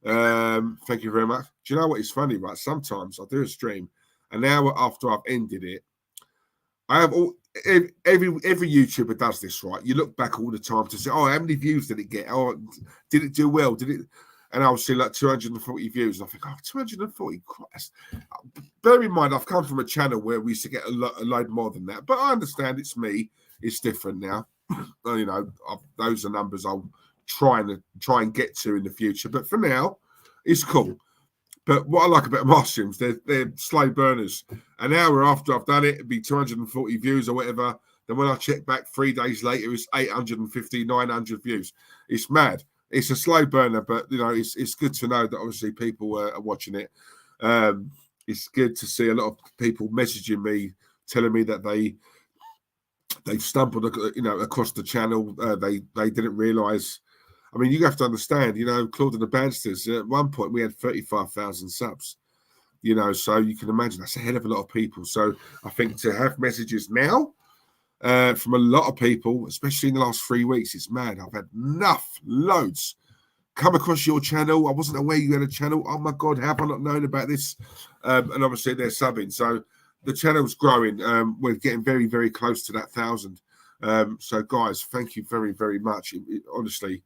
Thank you very much. Do you know what is funny, right? Sometimes I do a stream, an hour after I've ended it, I have every YouTuber does this, right? You look back all the time to say, oh, how many views did it get? Oh, did it do well? Did it? And I'll see like 240 views. And I think, oh, 240, Christ. Bear in mind, I've come from a channel where we used to get a load more than that. But I understand it's me. It's different now. You know, those are numbers I'll try and get to in the future. But for now, it's cool. But what I like about my streams, they're slow burners. An hour after I've done it, it'd be 240 views or whatever. Then when I check back 3 days later, it's 850, 900 views. It's mad. It's a slow burner, but you know, it's good to know that obviously people are watching it. It's good to see a lot of people messaging me, telling me that they've stumbled, you know, across the channel. They didn't realise. I mean, you have to understand, you know, Claude and the Bandsters, at one point we had 35,000 subs, you know, so you can imagine that's a hell of a lot of people. So I think to have messages now from a lot of people, especially in the last 3 weeks, it's mad. I've had loads come across your channel. I wasn't aware you had a channel. Oh my God, how have I not known about this? And obviously they're subbing. So the channel's growing. We're getting very, very close to that 1,000. So guys, thank you very, very much. Honestly,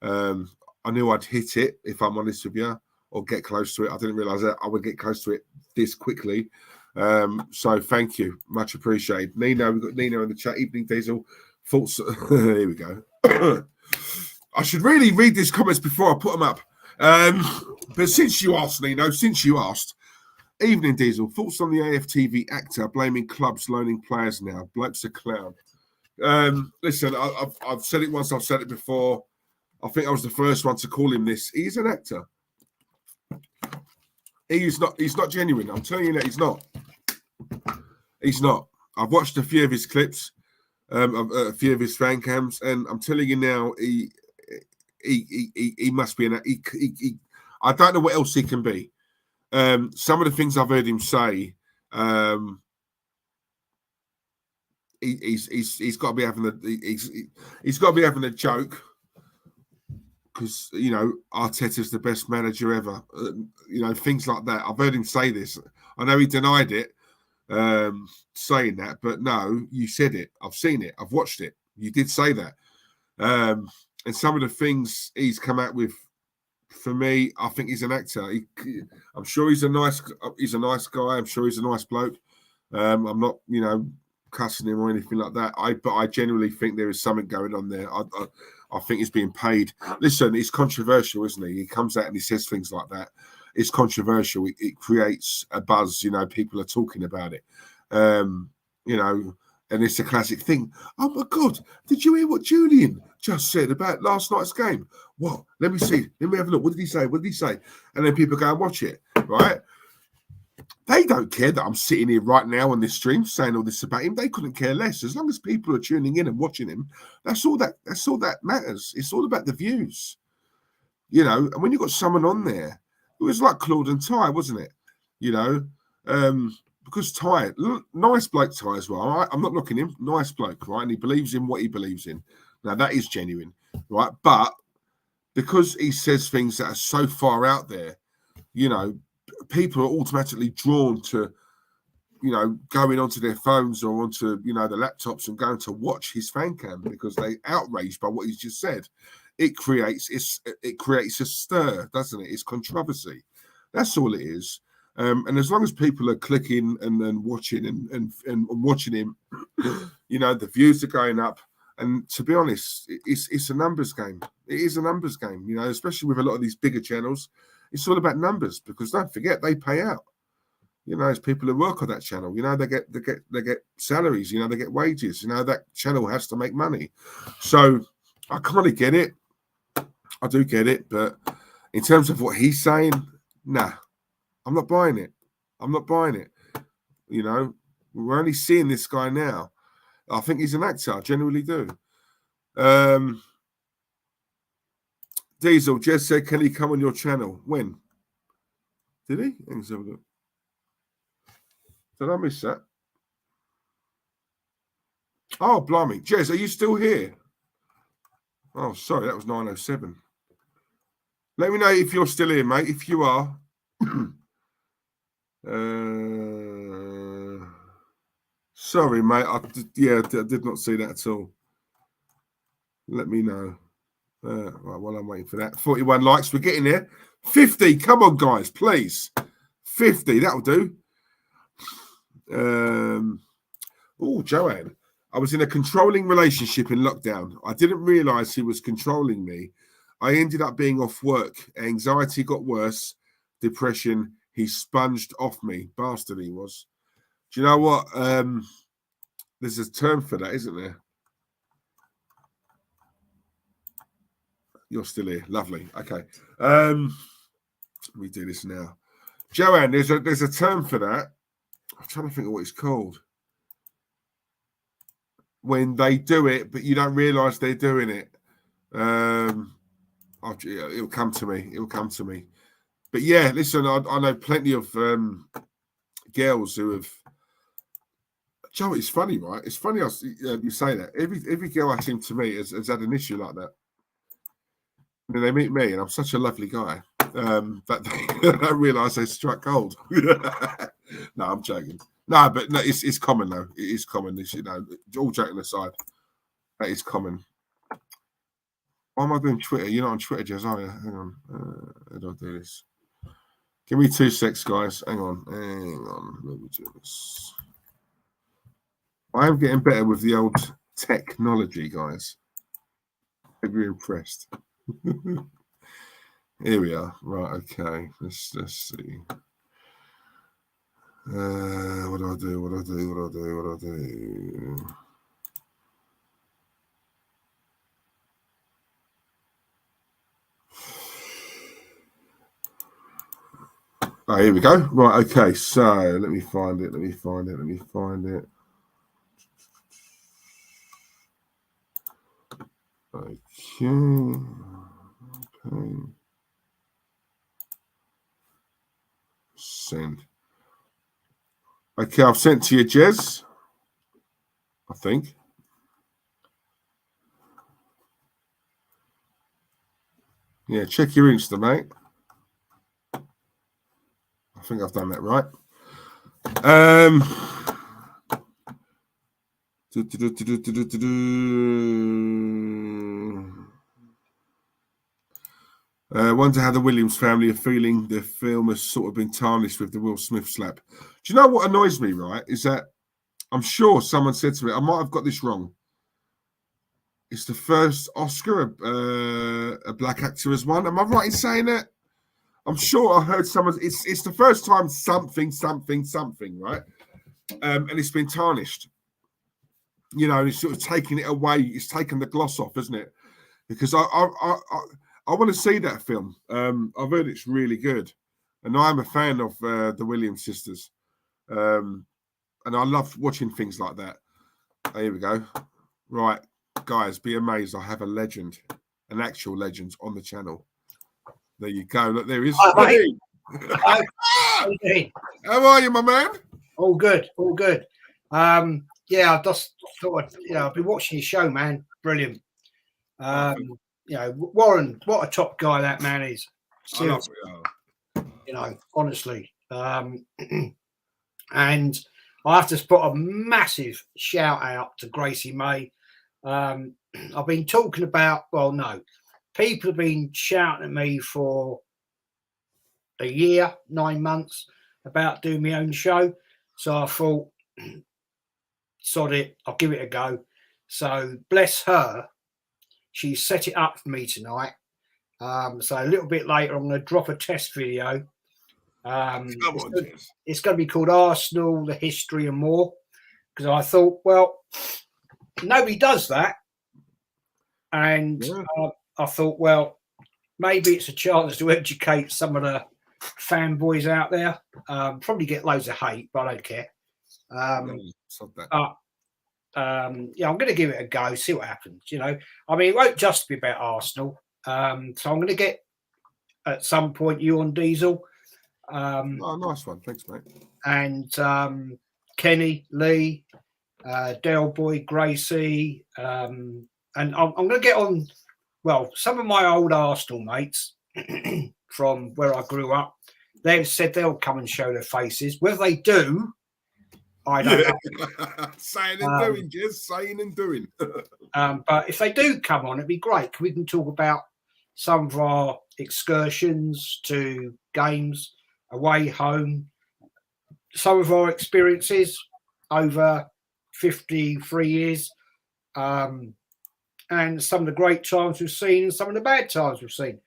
I knew I'd hit it, if I'm honest with you, or get close to it. I didn't realise that I would get close to it this quickly. So thank you. Much appreciated. Nino, we've got Nino in the chat. Evening Diesel. Thoughts. Here we go. I should really read these comments before I put them up. But since you asked, Nino, Evening Diesel. Thoughts on the aftv actor blaming clubs loaning players now? Bloke's a clown. Listen, I've said it once, I've said it before. I think I was the first one to call him this. He's an actor. He's not genuine. I'm telling you that he's not. He's not. I've watched a few of his clips, a few of his fan cams, and I'm telling you now, he must be an. I don't know what else he can be. Some of the things I've heard him say, he's got to be having a joke. Because, you know, Arteta's the best manager ever. You know, things like that. I've heard him say this. I know he denied it, saying that. But no, you said it. I've seen it. I've watched it. You did say that. And some of the things he's come out with, for me, I think he's an actor. I'm sure he's a nice guy. I'm sure he's a nice bloke. I'm not, you know, cussing him or anything like that. But I genuinely think there is something going on there. I think he's being paid. Listen, it's controversial, isn't he? He comes out and he says things like that. It's controversial. It creates a buzz. You know, people are talking about it. You know, and it's a classic thing. Oh my God, did you hear what Julian just said about last night's game? What? Let me see. Let me have a look. What did he say? What did he say? And then people go and watch it, right? They don't care that I'm sitting here right now on this stream saying all this about him. They couldn't care less. As long as people are tuning in and watching him, that's all that matters. It's all about the views. You know, and when you've got someone on there, it was like Claude and Ty, wasn't it? You know, because Ty, nice bloke Ty as well. Right? I'm not looking him, nice bloke, right? And he believes in what he believes in. Now, that is genuine, right? But because he says things that are so far out there, you know, people are automatically drawn to, you know, going onto their phones or onto, you know, the laptops and going to watch his fan cam because they're outraged by what he's just said. It creates a stir, doesn't it? It's controversy. That's all it is. And as long as people are clicking and watching and watching him, you know, the views are going up. And to be honest, it's a numbers game. It is a numbers game, you know, especially with a lot of these bigger channels. It's all about numbers because don't forget they pay out. You know, as people who work on that channel, you know, they get salaries. You know, they get wages. You know, that channel has to make money. So I kind of get it. I do get it, but in terms of what he's saying, nah, I'm not buying it. I'm not buying it. You know, we're only seeing this guy now. I think he's an actor. I genuinely do. Diesel just said, can he come on your channel? When? Did he? Let's have a look. Did I miss that? Oh, blimey. Jez, are you still here? Oh, sorry, that was 9:07. Let me know if you're still here, mate. If you are. Sorry, mate. I did not see that at all. Let me know. Right, while I'm waiting for that. 41 likes. We're getting there. 50. Come on, guys, please. 50. That'll do. Oh, Joanne. I was in a controlling relationship in lockdown. I didn't realise he was controlling me. I ended up being off work. Anxiety got worse. Depression. He sponged off me. Bastard he was. Do you know what? There's a term for that, isn't there? You're still here. Lovely. Okay. Let me do this now. Joanne, there's a term for that. I'm trying to think of what it's called. When they do it, but you don't realise they're doing it. It'll come to me. It'll come to me. But yeah, listen, I know plenty of girls who have. Joe, it's funny, right? It's funny you say that. Every girl I seem to meet has had an issue like that. And then they meet me, and I'm such a lovely guy that they don't realise they struck gold. No, I'm joking. No, but no, it's common though. It is common. It's, all joking aside, that is common. Why am I doing Twitter? You're not on Twitter, Jez, are you? Hang on. How do I do this? Give me 2 secs, guys. Hang on. Let me do this. I am getting better with the old technology, guys. Hope you're impressed. Here we are. Right, okay. Let's see. What do I do? Oh, here we go. Right, okay. So let me find it. Okay. Send. Okay, I've sent to you, Jez. I think. Yeah, check your Insta, mate. I think I've done that right. Wonder how the Williams family are feeling. The film has sort of been tarnished with the Will Smith slap. Do you know what annoys me, right? Is that I'm sure someone said to me, I might have got this wrong. It's the first Oscar a black actor has won. Am I right in saying that? I'm sure I heard someone. It's the first time something, right? And it's been tarnished. It's sort of taking it away. It's taken the gloss off, isn't it? Because I want to see that film. I've heard it's really good, and I'm a fan of the Williams sisters, and I love watching things like that. Here we go. Right, guys, be amazed. I have a legend, an actual legend on the channel. There you go. Look, there he is. Hi, Hi. How are you, my man? All good. Yeah, I just thought, I've been watching your show, man. Brilliant. Warren, what a top guy that man is. Seriously, honestly. And I have to put a massive shout out to Gracie May. I've been talking about, people have been shouting at me for a year, 9 months about doing my own show. So I thought, sod it, I'll give it a go. So bless her, she set it up for me tonight. So a little bit later, I'm going to drop a test video. It's going to be called Arsenal, the History and More. Because I thought, well, nobody does that. And I thought, well, maybe it's a chance to educate some of the fanboys out there. Probably get loads of hate, but I don't care. I'm going to give it a go, see what happens. It won't just be about Arsenal. So I'm going to get at some point you on Diesel. Nice one. Thanks, mate. And Kenny, Lee, Del Boy, Gracie. And I'm going to get on, well, some of my old Arsenal mates from where I grew up. They've said they'll come and show their faces. Whether they do, I don't know. Saying and doing, just saying and doing. But if they do come on, it'd be great. We can talk about some of our excursions to games, away, home, some of our experiences over 53 years, and some of the great times we've seen and some of the bad times we've seen.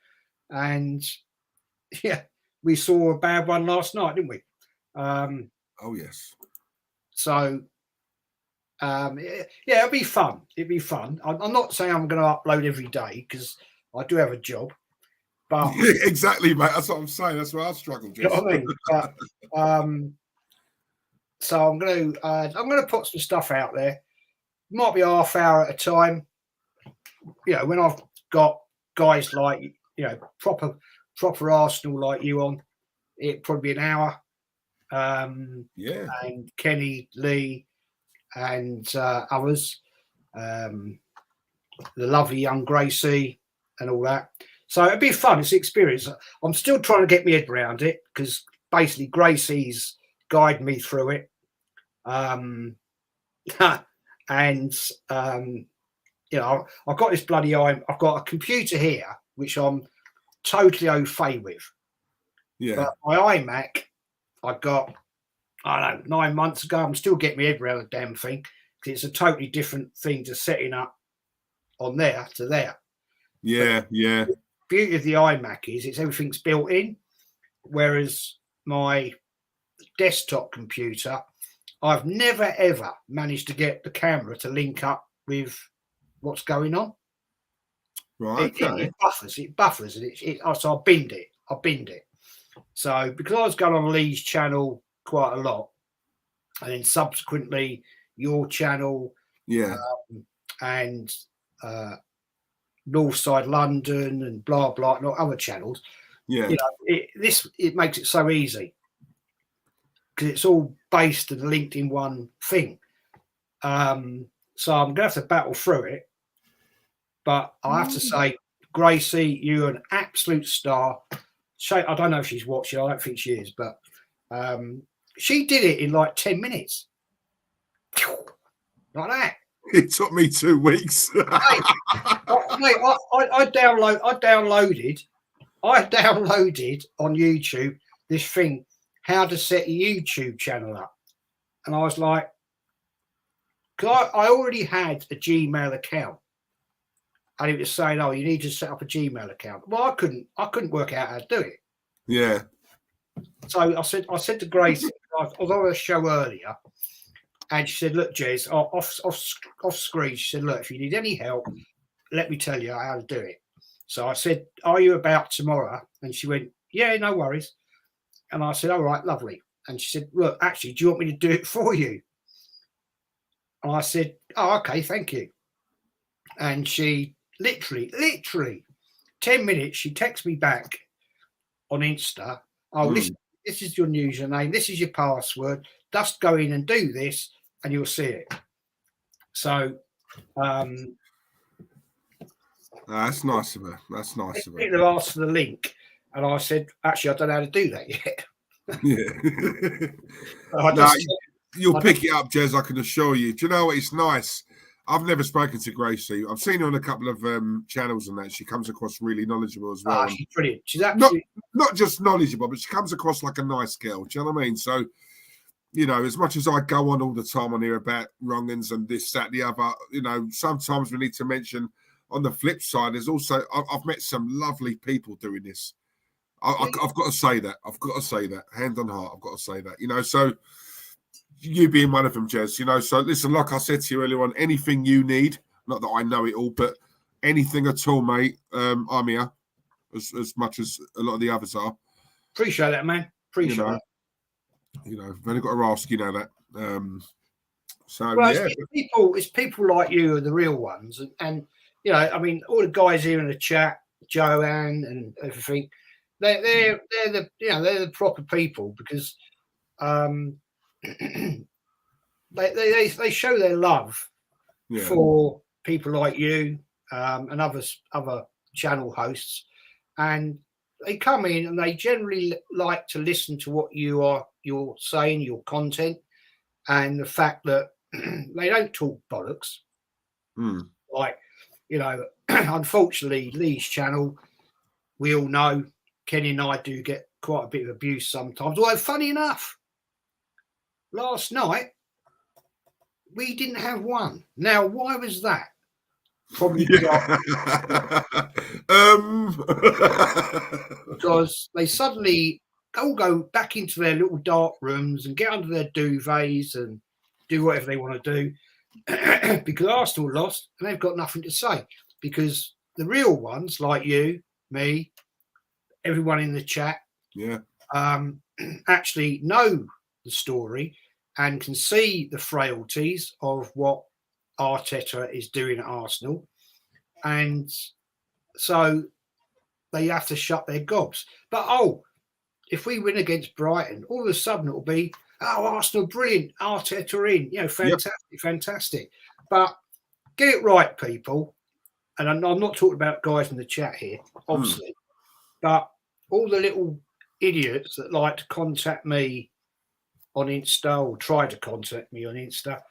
And yeah, we saw a bad one last night, didn't we? Oh, yes. So, yeah, it'll be fun. It'll be fun. I'm not saying I'm going to upload every day because I do have a job. But exactly, mate. That's what I'm saying. That's where I struggle. You know what I mean? But, so I'm going to put some stuff out there. Might be half hour at a time. You know, when I've got guys like proper Arsenal like you on, it'd probably be an hour. Yeah. And Kenny, Lee, and others, the lovely young Gracie, and all that. So it'd be fun. It's an experience. I'm still trying to get my head around it because basically Gracie's guided me through it. And I've got this bloody I've got a computer here which I'm totally au fait with. Yeah. But my iMac I got, I don't know, 9 months ago. I'm still getting my head around the damn thing because it's a totally different thing to setting up on there to there. Yeah, but yeah. The beauty of the iMac is everything's built in, whereas my desktop computer, I've never ever managed to get the camera to link up with what's going on. Right. It buffers, and so I binned it. So because I was going on Lee's channel quite a lot, and then subsequently your channel, and Northside London and blah blah, and other channels, it makes it so easy because it's all based and linked in one thing. So I'm gonna have to battle through it, but I have to say, Gracie, you're an absolute star. I don't know if she's watching. I don't think she is, but she did it in like 10 minutes, like that. It took me 2 weeks. Mate, I downloaded on YouTube this thing, how to set a YouTube channel up, and I was like, because I already had a Gmail account, and it was saying, "Oh, you need to set up a Gmail account." Well, I couldn't work out how to do it. Yeah. So I said to Grace, I was on a show earlier, and she said, "Look, Jez, off screen." She said, "Look, if you need any help, let me tell you how to do it." So I said, "Are you about tomorrow?" And she went, "Yeah, no worries." And I said, "All right, lovely." And she said, "Look, actually, do you want me to do it for you?" And I said, "Oh, okay, thank you." And she literally 10 minutes, she texts me back on Insta. "Oh, this is your username. This is your password. Just go in and do this and you'll see it." So that's nice of her. That's nice of her. People have asked for the link, and I said, "Actually, I don't know how to do that yet." Yeah. You'll pick it up, Jez, I can assure you. Do you know what? It's nice. I've never spoken to Gracie. I've seen her on a couple of channels and that. She comes across really knowledgeable as well. She's brilliant. She's absolutely not just knowledgeable, but she comes across like a nice girl. Do you know what I mean? So, as much as I go on all the time on here about wrongins and this, that, the other, sometimes we need to mention on the flip side, there's also, I've met some lovely people doing this. I've got to say that. Hand on heart, I've got to say that. So you being one of them, Jez, so listen, like I said to you earlier on, anything you need, not that I know it all, but anything at all, mate, I'm here as much as a lot of the others are. Appreciate that, man. Appreciate that. I've only got to ask, that. It's people like you are the real ones. And all the guys here in the chat, Joanne and everything. They're the proper people because they show their love for people like you and other channel hosts, and they come in and they generally like to listen to what you're saying, your content, and the fact that they don't talk bollocks. Like, unfortunately, Lee's channel, we all know Kenny and I do get quite a bit of abuse sometimes. Although, funny enough, last night we didn't have one. Now, why was that? Probably because they suddenly all go back into their little dark rooms and get under their duvets and do whatever they want to do because Arsenal lost and they've got nothing to say. Because the real ones, like you, me, everyone in the chat, actually know the story and can see the frailties of what Arteta is doing at Arsenal, and so they have to shut their gobs. But if we win against Brighton, all of a sudden it'll be, Arsenal brilliant, Arteta in, fantastic. But get it right, people. And I'm not talking about guys in the chat here, obviously, but all the little idiots that like to contact me on Insta or try to contact me on Insta,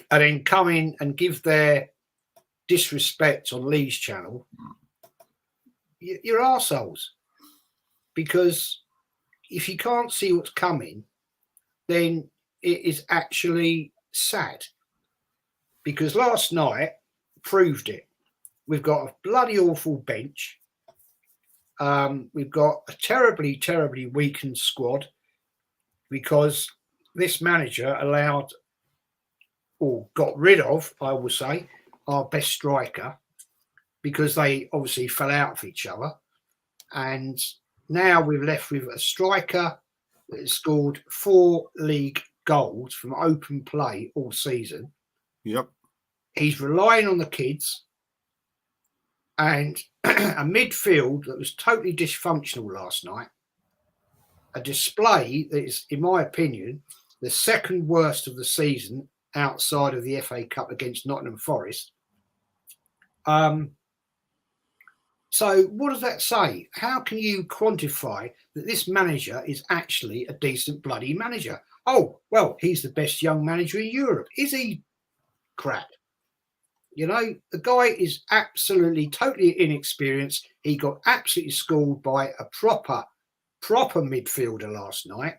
and then come in and give their disrespect on Lee's channel, you're arseholes. Because if you can't see what's coming, then it is actually sad. Because last night proved it. We've got a bloody awful bench. We've got a terribly, terribly weakened squad because this manager allowed or got rid of, I will say, our best striker because they obviously fell out of each other. And now we're left with a striker that has scored 4 league goals from open play all season. Yep. He's relying on the kids and a midfield that was totally dysfunctional last night. A display that is, in my opinion, the second worst of the season outside of the FA Cup against Nottingham Forest. So what does that say? How can you quantify that this manager is actually a decent bloody manager? Oh, well, he's the best young manager in Europe. Is he? Crap. The guy is absolutely, totally inexperienced. He got absolutely schooled by a proper midfielder last night.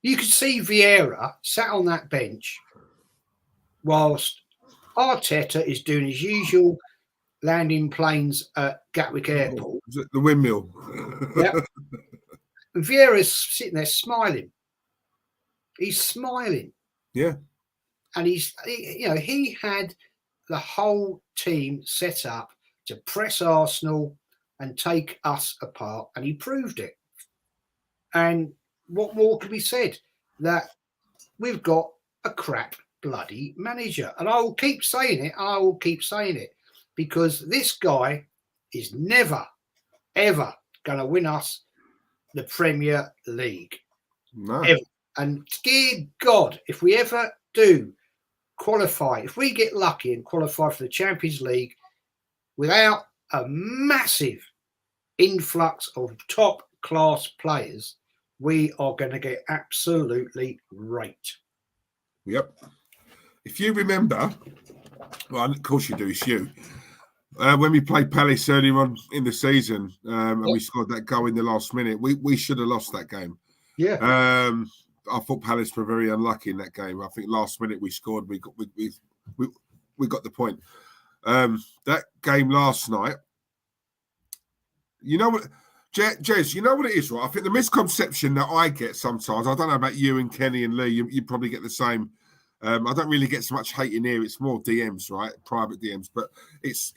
You could see Vieira sat on that bench whilst Arteta is doing his usual landing planes at Gatwick Airport. The windmill. Yeah. And Vieira's sitting there smiling. He's smiling. Yeah. And he had the whole team set up to press Arsenal and take us apart, and he proved it. And what more could be said? That we've got a crap bloody manager. And I will keep saying it. Because this guy is never, ever going to win us the Premier League. No. Ever. And dear God, if we ever do qualify, if we get lucky and qualify for the Champions League without a massive influx of top-class players, we are going to get absolutely raped. Yep. If you remember, well, of course you do, it's you. When we played Palace earlier on in the season and we scored that goal in the last minute, we should have lost that game. Yeah. I thought Palace were very unlucky in that game. I think last minute we scored, we got the point. That game last night, you know what, Jez, you know what it is, right? I think the misconception that I get sometimes, I don't know about you and Kenny and Lee, you probably get the same. I don't really get so much hate in here. It's more DMs, right? Private DMs. But it's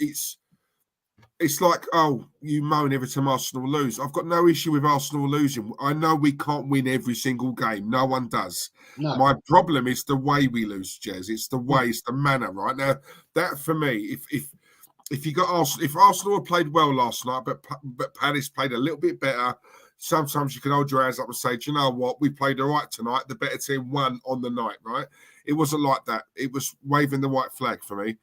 like, oh, you moan every time Arsenal lose. I've got no issue with Arsenal losing. I know we can't win every single game. No one does. No. My problem is the way we lose, Jez. It's the way, it's the manner, right? Now, that for me, if Arsenal had played well last night, but Palace played a little bit better, sometimes you can hold your hands up and say, do you know what? We played all right tonight. The better team won on the night, right? It wasn't like that. It was waving the white flag for me.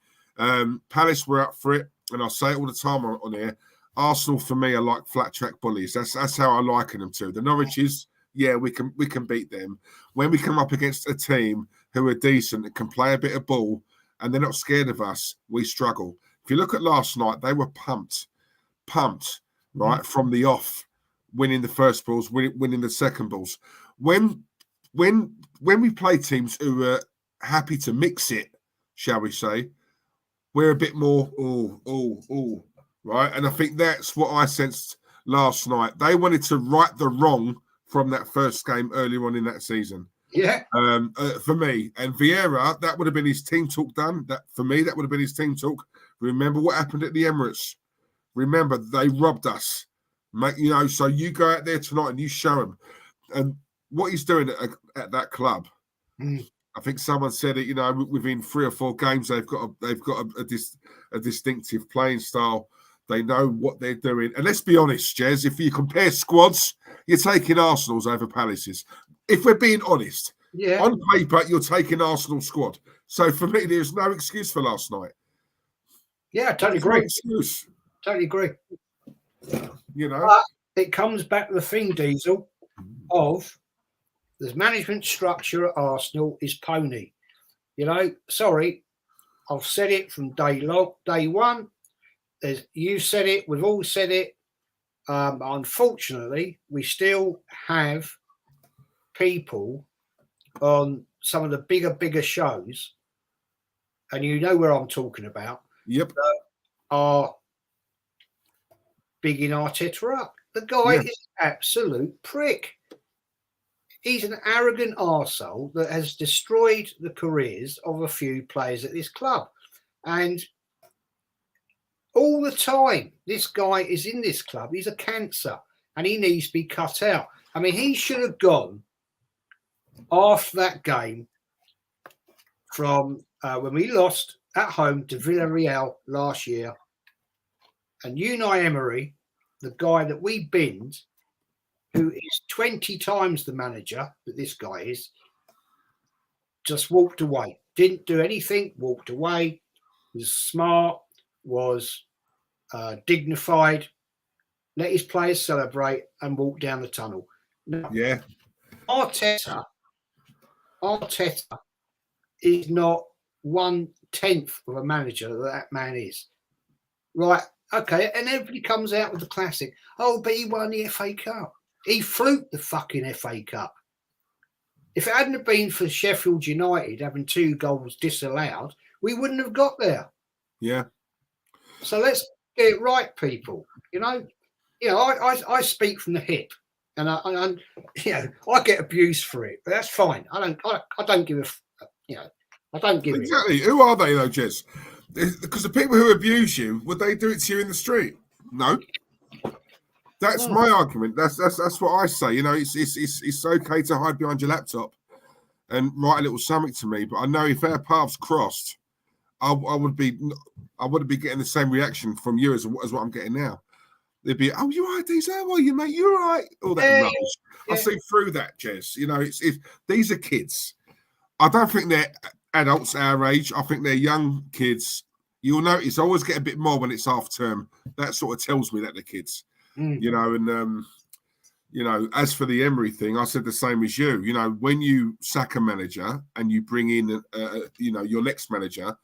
Palace were up for it, and I say it all the time on here. Arsenal for me are like flat track bullies. That's how I liken them to. The Norwiches, yeah, we can beat them. When we come up against a team who are decent and can play a bit of ball and they're not scared of us, we struggle. If you look at last night, they were pumped, right, from the off, winning the first balls, winning the second balls. When we play teams who are happy to mix it, shall we say, we're a bit more, right? And I think that's what I sensed last night. They wanted to right the wrong from that first game earlier on in that season. Yeah. For me. And Vieira, that would have been his team talk done. For me, that would have been his team talk. Remember what happened at the Emirates. Remember, they robbed us. So you go out there tonight and you show them. And what he's doing at that club, I think someone said it, within 3 or 4 games, they've got a distinctive playing style. They know what they're doing. And let's be honest, Jez, if you compare squads, you're taking Arsenal's over Palace's. If we're being honest, on paper, you're taking Arsenal's squad. So for me, there's no excuse for last night. Yeah, I totally agree. No excuse. Totally agree. But it comes back to the thing, Diesel, of the management structure at Arsenal is pony. Sorry, I've said it from day one. You said it, we've all said it. Unfortunately, we still have people on some of the bigger shows, and you know where I'm talking about. Yep. That are bigging Arteta up. The guy is an absolute prick. He's an arrogant arsehole that has destroyed the careers of a few players at this club. And all the time, this guy is in this club. He's a cancer and he needs to be cut out. I mean, he should have gone after that game from when we lost at home to Villarreal last year. And Unai Emery, the guy that we binned, who is 20 times the manager that this guy is, just walked away. Didn't do anything, walked away, was smart, was dignified, let his players celebrate and walk down the tunnel. Now, Arteta is not 1/10 of a manager that man is. Right, okay, and everybody comes out with the classic, but he won the FA Cup. He fluked the fucking FA Cup. If it hadn't have been for Sheffield United having 2 goals disallowed, we wouldn't have got there. Yeah. So let's get it right, people. I speak from the hip, and I get abused for it, but that's fine. I don't give I don't give exactly. Who are they though, Jez? Because the people who abuse you, would they do it to you in the street? No. That's my argument. That's what I say. It's okay to hide behind your laptop and write a little something to me, but I know if our paths crossed, I wouldn't be getting the same reaction from you as what I'm getting now. They'd be, "Oh, you right, Diesel? How are you, mate? You all right?" All that rubbish. Yeah. I see through that, Jez. These are kids. I don't think they're adults our age. I think they're young kids. You'll notice I always get a bit more when it's half term. That sort of tells me that they're kids. As for the Emery thing, I said the same as you. When you sack a manager and you bring in, your next manager,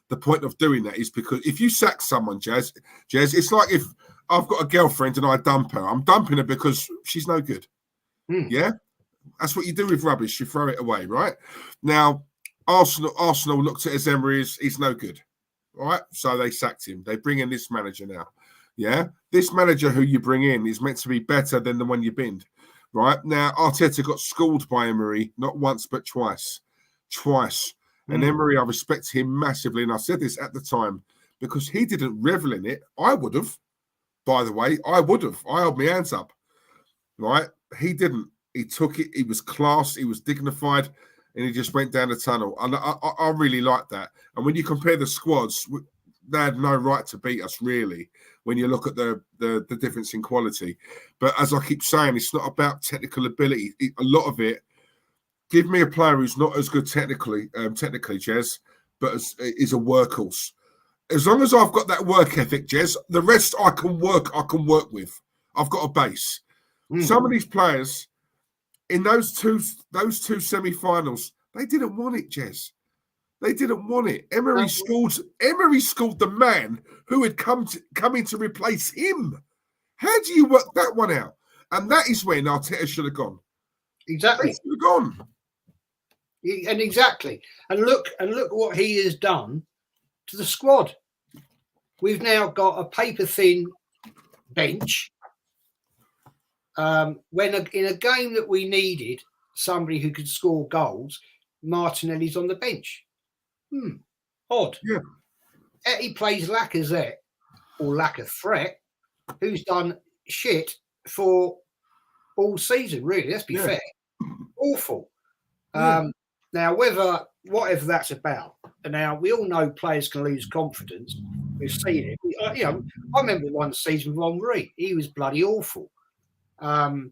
the point of doing that is because if you sack someone, Jez, it's like if I've got a girlfriend and I dump her. I'm dumping her because she's no good. Yeah? That's what you do with rubbish. You throw it away, right? Now, Arsenal looked at Emery as he's no good. All right? So they sacked him. They bring in this manager now. Yeah? This manager who you bring in is meant to be better than the one you binned. Right? Now, Arteta got schooled by Emery, not once, but twice. And Emery, I respect him massively. And I said this at the time because he didn't revel in it. I would have. By the way, I would have. I held my hands up. Right? He didn't. He took it. He was class. He was dignified. And he just went down the tunnel. And I really like that. And when you compare the squads, they had no right to beat us, really, when you look at the difference in quality. But as I keep saying, it's not about technical ability. A lot of it, give me a player who's not as good technically, Jez, but is a workhorse. As long as I've got that work ethic, Jez, the rest I can work with. I've got a base. Some of these players in those two semi-finals, they didn't want it, Jez. They didn't want it. Emery scored the man who had come in to replace him. How do you work that one out? And that is when Arteta should have gone. Exactly. He should have gone. And exactly. And look what he has done to the squad. We've now got a paper-thin bench. When in a game that we needed somebody who could score goals, Martinelli's on the bench. Odd. Yeah. He plays Lacazette or Lacazette, who's done shit for all season, really. Let's be fair. Awful. Now, whatever that's about, and now we all know players can lose confidence. We've seen it. I remember one season with Henry. He was bloody awful. Happens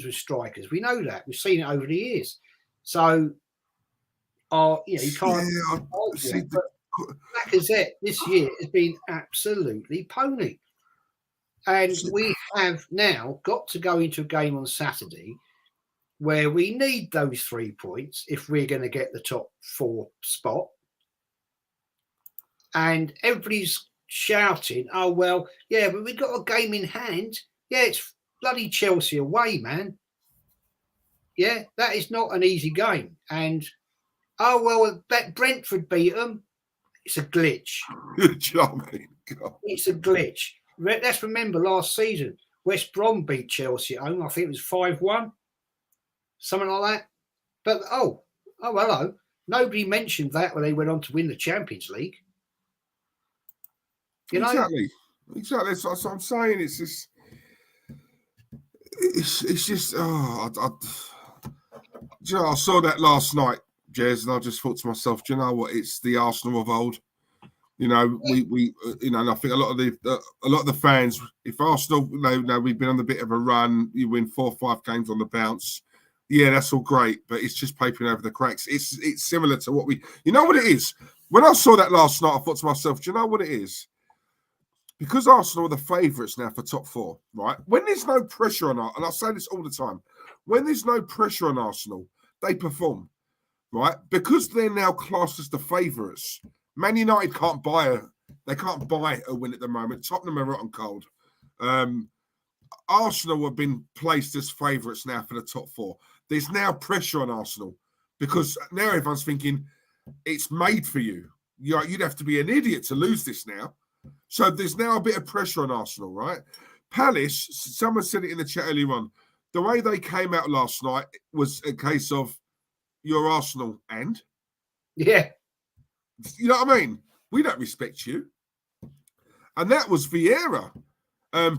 with strikers. We know that. We've seen it over the years. So, you can't. Yeah, Lacazette this year has been absolutely pony. And we have now got to go into a game on Saturday where we need those 3 points if we're going to get the top 4 spot. And everybody's shouting, oh, well, yeah, but we've got a game in hand. Yeah, it's bloody Chelsea away, man. Yeah, that is not an easy game. And, oh, well, Brentford beat them. It's a glitch. It's a glitch. Let's remember last season, West Brom beat Chelsea at home. I think it was 5-1, something like that. But, oh, hello. Nobody mentioned that when they went on to win the Champions League. You know? Exactly. That's what I'm saying. It's just, I saw that last night, Jez, and I just thought to myself, do you know what? It's the Arsenal of old. You know, we and I think a lot of the fans, if Arsenal, we've been on a bit of a run, you win 4 or 5 games on the bounce. Yeah, that's all great, but it's just papering over the cracks. It's similar to what you know what it is? When I saw that last night, I thought to myself, do you know what it is? Because Arsenal are the favourites now for top 4, right? When there's no pressure on and I say this all the time, when there's no pressure on Arsenal, they perform, right? Because they're now classed as the favourites. Man United can't buy a win at the moment. Tottenham are rotten cold. Arsenal have been placed as favourites now for the top 4. There's now pressure on Arsenal because now everyone's thinking it's made for you. You'd have to be an idiot to lose this now. So there's now a bit of pressure on Arsenal, right? Palace, someone said it in the chat earlier on, the way they came out last night was a case of you're Arsenal and? Yeah. You know what I mean? We don't respect you. And that was Vieira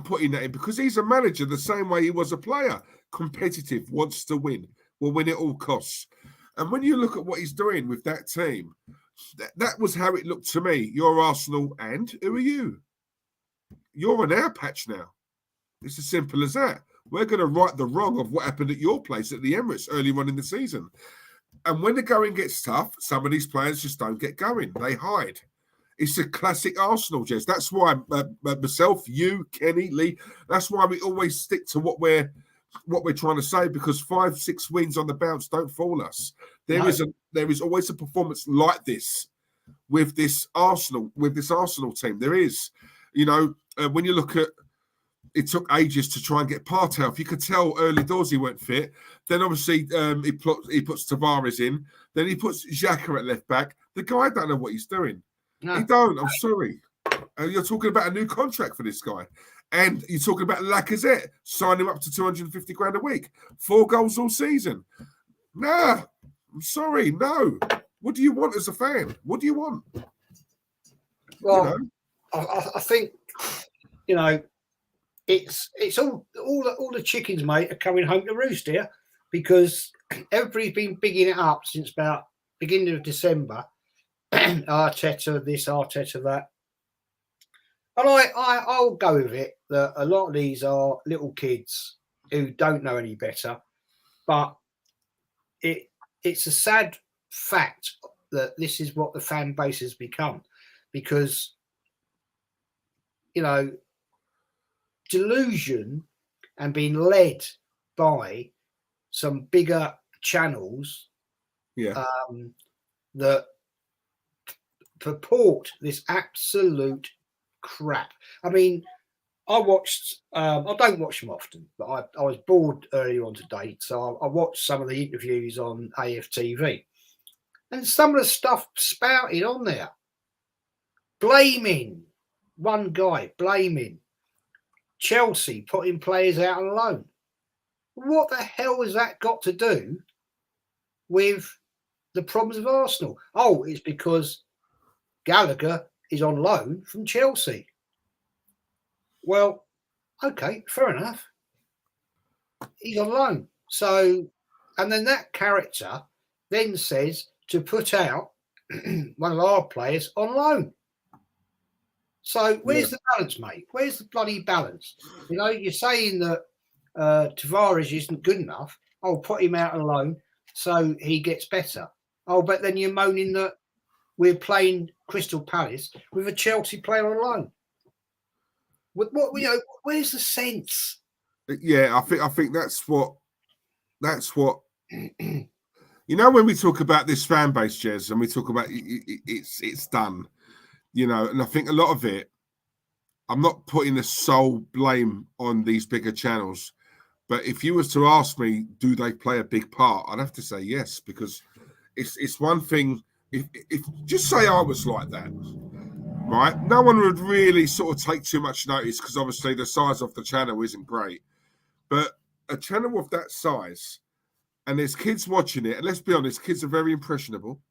putting that in because he's a manager the same way he was a player. Competitive, wants to win, will win at all costs. And when you look at what he's doing with that team, that was how it looked to me. You're Arsenal and who are you? You're an air patch now. It's as simple as that. We're going to right the wrong of what happened at your place at the Emirates early on in the season. And when the going gets tough, some of these players just don't get going. They hide. It's a classic Arsenal, Jez. That's why myself, you, Kenny, Lee, that's why we always stick to what we're trying to say, because 5-6 wins on the bounce don't fool us. There is always a performance like this with this Arsenal team. There is, when you look at, it took ages to try and get Partey off. You could tell early doors he weren't fit. Then obviously he puts Tavares in. Then he puts Xhaka at left back. The guy don't know what he's doing. No. He don't. I'm sorry. You're talking about a new contract for this guy. And you're talking about Lacazette, signing him up to 250 grand a week. 4 goals all season. Nah, I'm sorry. No. What do you want as a fan? What do you want? Well, I think, it's all the chickens, mate, are coming home to roost here, because everybody's been bigging it up since about beginning of December. Arteta this, Arteta that. And I'll go with it that a lot of these are little kids who don't know any better. But it's a sad fact that this is what the fan base has become, because, you know, delusion and being led by some bigger channels that purport this absolute crap. I mean, I watched, I don't watch them often, but I was bored earlier on today. So I watched some of the interviews on aftv, and some of the stuff spouted on there, blaming one guy, blaming Chelsea putting players out on loan. What the hell has that got to do with the problems of Arsenal? Oh, it's because Gallagher is on loan from Chelsea. Well, okay, fair enough. He's on loan. So, and then that character then says to put out one of our players on loan. So where's the balance, mate? Where's the bloody balance? You know, you're saying that Tavares isn't good enough. I'll put him out on loan so he gets better. Oh, but then you're moaning that we're playing Crystal Palace with a Chelsea player on loan. What you know? Where's the sense? Yeah, I think that's what you know, when we talk about this fan base, Jez, and we talk about it's done, you know, and I think a lot of it, I'm not putting the sole blame on these bigger channels, but if you was to ask me, do they play a big part? I'd have to say yes, because it's one thing if just say I was like that. Right, no one would really sort of take too much notice because obviously the size of the channel isn't great. But a channel of that size, and there's kids watching it, and let's be honest, kids are very impressionable,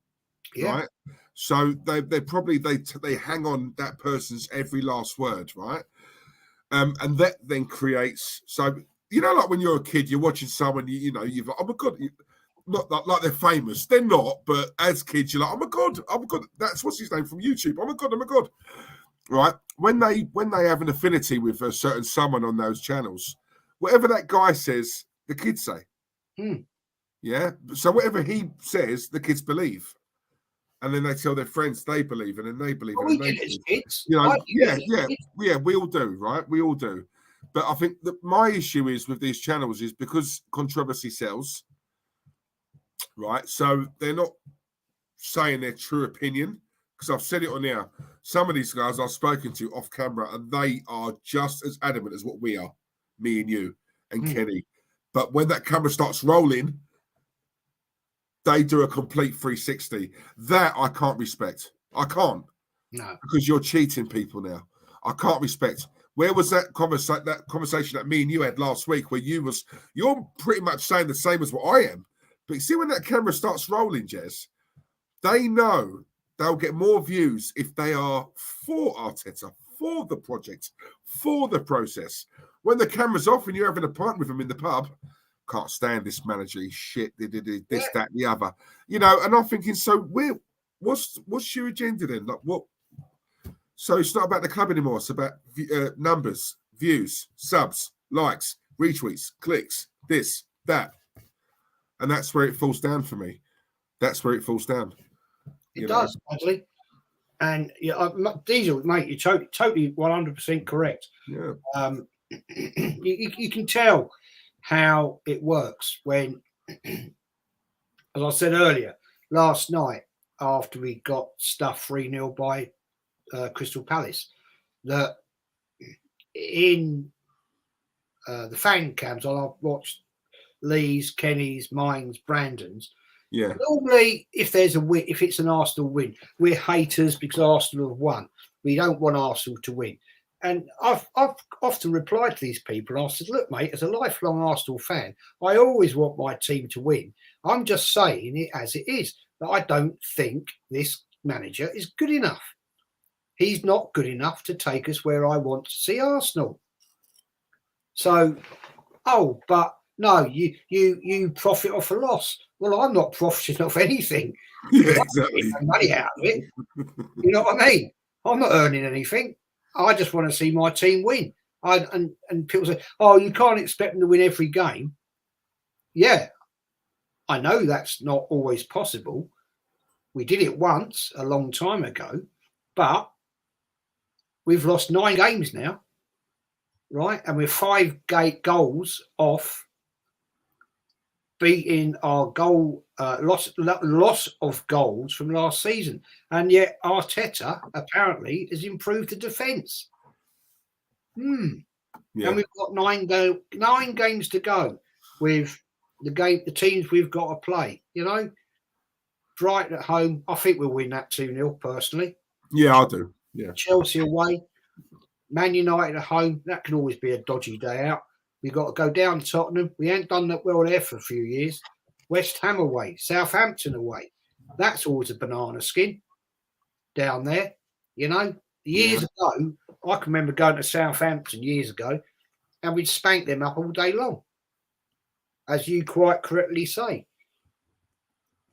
right? So they probably they hang on that person's every last word, right? And that then creates, so you know, like when you're a kid, you're watching someone, you know, you've like, oh my god. Not like they're famous. They're not, but as kids, you're like, oh my god, that's what's his name from YouTube. Oh my god. Right? When they have an affinity with a certain someone on those channels, whatever that guy says, the kids say. Yeah. So whatever he says, the kids believe. And then they tell their friends they believe, and then they believe. Well, and we get it as kids. You know, we all do, right? We all do. But I think that my issue is with these channels is because controversy sells. Right, so they're not saying their true opinion, because I've said it on here. Some of these guys I've spoken to off camera, and they are just as adamant as what we are, me and you and Kenny. But when that camera starts rolling, they do a complete 360. That I can't respect. I can't. No, because you're cheating people now. I can't respect. Where was that conversation that me and you had last week, where you're pretty much saying the same as what I am? But you see, when that camera starts rolling, Jez, they know they'll get more views if they are for Arteta, for the project, for the process. When the camera's off and you're having a pint with them in the pub, can't stand this manager, he's shit, this, that, the other. You know, and I'm thinking, so what's your agenda then? Like what? So it's not about the club anymore. It's about numbers, views, subs, likes, retweets, clicks, this, that. And that's where it falls down for me. That's where it falls down. It does, actually. And Diesel, mate, you're totally 100% correct. Yeah. You can tell how it works when, as I said earlier, last night after we got stuffed 3-0 by Crystal Palace, that in the fan cams, I've watched Lee's, Kenny's, mine's, Brandon's. Yeah. Normally, if there's a win, if it's an Arsenal win, we're haters because Arsenal have won. We don't want Arsenal to win. And I've often replied to these people, and I said, look, mate, as a lifelong Arsenal fan, I always want my team to win. I'm just saying it as it is, that I don't think this manager is good enough. He's not good enough to take us where I want to see Arsenal. So, but no, you profit off a loss. Well, I'm not profiting off anything. Yeah, exactly. No money out of it. You know what I mean? I'm not earning anything. I just want to see my team win. And people say, "Oh, you can't expect them to win every game." Yeah, I know that's not always possible. We did it once a long time ago, but we've lost 9 games now, right? And we're 5 goals off beating our goal loss of goals from last season. And yet Arteta apparently has improved the defence. Yeah. And we've got 9 games to go with the teams we've got to play. You know, Brighton at home, I think we'll win that 2-0 personally. Yeah, I do. Yeah. Chelsea away, Man United at home, that can always be a dodgy day out. We've got to go down to Tottenham. We ain't done that well there for a few years. West Ham away, Southampton away. That's always a banana skin down there. You know, years ago, I can remember going to Southampton years ago and we'd spank them up all day long. As you quite correctly say.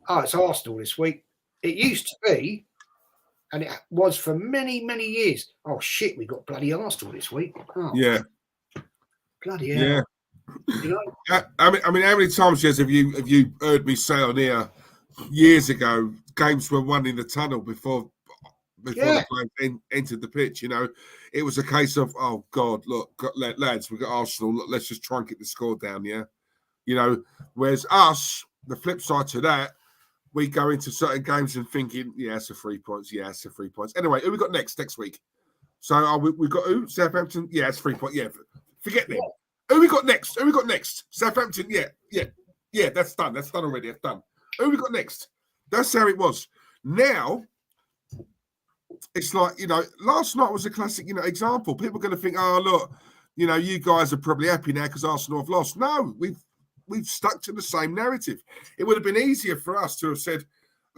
Oh, it's Arsenal this week. It used to be, and it was for many, many years. Oh, shit, we got bloody Arsenal this week. Oh, yeah. Bloody hell. Yeah. You know? I mean, how many times, Jez, have you heard me say on here years ago, games were won in the tunnel before the players entered the pitch? You know, it was a case of, oh God, look, lads, we've got Arsenal. Look, let's just try and get the score down. Yeah, you know. Whereas us, the flip side to that, we go into certain games and thinking, yeah, it's a 3 points. Yeah, it's a 3 points. Anyway, who we got next week? So we've got who? Southampton. Yeah, it's 3 points. Yeah, forget them. Who we got next? Southampton. Yeah. That's done. That's done already. That's done. Who we got next? That's how it was. Now, it's like, you know, last night was a classic, you know, example. People are going to think, oh, look, you know, you guys are probably happy now because Arsenal have lost. No, we've stuck to the same narrative. It would have been easier for us to have said,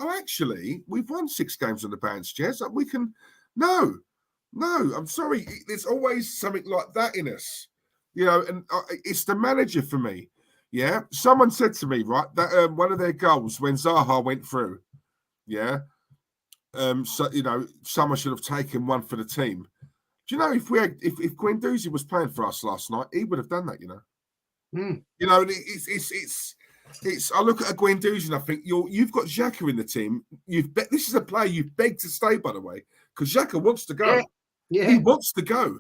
oh, actually, we've won 6 games on the bounce, Jez. We can, no, I'm sorry. There's always something like that in us, you know, and it's the manager for me. Yeah. Someone said to me, right, that one of their goals when Zaha went through, yeah. So, you know, someone should have taken one for the team. Do you know if Guendouzi was playing for us last night, he would have done that, you know. You know, it's. I look at a Guendouzi and I think you've got Xhaka in the team. This is a player you've begged to stay, by the way, because Xhaka wants to go. Yeah, he wants to go.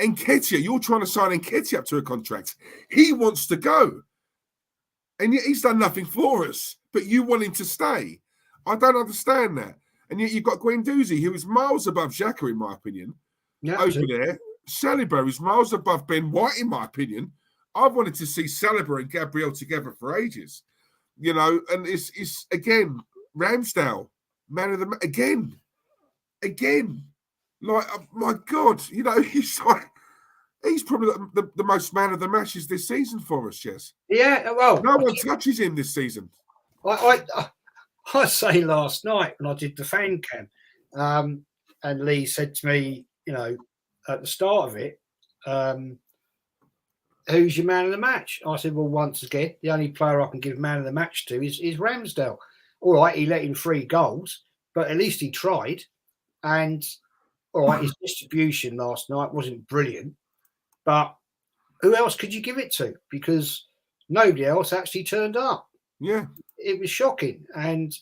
Nketiah, you're trying to sign Nketiah up to a contract. He wants to go, and yet he's done nothing for us. But you want him to stay. I don't understand that. And yet you've got Guendouzi, who is miles above Xhaka, in my opinion. Yeah, over there, Saliba is miles above Ben White, in my opinion. I've wanted to see Saliba and Gabriel together for ages, you know, and it's again, Ramsdale, man of the again, like, oh my God, you know, he's probably the most man of the matches this season for us, Jess. Yeah, well, no one touches him this season. I say last night when I did the fan cam, and Lee said to me, you know, at the start of it, who's your man of the match? I said, well, once again, the only player I can give man of the match to is Ramsdale. All right, he let in 3 goals, but at least he tried. And all right, his distribution last night wasn't brilliant, but who else could you give it to? Because nobody else actually turned up. Yeah. It was shocking. And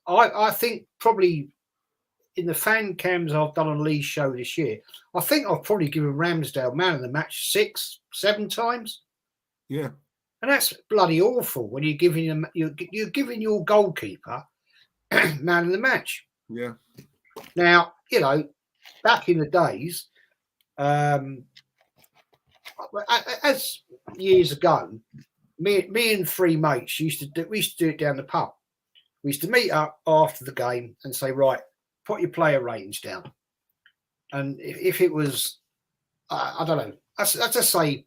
I think probably in the fan cams I've done on Lee's show this year, I think I've probably given Ramsdale man of the match 6, 7 times. Yeah. And that's bloody awful when you're giving him, you're giving your goalkeeper man of the match. Yeah. Now, you know, back in the days, as years ago, me and 3 mates used to do it down the pub. We used to meet up after the game and say, right, put your player ratings down. And if it was, I don't know, let's just say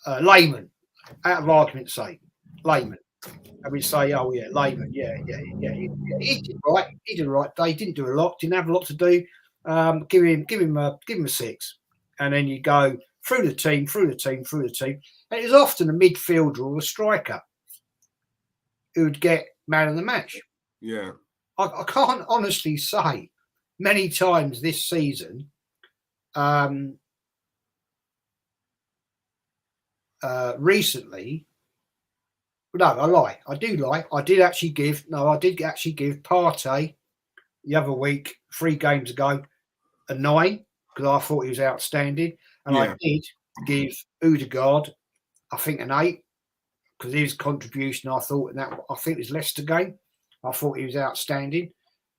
Layman, out of argument's sake, Layman. And we'd say, oh, yeah, Layman, yeah. He did right. He did right day. Didn't do a lot. Didn't have a lot to do. Give him a 6. And then you go through the team. And it was often a midfielder or a striker. who'd get man of the match. Yeah. I can't honestly say many times this season. Recently, no, I lie. I did actually give Partey the other week, 3 games ago, a 9 because I thought he was outstanding, and I did give Odegaard, I think, an 8 because his contribution, I think it was Leicester game, I thought he was outstanding.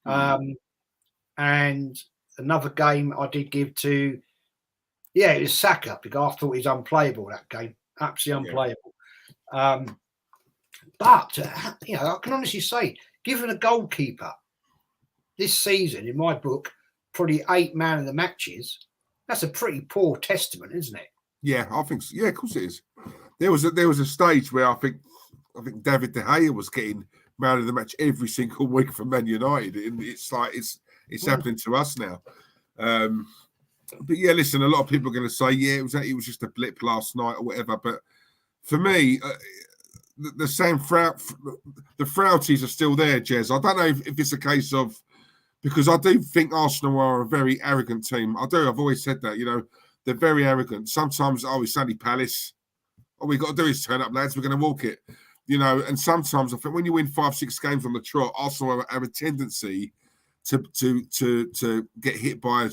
And another game I did give to, it was Saka because I thought he was unplayable that game, absolutely unplayable. But I can honestly say, given a goalkeeper this season, in my book, probably 8 man of the matches, that's a pretty poor testament, isn't it? Yeah, I think so. Yeah, of course it is. There was a stage where I think David De Gea was getting man of the match every single week for Man United, and it's like it's happening to us now. But yeah, listen, a lot of people are going to say, it was just a blip last night or whatever. But for me, the same the Frouties are still there, Jez. I don't know if it's a case of, because I do think Arsenal are a very arrogant team. I do. I've always said that. They're very arrogant. Sometimes, it's only Palace. All we got to do is turn up, lads. We're going to walk it. And sometimes I think when you win 5-6 games on the trot, Arsenal have a tendency to get hit by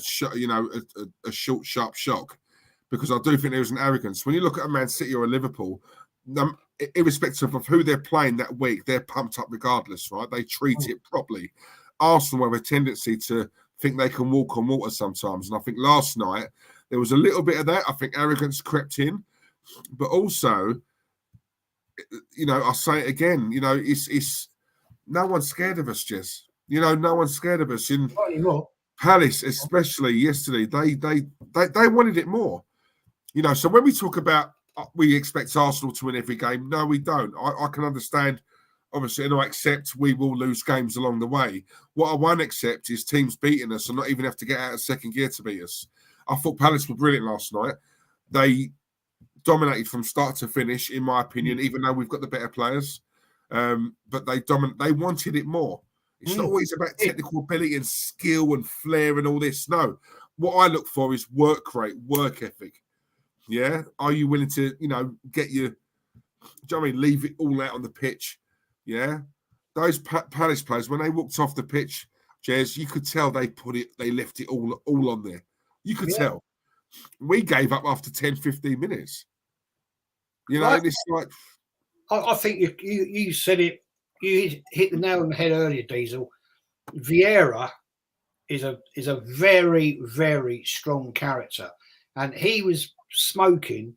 a short, sharp shock, because I do think there is an arrogance. When you look at a Man City or a Liverpool, irrespective of who they're playing that week, they're pumped up regardless, right? They treat it properly. Arsenal have a tendency to think they can walk on water sometimes, and I think last night there was a little bit of that. I think arrogance crept in, but also, I'll say it again. It's no one's scared of us, Jess. No one's scared of us. In Palace, especially yesterday, they wanted it more. So when we talk about we expect Arsenal to win every game, no, we don't. I can understand, obviously, and I accept we will lose games along the way. What I won't accept is teams beating us and not even have to get out of second gear to beat us. I thought Palace were brilliant last night. They dominated from start to finish, in my opinion, even though we've got the better players. But they wanted it more. It's not always about technical ability and skill and flair and all this. No, what I look for is work rate, work ethic. Yeah, are you willing to, get your, do you know what I mean, leave it all out on the pitch? Yeah, those Palace players, when they walked off the pitch, Jez, you could tell they left it all on there. You could tell. We gave up after 10, 15 minutes. And it's like, I think you said it. You hit the nail on the head earlier, Diesel. Vieira is a very, very strong character, and he was smoking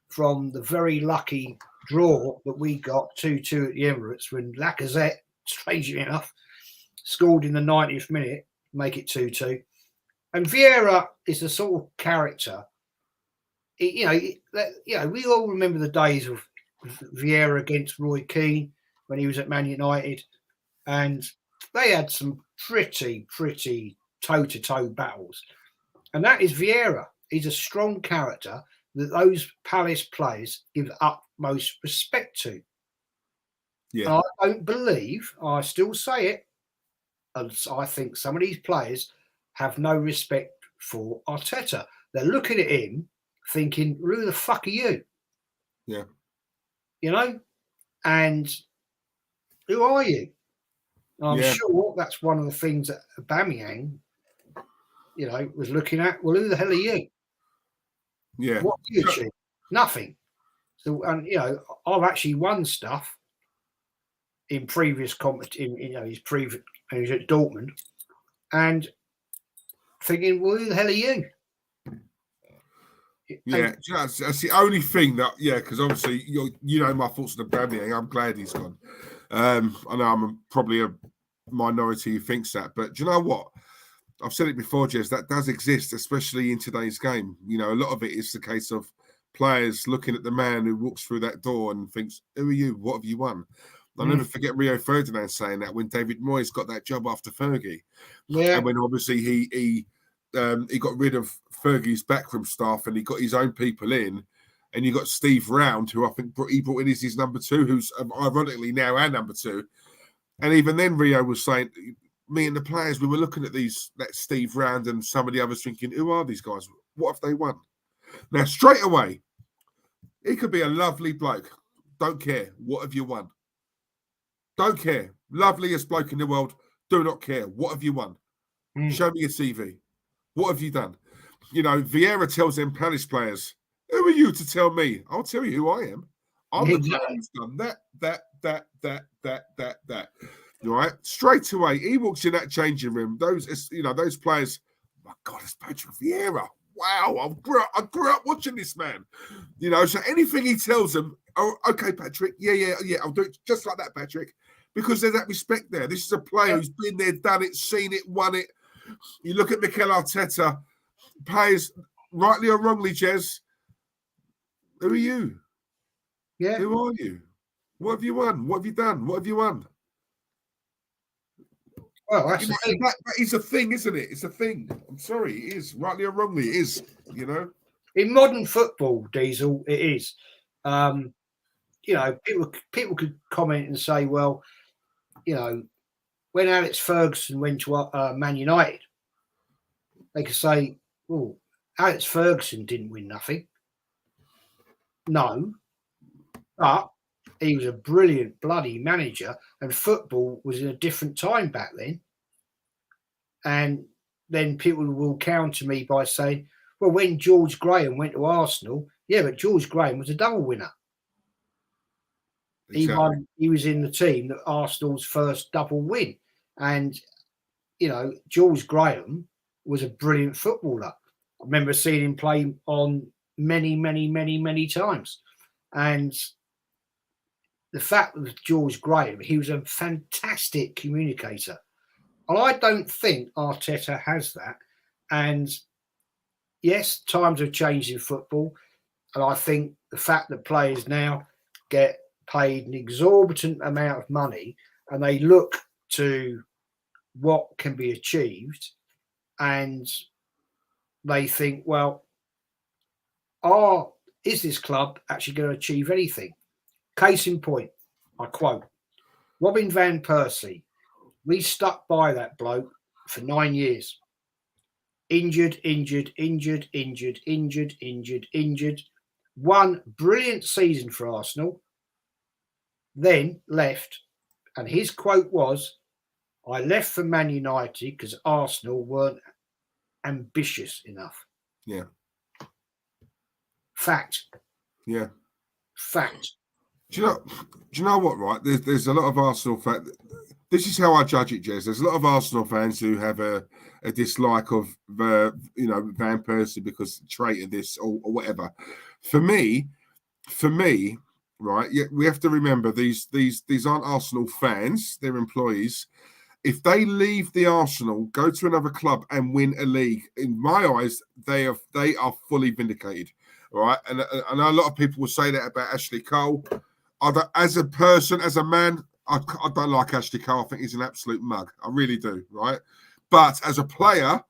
from the very lucky draw that we got 2-2 at the Emirates when Lacazette, strangely enough, scored in the 90th minute, make it 2-2. And Vieira is the sort of character. We all remember the days of Vieira against Roy Keane when he was at Man United, and they had some pretty toe-to-toe battles. And that is Vieira. He's a strong character that those Palace players give utmost respect to. Yeah. And I don't believe, I still say it, and I think some of these players have no respect for Arteta. They're looking at him thinking, who the fuck are you? Yeah. And who are you? And I'm sure that's one of the things that Aubameyang, was looking at. Well, who the hell are you? Yeah. What do you achieve? Nothing. So, and I've actually won stuff in previous his previous, he was at Dortmund, and thinking, well, who the hell are you? Yeah, that's the only thing that, because obviously my thoughts on Aubameyang. I'm glad he's gone. I know I'm probably a minority who thinks that, but do you know what? I've said it before, Jez, that does exist, especially in today's game. A lot of it is the case of players looking at the man who walks through that door and thinks, who are you? What have you won? I'll never forget Rio Ferdinand saying that when David Moyes got that job after Fergie. Yeah. And when obviously he got rid of Fergie's backroom staff and he got his own people in, and you got Steve Round, who I think he brought in as his number 2, who's ironically now our number 2. And even then, Rio was saying, me and the players, we were looking at that Steve Round and some of the others thinking, who are these guys? What have they won? Now, straight away, he could be a lovely bloke. Don't care. What have you won? Don't care. Loveliest bloke in the world. Do not care. What have you won? Show me your CV. What have you done? You know, Vieira tells them Palace players, who are you to tell me? I'll tell you who I am. I'm the player who's done that. Right? Straight away, he walks in that changing room. Those players, oh my God, it's Patrick Vieira. Wow, I grew up watching this man. You know, so anything he tells them, oh, okay, Patrick, yeah, I'll do it just like that, Patrick. Because there's that respect there. This is a player who's been there, done it, seen it, won it. You look at Mikel Arteta, players, rightly or wrongly, Jez, who are you? Yeah. Who are you? What have you won? What have you done? What have you won? Well, that is a thing, isn't it? It's a thing. I'm sorry, it is. Rightly or wrongly, it is, you know. In modern football, Diesel, it is. You know, people could comment and say, well, you know, when Alex Ferguson went to Man United, they could say, well, Alex Ferguson didn't win nothing. No, but he was a brilliant bloody manager, and football was in a different time back then. And then people will counter me by saying, well, when George Graham went to Arsenal, yeah, but George Graham was a double winner. Exactly. He was in the team that Arsenal's first double win. And, you know, George Graham was a brilliant footballer. I remember seeing him play on many times. And the fact with George Graham, he was a fantastic communicator. And I don't think Arteta has that. And yes, times have changed in football. And I think the fact that players now get paid an exorbitant amount of money and they look to what can be achieved and they think, well, is this club actually going to achieve anything? Case in point, I quote, Robin van Persie, we stuck by that bloke for 9 years. Injured. One brilliant season for Arsenal, then left. And his quote was, I left for Man United because Arsenal weren't ambitious enough. Yeah. Fact. Yeah. Fact. Do you know what, right? There's a lot of Arsenal fans. This is how I judge it, Jez. There's a lot of Arsenal fans who have a dislike of Van Persie because traitor this or whatever. For me, right? Yeah, we have to remember these aren't Arsenal fans; they're employees. If they leave the Arsenal, go to another club and win a league, in my eyes, they are fully vindicated, right? And I know a lot of people will say that about Ashley Cole. As a person, as a man, I don't like Ashley Cole. I think he's an absolute mug. I really do, right? But as a player,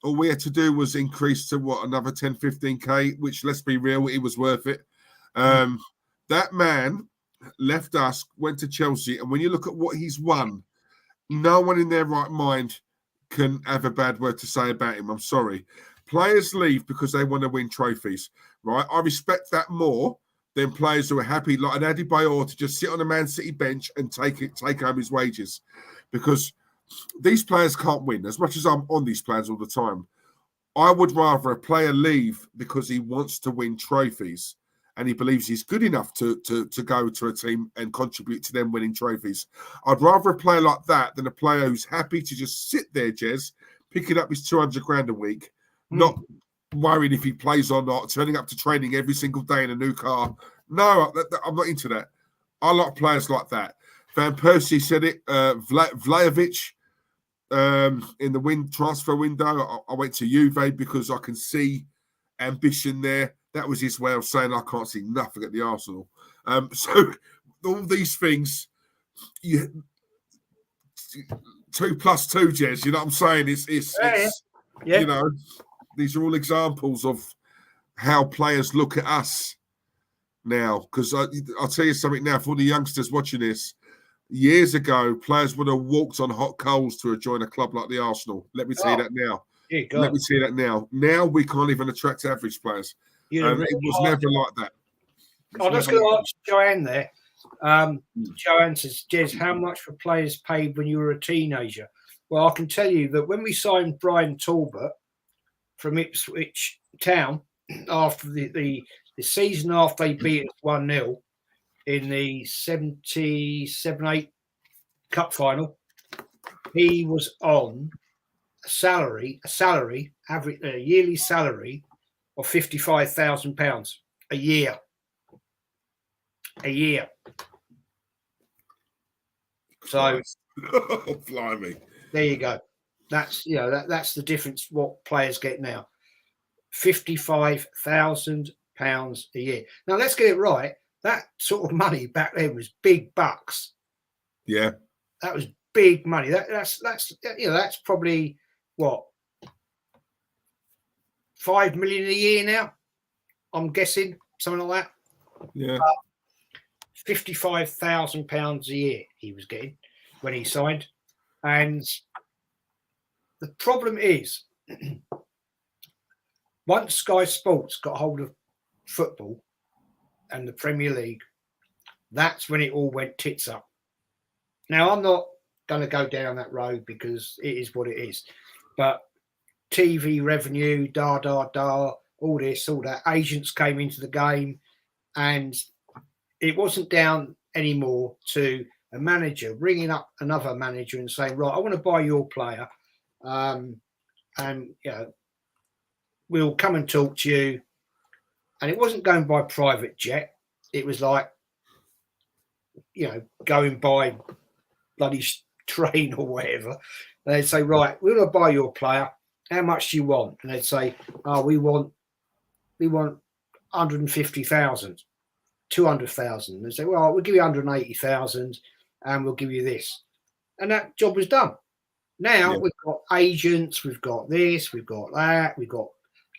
all we had to do was increase to another 10, 15K, which, let's be real, it was worth it. That man left us, went to Chelsea, and when you look at what he's won, no one in their right mind can have a bad word to say about him. I'm sorry. Players leave because they want to win trophies, right? I respect that more than players who are happy, like an Adebayor, to just sit on a Man City bench and take home his wages. Because these players can't win. As much as I'm on these players all the time, I would rather a player leave because he wants to win trophies and he believes he's good enough to go to a team and contribute to them winning trophies. I'd rather a player like that than a player who's happy to just sit there, Jez, picking up his 200 grand a week, not worrying if he plays or not, turning up to training every single day in a new car. No, I'm not into that. I like players like that. Van Persie said it. Vlahovic, in the transfer window, I went to Juve because I can see ambition there. That was his way of saying I can't see nothing at the Arsenal. So all these things, 2 + 2, Jez, you know what I'm saying? It's Yeah. you know, these are all examples of how players look at us now. Because I'll tell you something now, for the youngsters watching this, years ago, players would have walked on hot coals to join a club like the Arsenal. Let me tell you that now. Let me tell you that now. Now we can't even attract average players. It was never like that. I'm just going to ask Joanne there. Joanne says, Jez, how much were players paid when you were a teenager? Well, I can tell you that when we signed Brian Talbot from Ipswich Town after the season after they beat us 1-0 in the 77-8 Cup final, he was on a yearly salary of £55,000 a year. So, blimey. There you go. That's that's the difference. What players get now, £55,000 a year. Now let's get it right. That sort of money back then was big bucks. Yeah, that was big money. That's probably what, 5 million a year now. I'm guessing something like that. Yeah. £55,000 a year he was getting when he signed. And the problem is, once Sky Sports got hold of football and the Premier League, that's when it all went tits up. Now, I'm not going to go down that road because it is what it is. But TV revenue, all this, all that. Agents came into the game, and it wasn't down anymore to a manager ringing up another manager and saying, right, I want to buy your player, and we'll come and talk to you. And it wasn't going by private jet. It was like, going by bloody train or whatever. And they'd say, right, we're going to buy your player. How much do you want? And they'd say, we want 150,000, 200,000. They'd say, well, we'll give you 180,000 and we'll give you this. And that job was done. Now we've got agents, we've got this, we've got that, we've got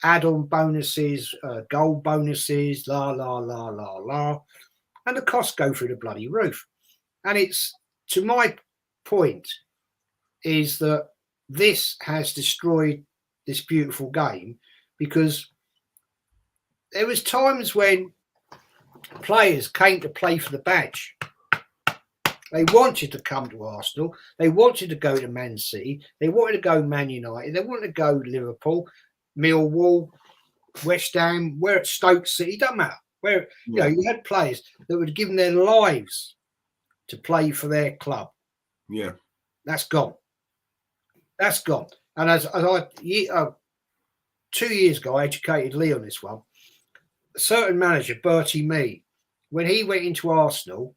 add-on bonuses, goal bonuses, la, la, la, la, la. And the costs go through the bloody roof. And it's, to my point, is that this has destroyed this beautiful game, because there was times when players came to play for the badge. They wanted to come to Arsenal. They wanted to go to Man City. They wanted to go Man United. They wanted to go to Liverpool, Millwall, West Ham, where at Stoke City, doesn't matter. Where you had players that would have given their lives to play for their club. Yeah, that's gone. That's gone. And as I 2 years ago, I educated Lee on this one. A certain manager, Bertie Mee, when he went into Arsenal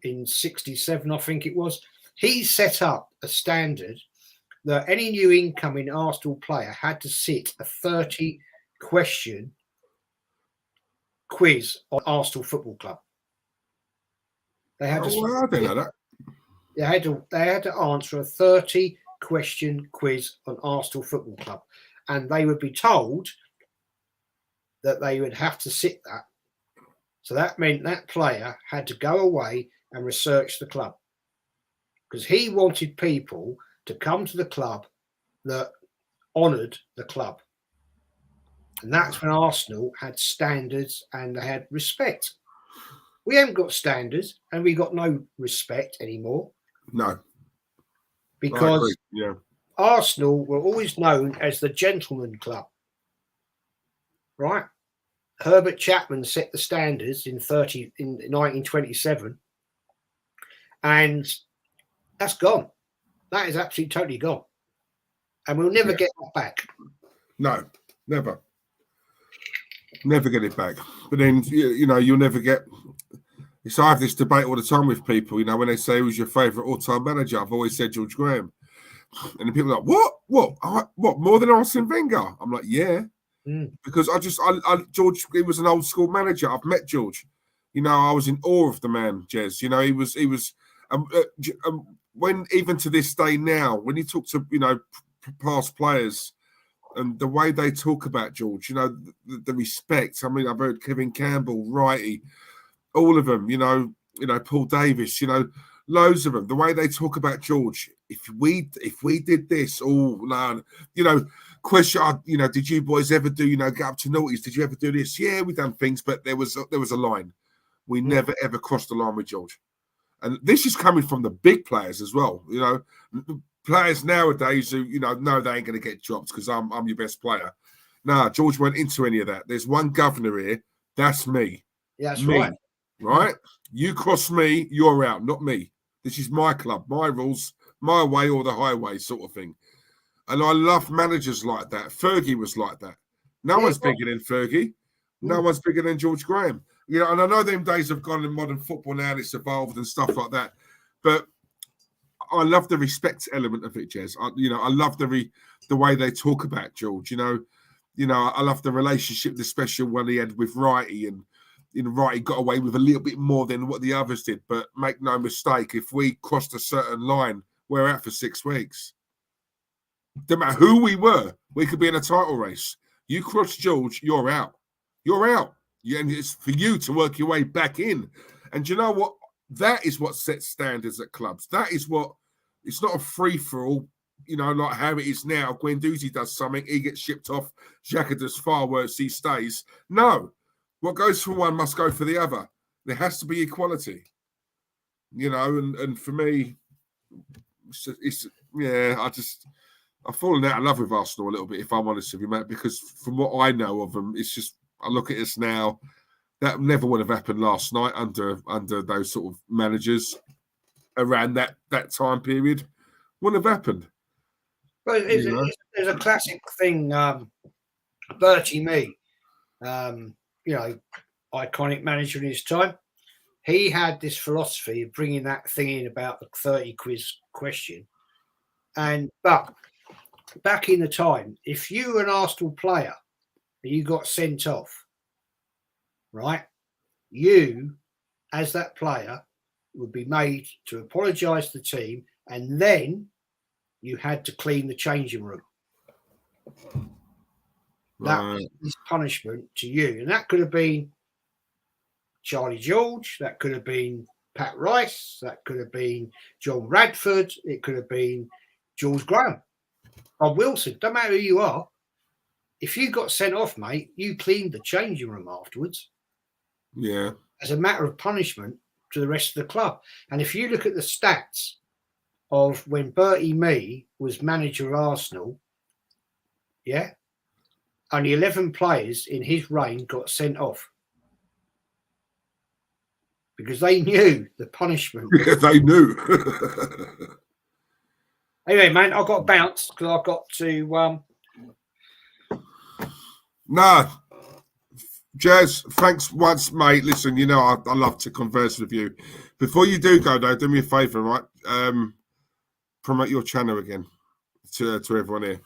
in '67, I think it was, he set up a standard that any new incoming Arsenal player had to sit a 30-question quiz on Arsenal Football Club. They had I didn't know that. They had to answer a 30-question quiz on Arsenal Football Club, and they would be told that they would have to sit that. So that meant that player had to go away and research the club, because he wanted people to come to the club that honoured the club. And that's when Arsenal had standards and they had respect. We haven't got standards and we got no respect anymore. No. Because Arsenal were always known as the gentleman club. Right? Herbert Chapman set the standards in 1927. And that's gone. That is absolutely totally gone. And we'll never get that back. No, never. Never get it back. But then, you'll never get... So I have this debate all the time with people, when they say, who's your favourite all-time manager? I've always said George Graham. And then people are like, what? More than Arsene Wenger? I'm like, yeah. Because George, he was an old school manager. I've met George. I was in awe of the man, Jez. He was when, even to this day now, when you talk to, past players, and the way they talk about George, you know, the respect. I mean, I've heard Kevin Campbell, Wrighty, all of them, you know, Paul Davis, you know, loads of them. The way they talk about George, if we did this, oh no, you know, question, you know, did you boys ever do, you know, get up to noughties? Did you ever do this? Yeah, we done things, but there was a line. We never ever crossed the line with George, and this is coming from the big players as well. You know, players nowadays who, you know they ain't going to get dropped because I'm your best player. Nah, George went into any of that. There's one governor here. That's me. Yeah, that's me. right. Right? You cross me, you're out, not me. This is my club, my rules, my way or the highway sort of thing. And I love managers like that. Fergie was like that. No one's bigger than Fergie. No one's bigger than George Graham. You know, and I know them days have gone in modern football now and it's evolved and stuff like that. But I love the respect element of it, Jez. I love the way they talk about George. You know, I love the relationship, the special one he had with Wrighty, and Wrighty got away with a little bit more than what the others did. But make no mistake, if we crossed a certain line, we're out for 6 weeks. No matter who we were, we could be in a title race. You cross George, you're out. You're out. And it's for you to work your way back in. And you know what? That is what sets standards at clubs. That is what, it's not a free-for-all, you know, like how it is now. Guendouzi does something, he gets shipped off. Xhaka does far worse, he stays. No. What goes for one must go for the other. There has to be equality. You know, and for me, I've fallen out of love with Arsenal a little bit, if I'm honest with you, mate, because from what I know of them, it's just, I look at us now, that never would have happened last night under those sort of managers around that time period. Wouldn't have happened. Well, there's a classic thing, Bertie Mee, you know, iconic manager in his time. He had this philosophy of bringing that thing in about the 30 quiz question. But back in the time, if you were an Arsenal player and you got sent off, right, you, as that player, would be made to apologise to the team, and then you had to clean the changing room. That was his punishment to you. And that could have been Charlie George, that could have been Pat Rice, that could have been John Radford, it could have been George Graham, Bob Wilson. Don't matter who you are. If you got sent off, mate, you cleaned the changing room afterwards. Yeah. As a matter of punishment to the rest of the club. And if you look at the stats of when Bertie Mee was manager of Arsenal, yeah, only 11 players in his reign got sent off. Because they knew the punishment. Yeah, they knew. Anyway, man, I've got to bounce because I've got to... No. Jazz, thanks once, mate. Listen, you know, I love to converse with you. Before you do go, though, do me a favour, right? Promote your channel again to everyone here.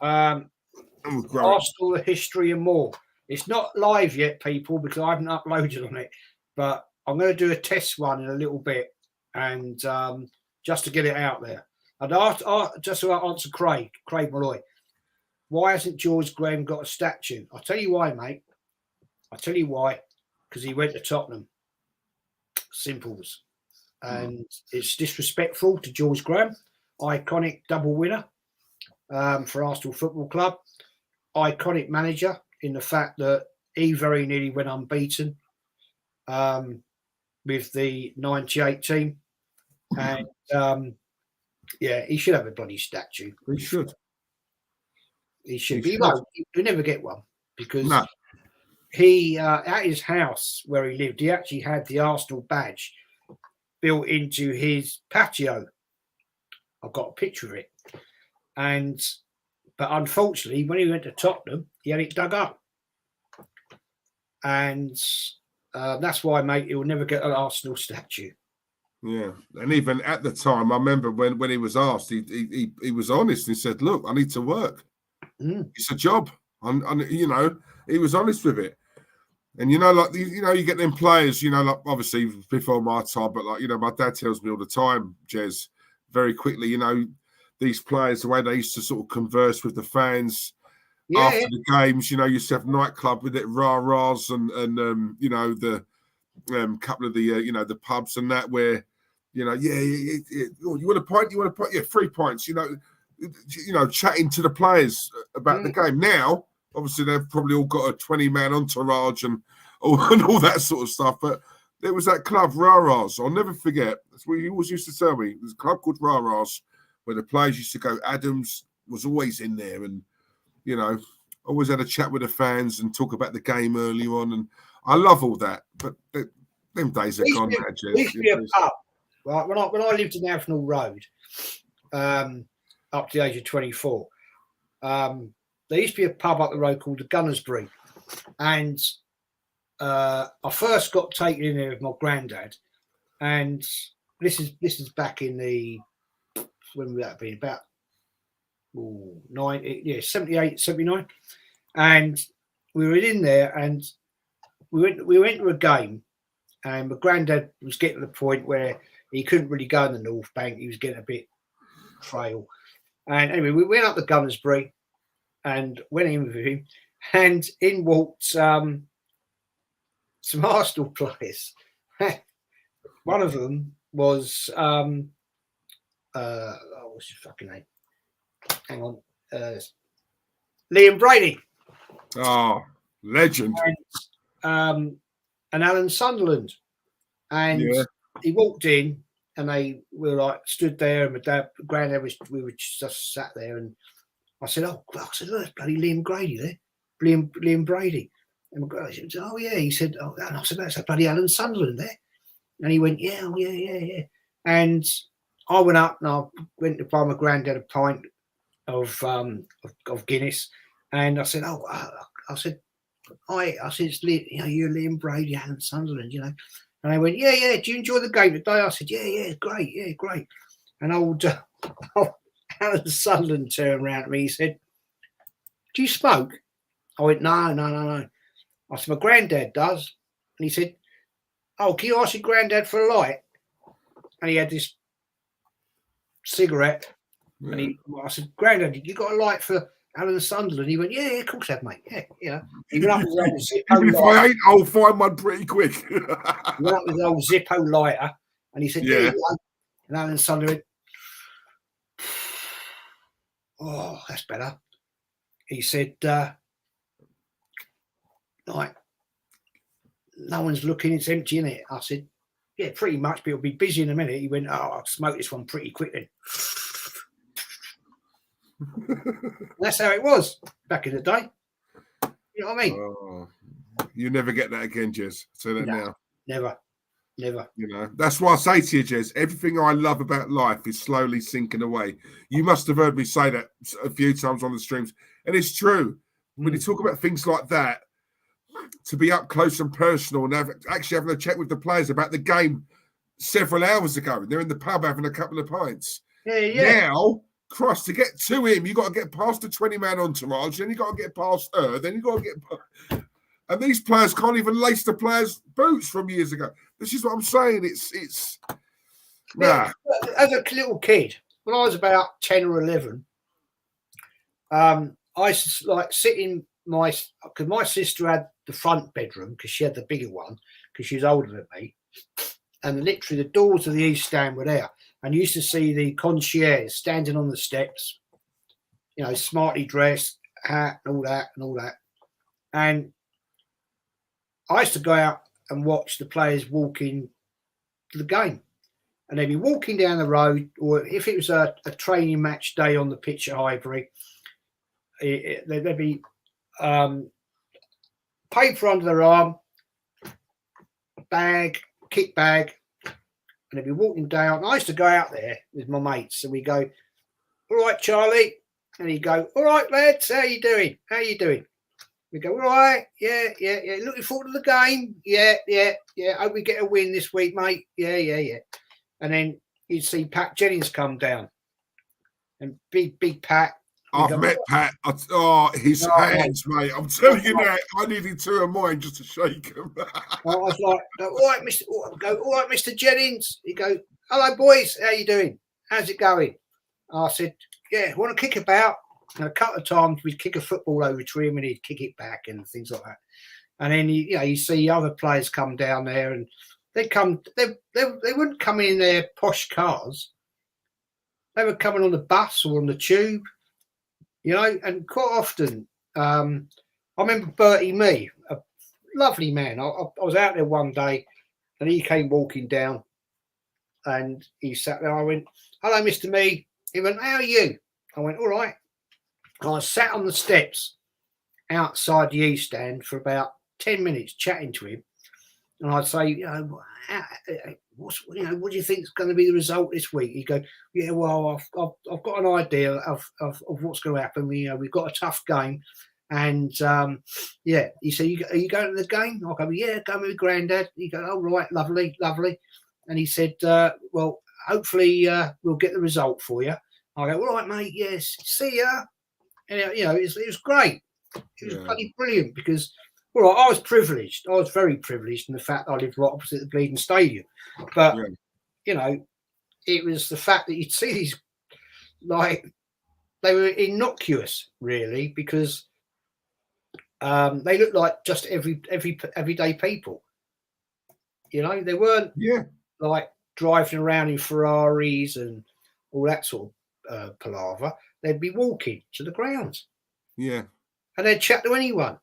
Arsenal, the history and more. It's not live yet, people, because I haven't uploaded on it. But I'm going to do a test one in a little bit, and just to get it out there. And just to answer Craig Malloy, why hasn't George Graham got a statue? I'll tell you why, mate. I'll tell you why. Because he went to Tottenham. Simples. And it's disrespectful to George Graham. Iconic double winner for Arsenal Football Club. Iconic manager in the fact that he very nearly went unbeaten with the 98 team. And, yeah, he should have a bloody statue. He should. He should. But he'll never get one because he, at his house where he lived, he actually had the Arsenal badge built into his patio. I've got a picture of it. But unfortunately, when he went to Tottenham, he had it dug up. And that's why, mate, he'll never get an Arsenal statue. Yeah, and even at the time, I remember when he was asked, he was honest. He said, "Look, I need to work. It's a job." And you know, he was honest with it. And you know, like you get them players. You know, like obviously before my time, but like my dad tells me all the time, Jez, very quickly. You know, these players, the way they used to sort of converse with the fans, after the games, you used to have nightclub with it, rah-rahs and the couple of the the pubs and that where you want a pint, yeah, 3 pints, chatting to the players about the game. Now obviously they've probably all got a 20-man entourage and all that sort of stuff, but there was that club rah-rahs. I'll never forget, that's what he always used to tell me. There's a club called rah-rahs where the players used to go. Adams was always in there, and always had a chat with the fans and talk about the game early on, and I love all that. But them days are gone now, Jez. There used to be a pub, right? When I lived in Avenel Road, up to the age of 24, there used to be a pub up the road called the Gunnersbury, and I first got taken in there with my granddad, and this is back in the, when would that be, about 78, 79, and we were in there, and we went to a game, and my granddad was getting to the point where he couldn't really go in the North Bank. He was getting a bit frail, and anyway, we went up to Gunnersbury and went in with him, and in walked some Arsenal players. One of them was what's his fucking name? Hang on, Liam Brady. Oh, legend. And Alan Sunderland. And he walked in, and they were like stood there, and my dad, granddad we were just sat there, and I said, look, there's bloody Liam Brady there, Liam Brady. And my granddad said, oh yeah. He said, oh, and I said, that's bloody Alan Sunderland there. And he went, yeah. And I went up and I went to buy my granddad a pint of Guinness, and I said, it's you're Liam Brady, Alan Sunderland, And they went, yeah. Do you enjoy the game today? I said, yeah, great. And old Alan Sunderland turned around to me. He said, do you smoke? I went, no. I said, my granddad does. And he said, oh, can you ask your granddad for a light? And he had this cigarette. Yeah. And I said, granddad, you got a light for Alan Sunderland? He went, yeah, of course I have, mate. Yeah. He went up with his old Zippo if lighter. I ain't, I'll find one pretty quick. He went up with his old Zippo lighter, and he said, yeah. And Alan Sunderland went, oh, that's better. He said, like, no one's looking, it's empty, innit? I said, yeah, pretty much, but it'll be busy in a minute. He went, oh, I'll smoke this one pretty quick then. That's how it was back in the day. You know what I mean? Oh, you never get that again, Jez. Say that now. Never. That's why I say to you, Jez, everything I love about life is slowly sinking away. You must have heard me say that a few times on the streams, and it's true. When you talk about things like that, to be up close and personal and actually having a chat with the players about the game several hours ago, they're in the pub having a couple of pints. Yeah. Now, Christ, to get to him, you got to get past the 20-man entourage, then you got to get past her, then you got to get. And these players can't even lace the players' boots from years ago. This is what I'm saying. It's. Nah. As a little kid, when I was about 10 or 11, I used to like sit in because my sister had the front bedroom because she had the bigger one because she was older than me, and literally the doors of the east stand were there, and you used to see the concierge standing on the steps, smartly dressed, hat and all that, and I used to go out and watch the players walking to the game, and they'd be walking down the road, or if it was a training match day on the pitch at Highbury, there'd be paper under their arm, kit bag, and they'd be walking down. I used to go out there with my mates, and we go, all right, Charlie, and he'd go, all right, lads, how you doing? We go, all right, yeah. Looking forward to the game. Yeah. Hope we get a win this week, mate. Yeah. And then you'd see Pat Jennings come down, and big Pat. I've met Pat. His hands, mate. I'm telling you that. I needed two of mine just to shake them. I was like, all right, Mr. Jennings. He goes, hello, boys. How you doing? How's it going? I said, yeah, want to kick about? And a couple of times we'd kick a football over to him and he'd kick it back and things like that. And then you see other players come down there and they wouldn't come in their posh cars. They were coming on the bus or on the tube, and quite often, I remember Bertie Mee, a lovely man. I was out there one day and he came walking down and he sat there. I went, "Hello, Mr. Mee." He went, "How are you?" I went, "All right." And I sat on the steps outside the East Stand for about 10 minutes chatting to him. And I'd say, what do you think is going to be the result this week? He'd go, "Yeah, well, I've got an idea of what's going to happen. We've got a tough game." And he said, "Are you going to the game?" I go, "Yeah, going with Grandad." He go, "Oh, right, lovely. And he said, "Well, hopefully we'll get the result for you." I go, "All right, mate, yes, see ya." And it was great. It was bloody brilliant because, well, I was privileged. I was very privileged in the fact that I lived right opposite the bleeding stadium. But it was the fact that you'd see these, like, they were innocuous, really, because they looked like just everyday people. They weren't like driving around in Ferraris and all that sort of palaver. They'd be walking to the grounds. Yeah. And they'd chat to anyone.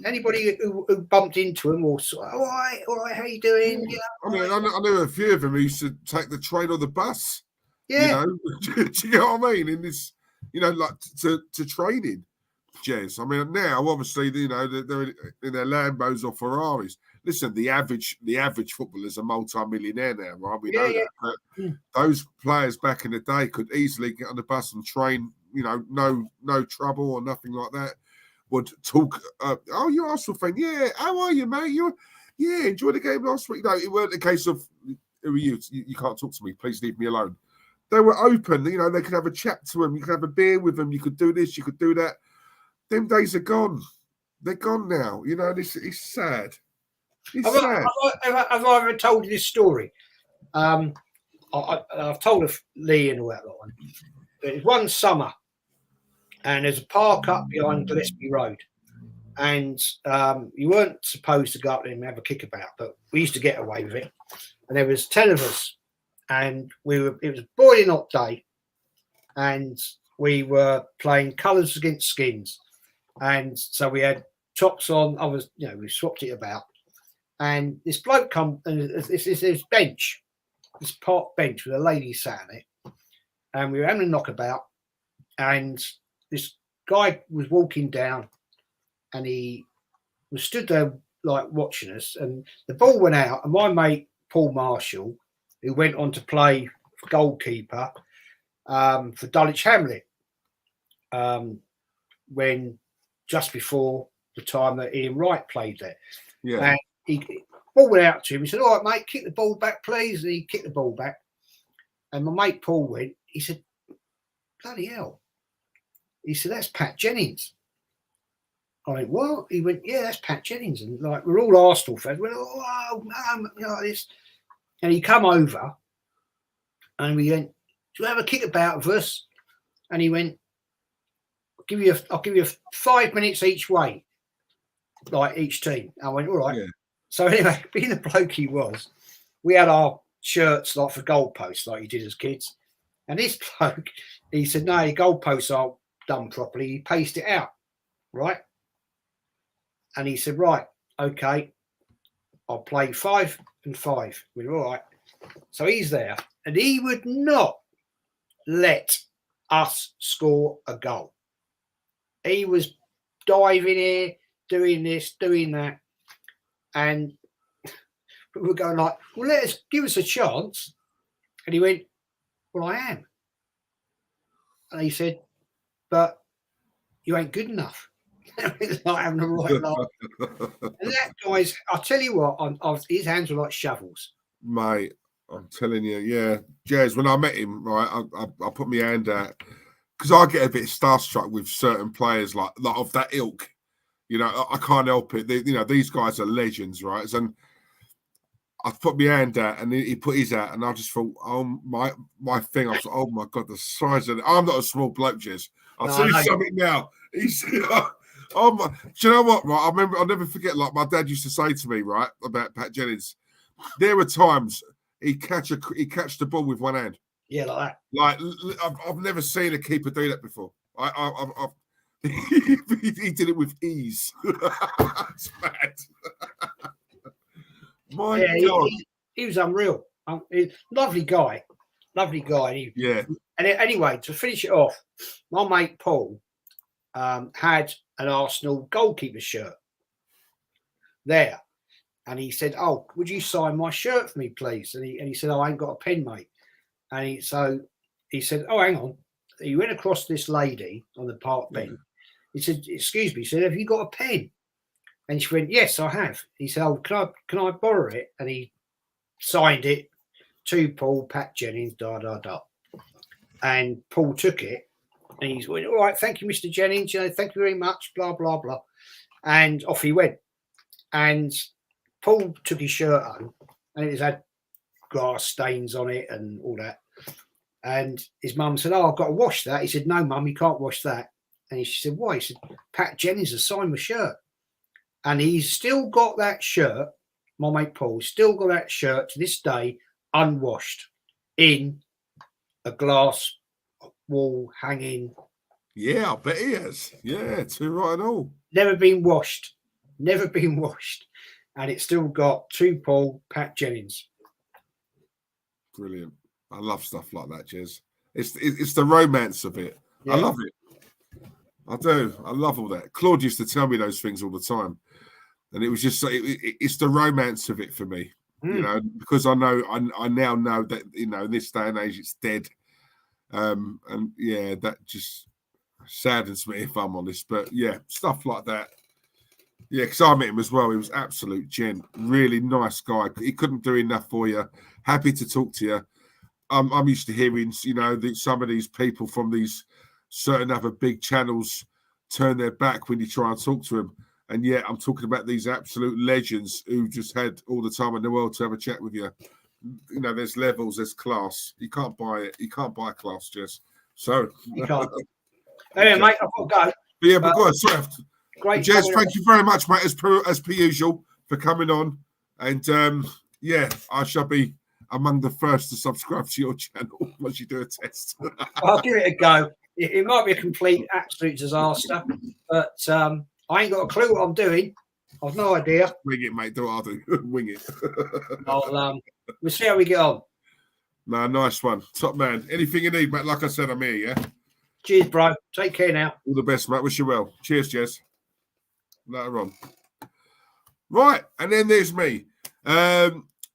Anybody who bumped into them or all right, how you doing? I mean, I know a few of them who used to take the train or the bus. Yeah. Do you know what I mean? In this, like to training, Jez. I mean, now obviously, they're in their Lambos or Ferraris. Listen, the average footballer is a multi-millionaire now, right? We know that. But those players back in the day could easily get on the bus and train, no trouble or nothing like that. Would talk, "Oh, you're Arsenal fan? Yeah, how are you, mate? Enjoy the game last week." No, it weren't a case of, "Who are you? You can't talk to me. Please leave me alone." They were open. They could have a chat to them. You could have a beer with them. You could do this. You could do that. Them days are gone. They're gone now. It's sad. It's sad. Have I ever told you this story? I've told of Lee and all that one. It was one summer. And there's a park up behind Gillespie Road. And you weren't supposed to go up there and have a kickabout, but we used to get away with it. And there was 10 of us. And it was a boiling hot day. And we were playing colours against skins. And so we had tops on. We swapped it about. And this bloke come, and this bench, this park bench with a lady sat on it. And we were having a knockabout. And this guy was walking down and he was stood there like watching us, and the ball went out, and my mate Paul Marshall, who went on to play goalkeeper for Dulwich Hamlet when just before the time that Ian Wright played there. Yeah. And he ball went out to him. He said, "All right, mate, kick the ball back, please." And he kicked the ball back. And my mate Paul went, he said, "Bloody hell." He said, "That's Pat Jennings." I went, "What?" He went, "Yeah, that's Pat Jennings." And like, we're all Arsenal fans. We went, "Oh, no, this." And he come over and we went, "Do you have a kickabout with us?" And he went, I'll give you 5 minutes each way, like each team. I went, "All right." Yeah. So anyway, being the bloke he was, we had our shirts like for goalposts, like you did as kids. And this bloke, he said, "No, your goalposts aren't done properly." He paced it out, right? And he said, "Right, okay, I'll play 5 and 5. We were all right." So he's there, and he would not let us score a goal. He was diving here, doing this, doing that, and we were going like, "Well, give us a chance." And he went, "Well, I am." And he said, "But you ain't good enough." It's not having a right laugh. And that guy's, I'll tell you what, his hands were like shovels. Mate, I'm telling you, yeah. Jez, when I met him, right, I put my hand out because I get a bit starstruck with certain players like of that ilk. I can't help it. These guys are legends, right? And I put my hand out, and he put his out, and I just thought, oh my thing. I was like, oh my god, the size of it. I'm not a small bloke, Jez. I'll tell you something now. He's oh my. Do you know what? Right, I remember. I'll never forget. Like my dad used to say to me, right, about Pat Jennings. There were times he'd catch the ball with one hand. Yeah, like that. Like I've never seen a keeper do that before. He did it with ease. It's mad. My God. He was unreal. Lovely guy. Yeah. And anyway, to finish it off, my mate Paul had an Arsenal goalkeeper shirt there. And he said, oh, would you sign my shirt for me, please? And he said, oh, I ain't got a pen, mate. And he said, oh, hang on. He went across to this lady on the park bench. He said, excuse me. He said, have you got a pen? And she went, yes, I have. He said, oh, can I borrow it? And he signed it to Paul, Pat Jennings, And Paul took it. And he went, all right, thank you, Mr. Jennings. Thank you very much, blah, blah, blah. And off he went. And Paul took his shirt on, and it had grass stains on it and all that. And his mum said, oh, I've got to wash that. He said, no, mum, you can't wash that. And she said, why? He said, Pat Jennings has signed my shirt. And he's still got that shirt, my mate Paul, still got that shirt to this day, unwashed, in a glass wall hanging. Yeah, I bet he has. Yeah, too right and all. Never been washed. And it's still got to Paul, Pat Jennings. Brilliant. I love stuff like that, Jez. It's the romance of it. Yeah. I love it. I do. I love all that. Claude used to tell me those things all the time. And it was just it's the romance of it for me, you know, because I now know that, you know, in this day and age it's dead. And yeah, that just saddens me if I'm honest. But yeah, stuff like that. Yeah, because I met him as well. He was absolute gent, really nice guy. He couldn't do enough for you. Happy to talk to you. I'm used to hearing, you know, some of these people from these certain other big channels turn their back when you try and talk to them. And yeah, I'm talking about these absolute legends who just had all the time in the world to have a chat with you. You know, there's levels, there's class. You can't buy it. You can't buy class, Jess. So you can't. Anyway, mate, I've got to go. But yeah, but go on. Sorry. Great, Jez, thank you very much, mate, as per usual, for coming on. And yeah, I shall be among the first to subscribe to your channel once you do a test. I'll give it a go. It might be a complete, absolute disaster, but I ain't got a clue what I'm doing. I've no idea. Wing it, mate. Do what I do. Wing it. We'll see how we get on. No, nice one. Top man. Anything you need, mate. Like I said, I'm here, yeah? Cheers, bro. Take care now. All the best, mate. Wish you well. Cheers, Jez. Later on. Right, and then there's me.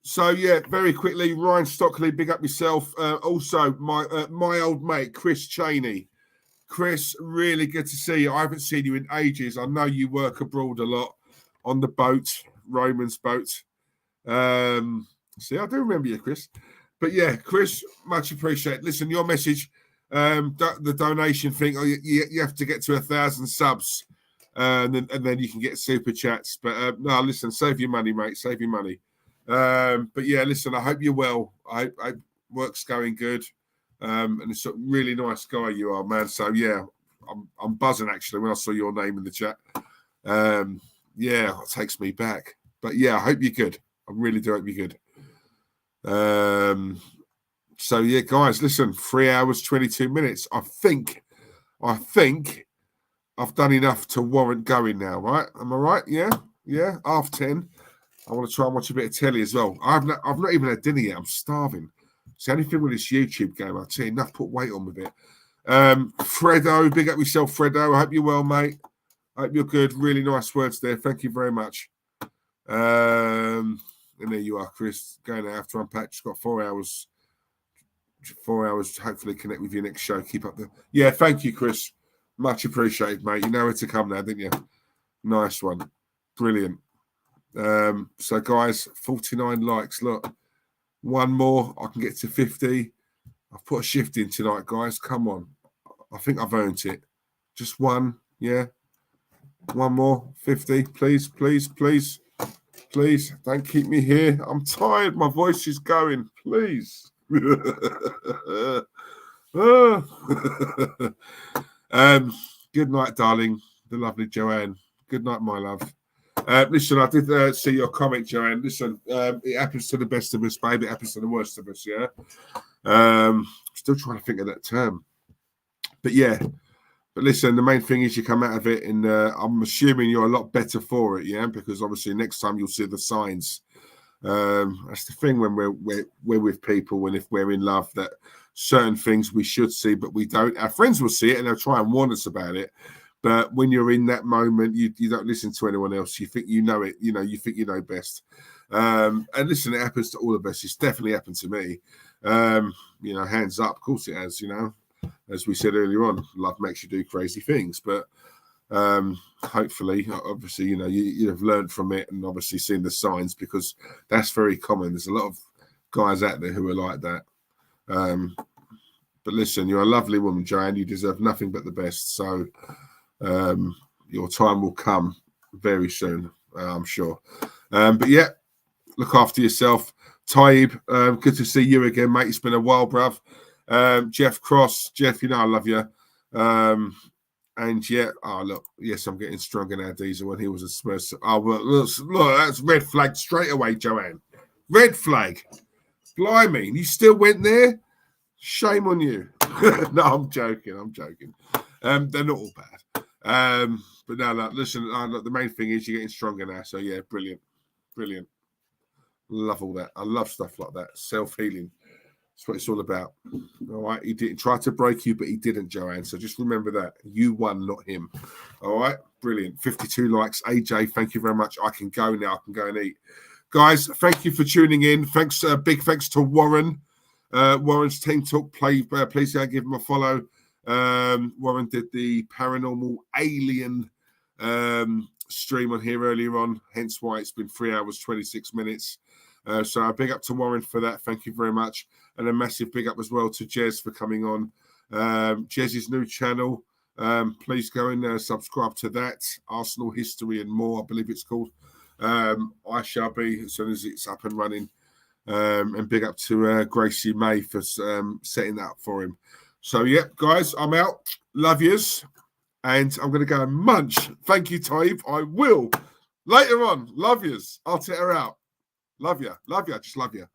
So yeah, very quickly, Ryan Stockley, big up yourself. Also, my old mate Chris Cheney. Chris, really good to see you. I haven't seen you in ages. I know you work abroad a lot on the boat, Roman's boat. See, I do remember you, Chris. But yeah, Chris, much appreciated. Listen, your message, the donation thing. You have to get to 1,000 subs. And then you can get super chats. But no, listen, save your money, mate. Save your money. But yeah, listen, I hope you're well. I work's going good. And it's a really nice guy you are, man. So yeah, I'm buzzing actually when I saw your name in the chat. Yeah, it takes me back. But yeah, I hope you're good. I really do hope you're good. So yeah, guys, listen, 3 hours, 22 minutes. I think I've done enough to warrant going now, right? Am I right? Yeah? 10:30. I want to try and watch a bit of telly as well. I've not even had dinner yet. I'm starving. It's the only thing with this YouTube game. I'll tell you, enough put weight on with it. Fredo, big up yourself, Fredo. I hope you're well, mate. I hope you're good. Really nice words there. Thank you very much. And there you are, Chris. Going out after unpack. Just got 4 hours. 4 hours. Hopefully connect with you next show. Keep up the... Yeah, thank you, Chris. Much appreciated, mate. You know where to come now, didn't you? Nice one. Brilliant. So, guys, 49 likes. Look, one more. I can get to 50. I've put a shift in tonight, guys. Come on. I think I've earned it. Just one. Yeah. One more. 50. Please, please, please. Please don't keep me here. I'm tired. My voice is going. Please. Good night, darling. The lovely Joanne. Good night, my love. Listen, I did see your comment, Joanne. Listen, it happens to the best of us, babe. It happens to the worst of us, yeah? Still trying to think of that term. But yeah. But listen, the main thing is you come out of it, and I'm assuming you're a lot better for it, yeah? Because obviously next time you'll see the signs. That's the thing when we're with people, and if we're in love, that certain things we should see, but we don't. Our friends will see it, and they'll try and warn us about it. But when you're in that moment, you don't listen to anyone else. You think you know it. You think you know best. And listen, it happens to all of us. It's definitely happened to me. Hands up. Of course it has, As we said earlier on, love makes you do crazy things. But hopefully, obviously, you have learned from it and obviously seen the signs, because that's very common. There's a lot of guys out there who are like that. But listen, you're a lovely woman, Joanne. You deserve nothing but the best. So your time will come very soon, I'm sure. But yeah, look after yourself. Taib, good to see you again, mate. It's been a while, bruv. Jeff Cross, Jeff, I love you. And yeah, look, yes, I'm getting stronger now, Diesel, when he was a Spurs. Look, that's red flag straight away, Joanne. Red flag. Blimey, you still went there? Shame on you. No, I'm joking. They're not all bad. But no, listen, look, the main thing is you're getting stronger now. So yeah, brilliant. Love all that. I love stuff like that. Self-healing. That's what it's all about. All right. He didn't try to break you, but he didn't, Joanne. So just remember that. You won, not him. All right. Brilliant. 52 likes. AJ, thank you very much. I can go now. I can go and eat. Guys, thank you for tuning in. Thanks, big thanks to Warren. Warren's Team Talk. Please give him a follow. Warren did the paranormal alien stream on here earlier on, hence why it's been 3 hours 26 minutes. So a big up to Warren for that. Thank you very much. And a massive big up as well to Jez for coming on. Jez's new channel. Please go and subscribe to that. Arsenal History and More, I believe it's called. I shall be as soon as it's up and running. And big up to Gracie May for setting that up for him. So, yeah, guys, I'm out. Love yous. And I'm going to go and munch. Thank you, Taib. I will. Later on. Love yous. Arteta out. Love you. Just love you.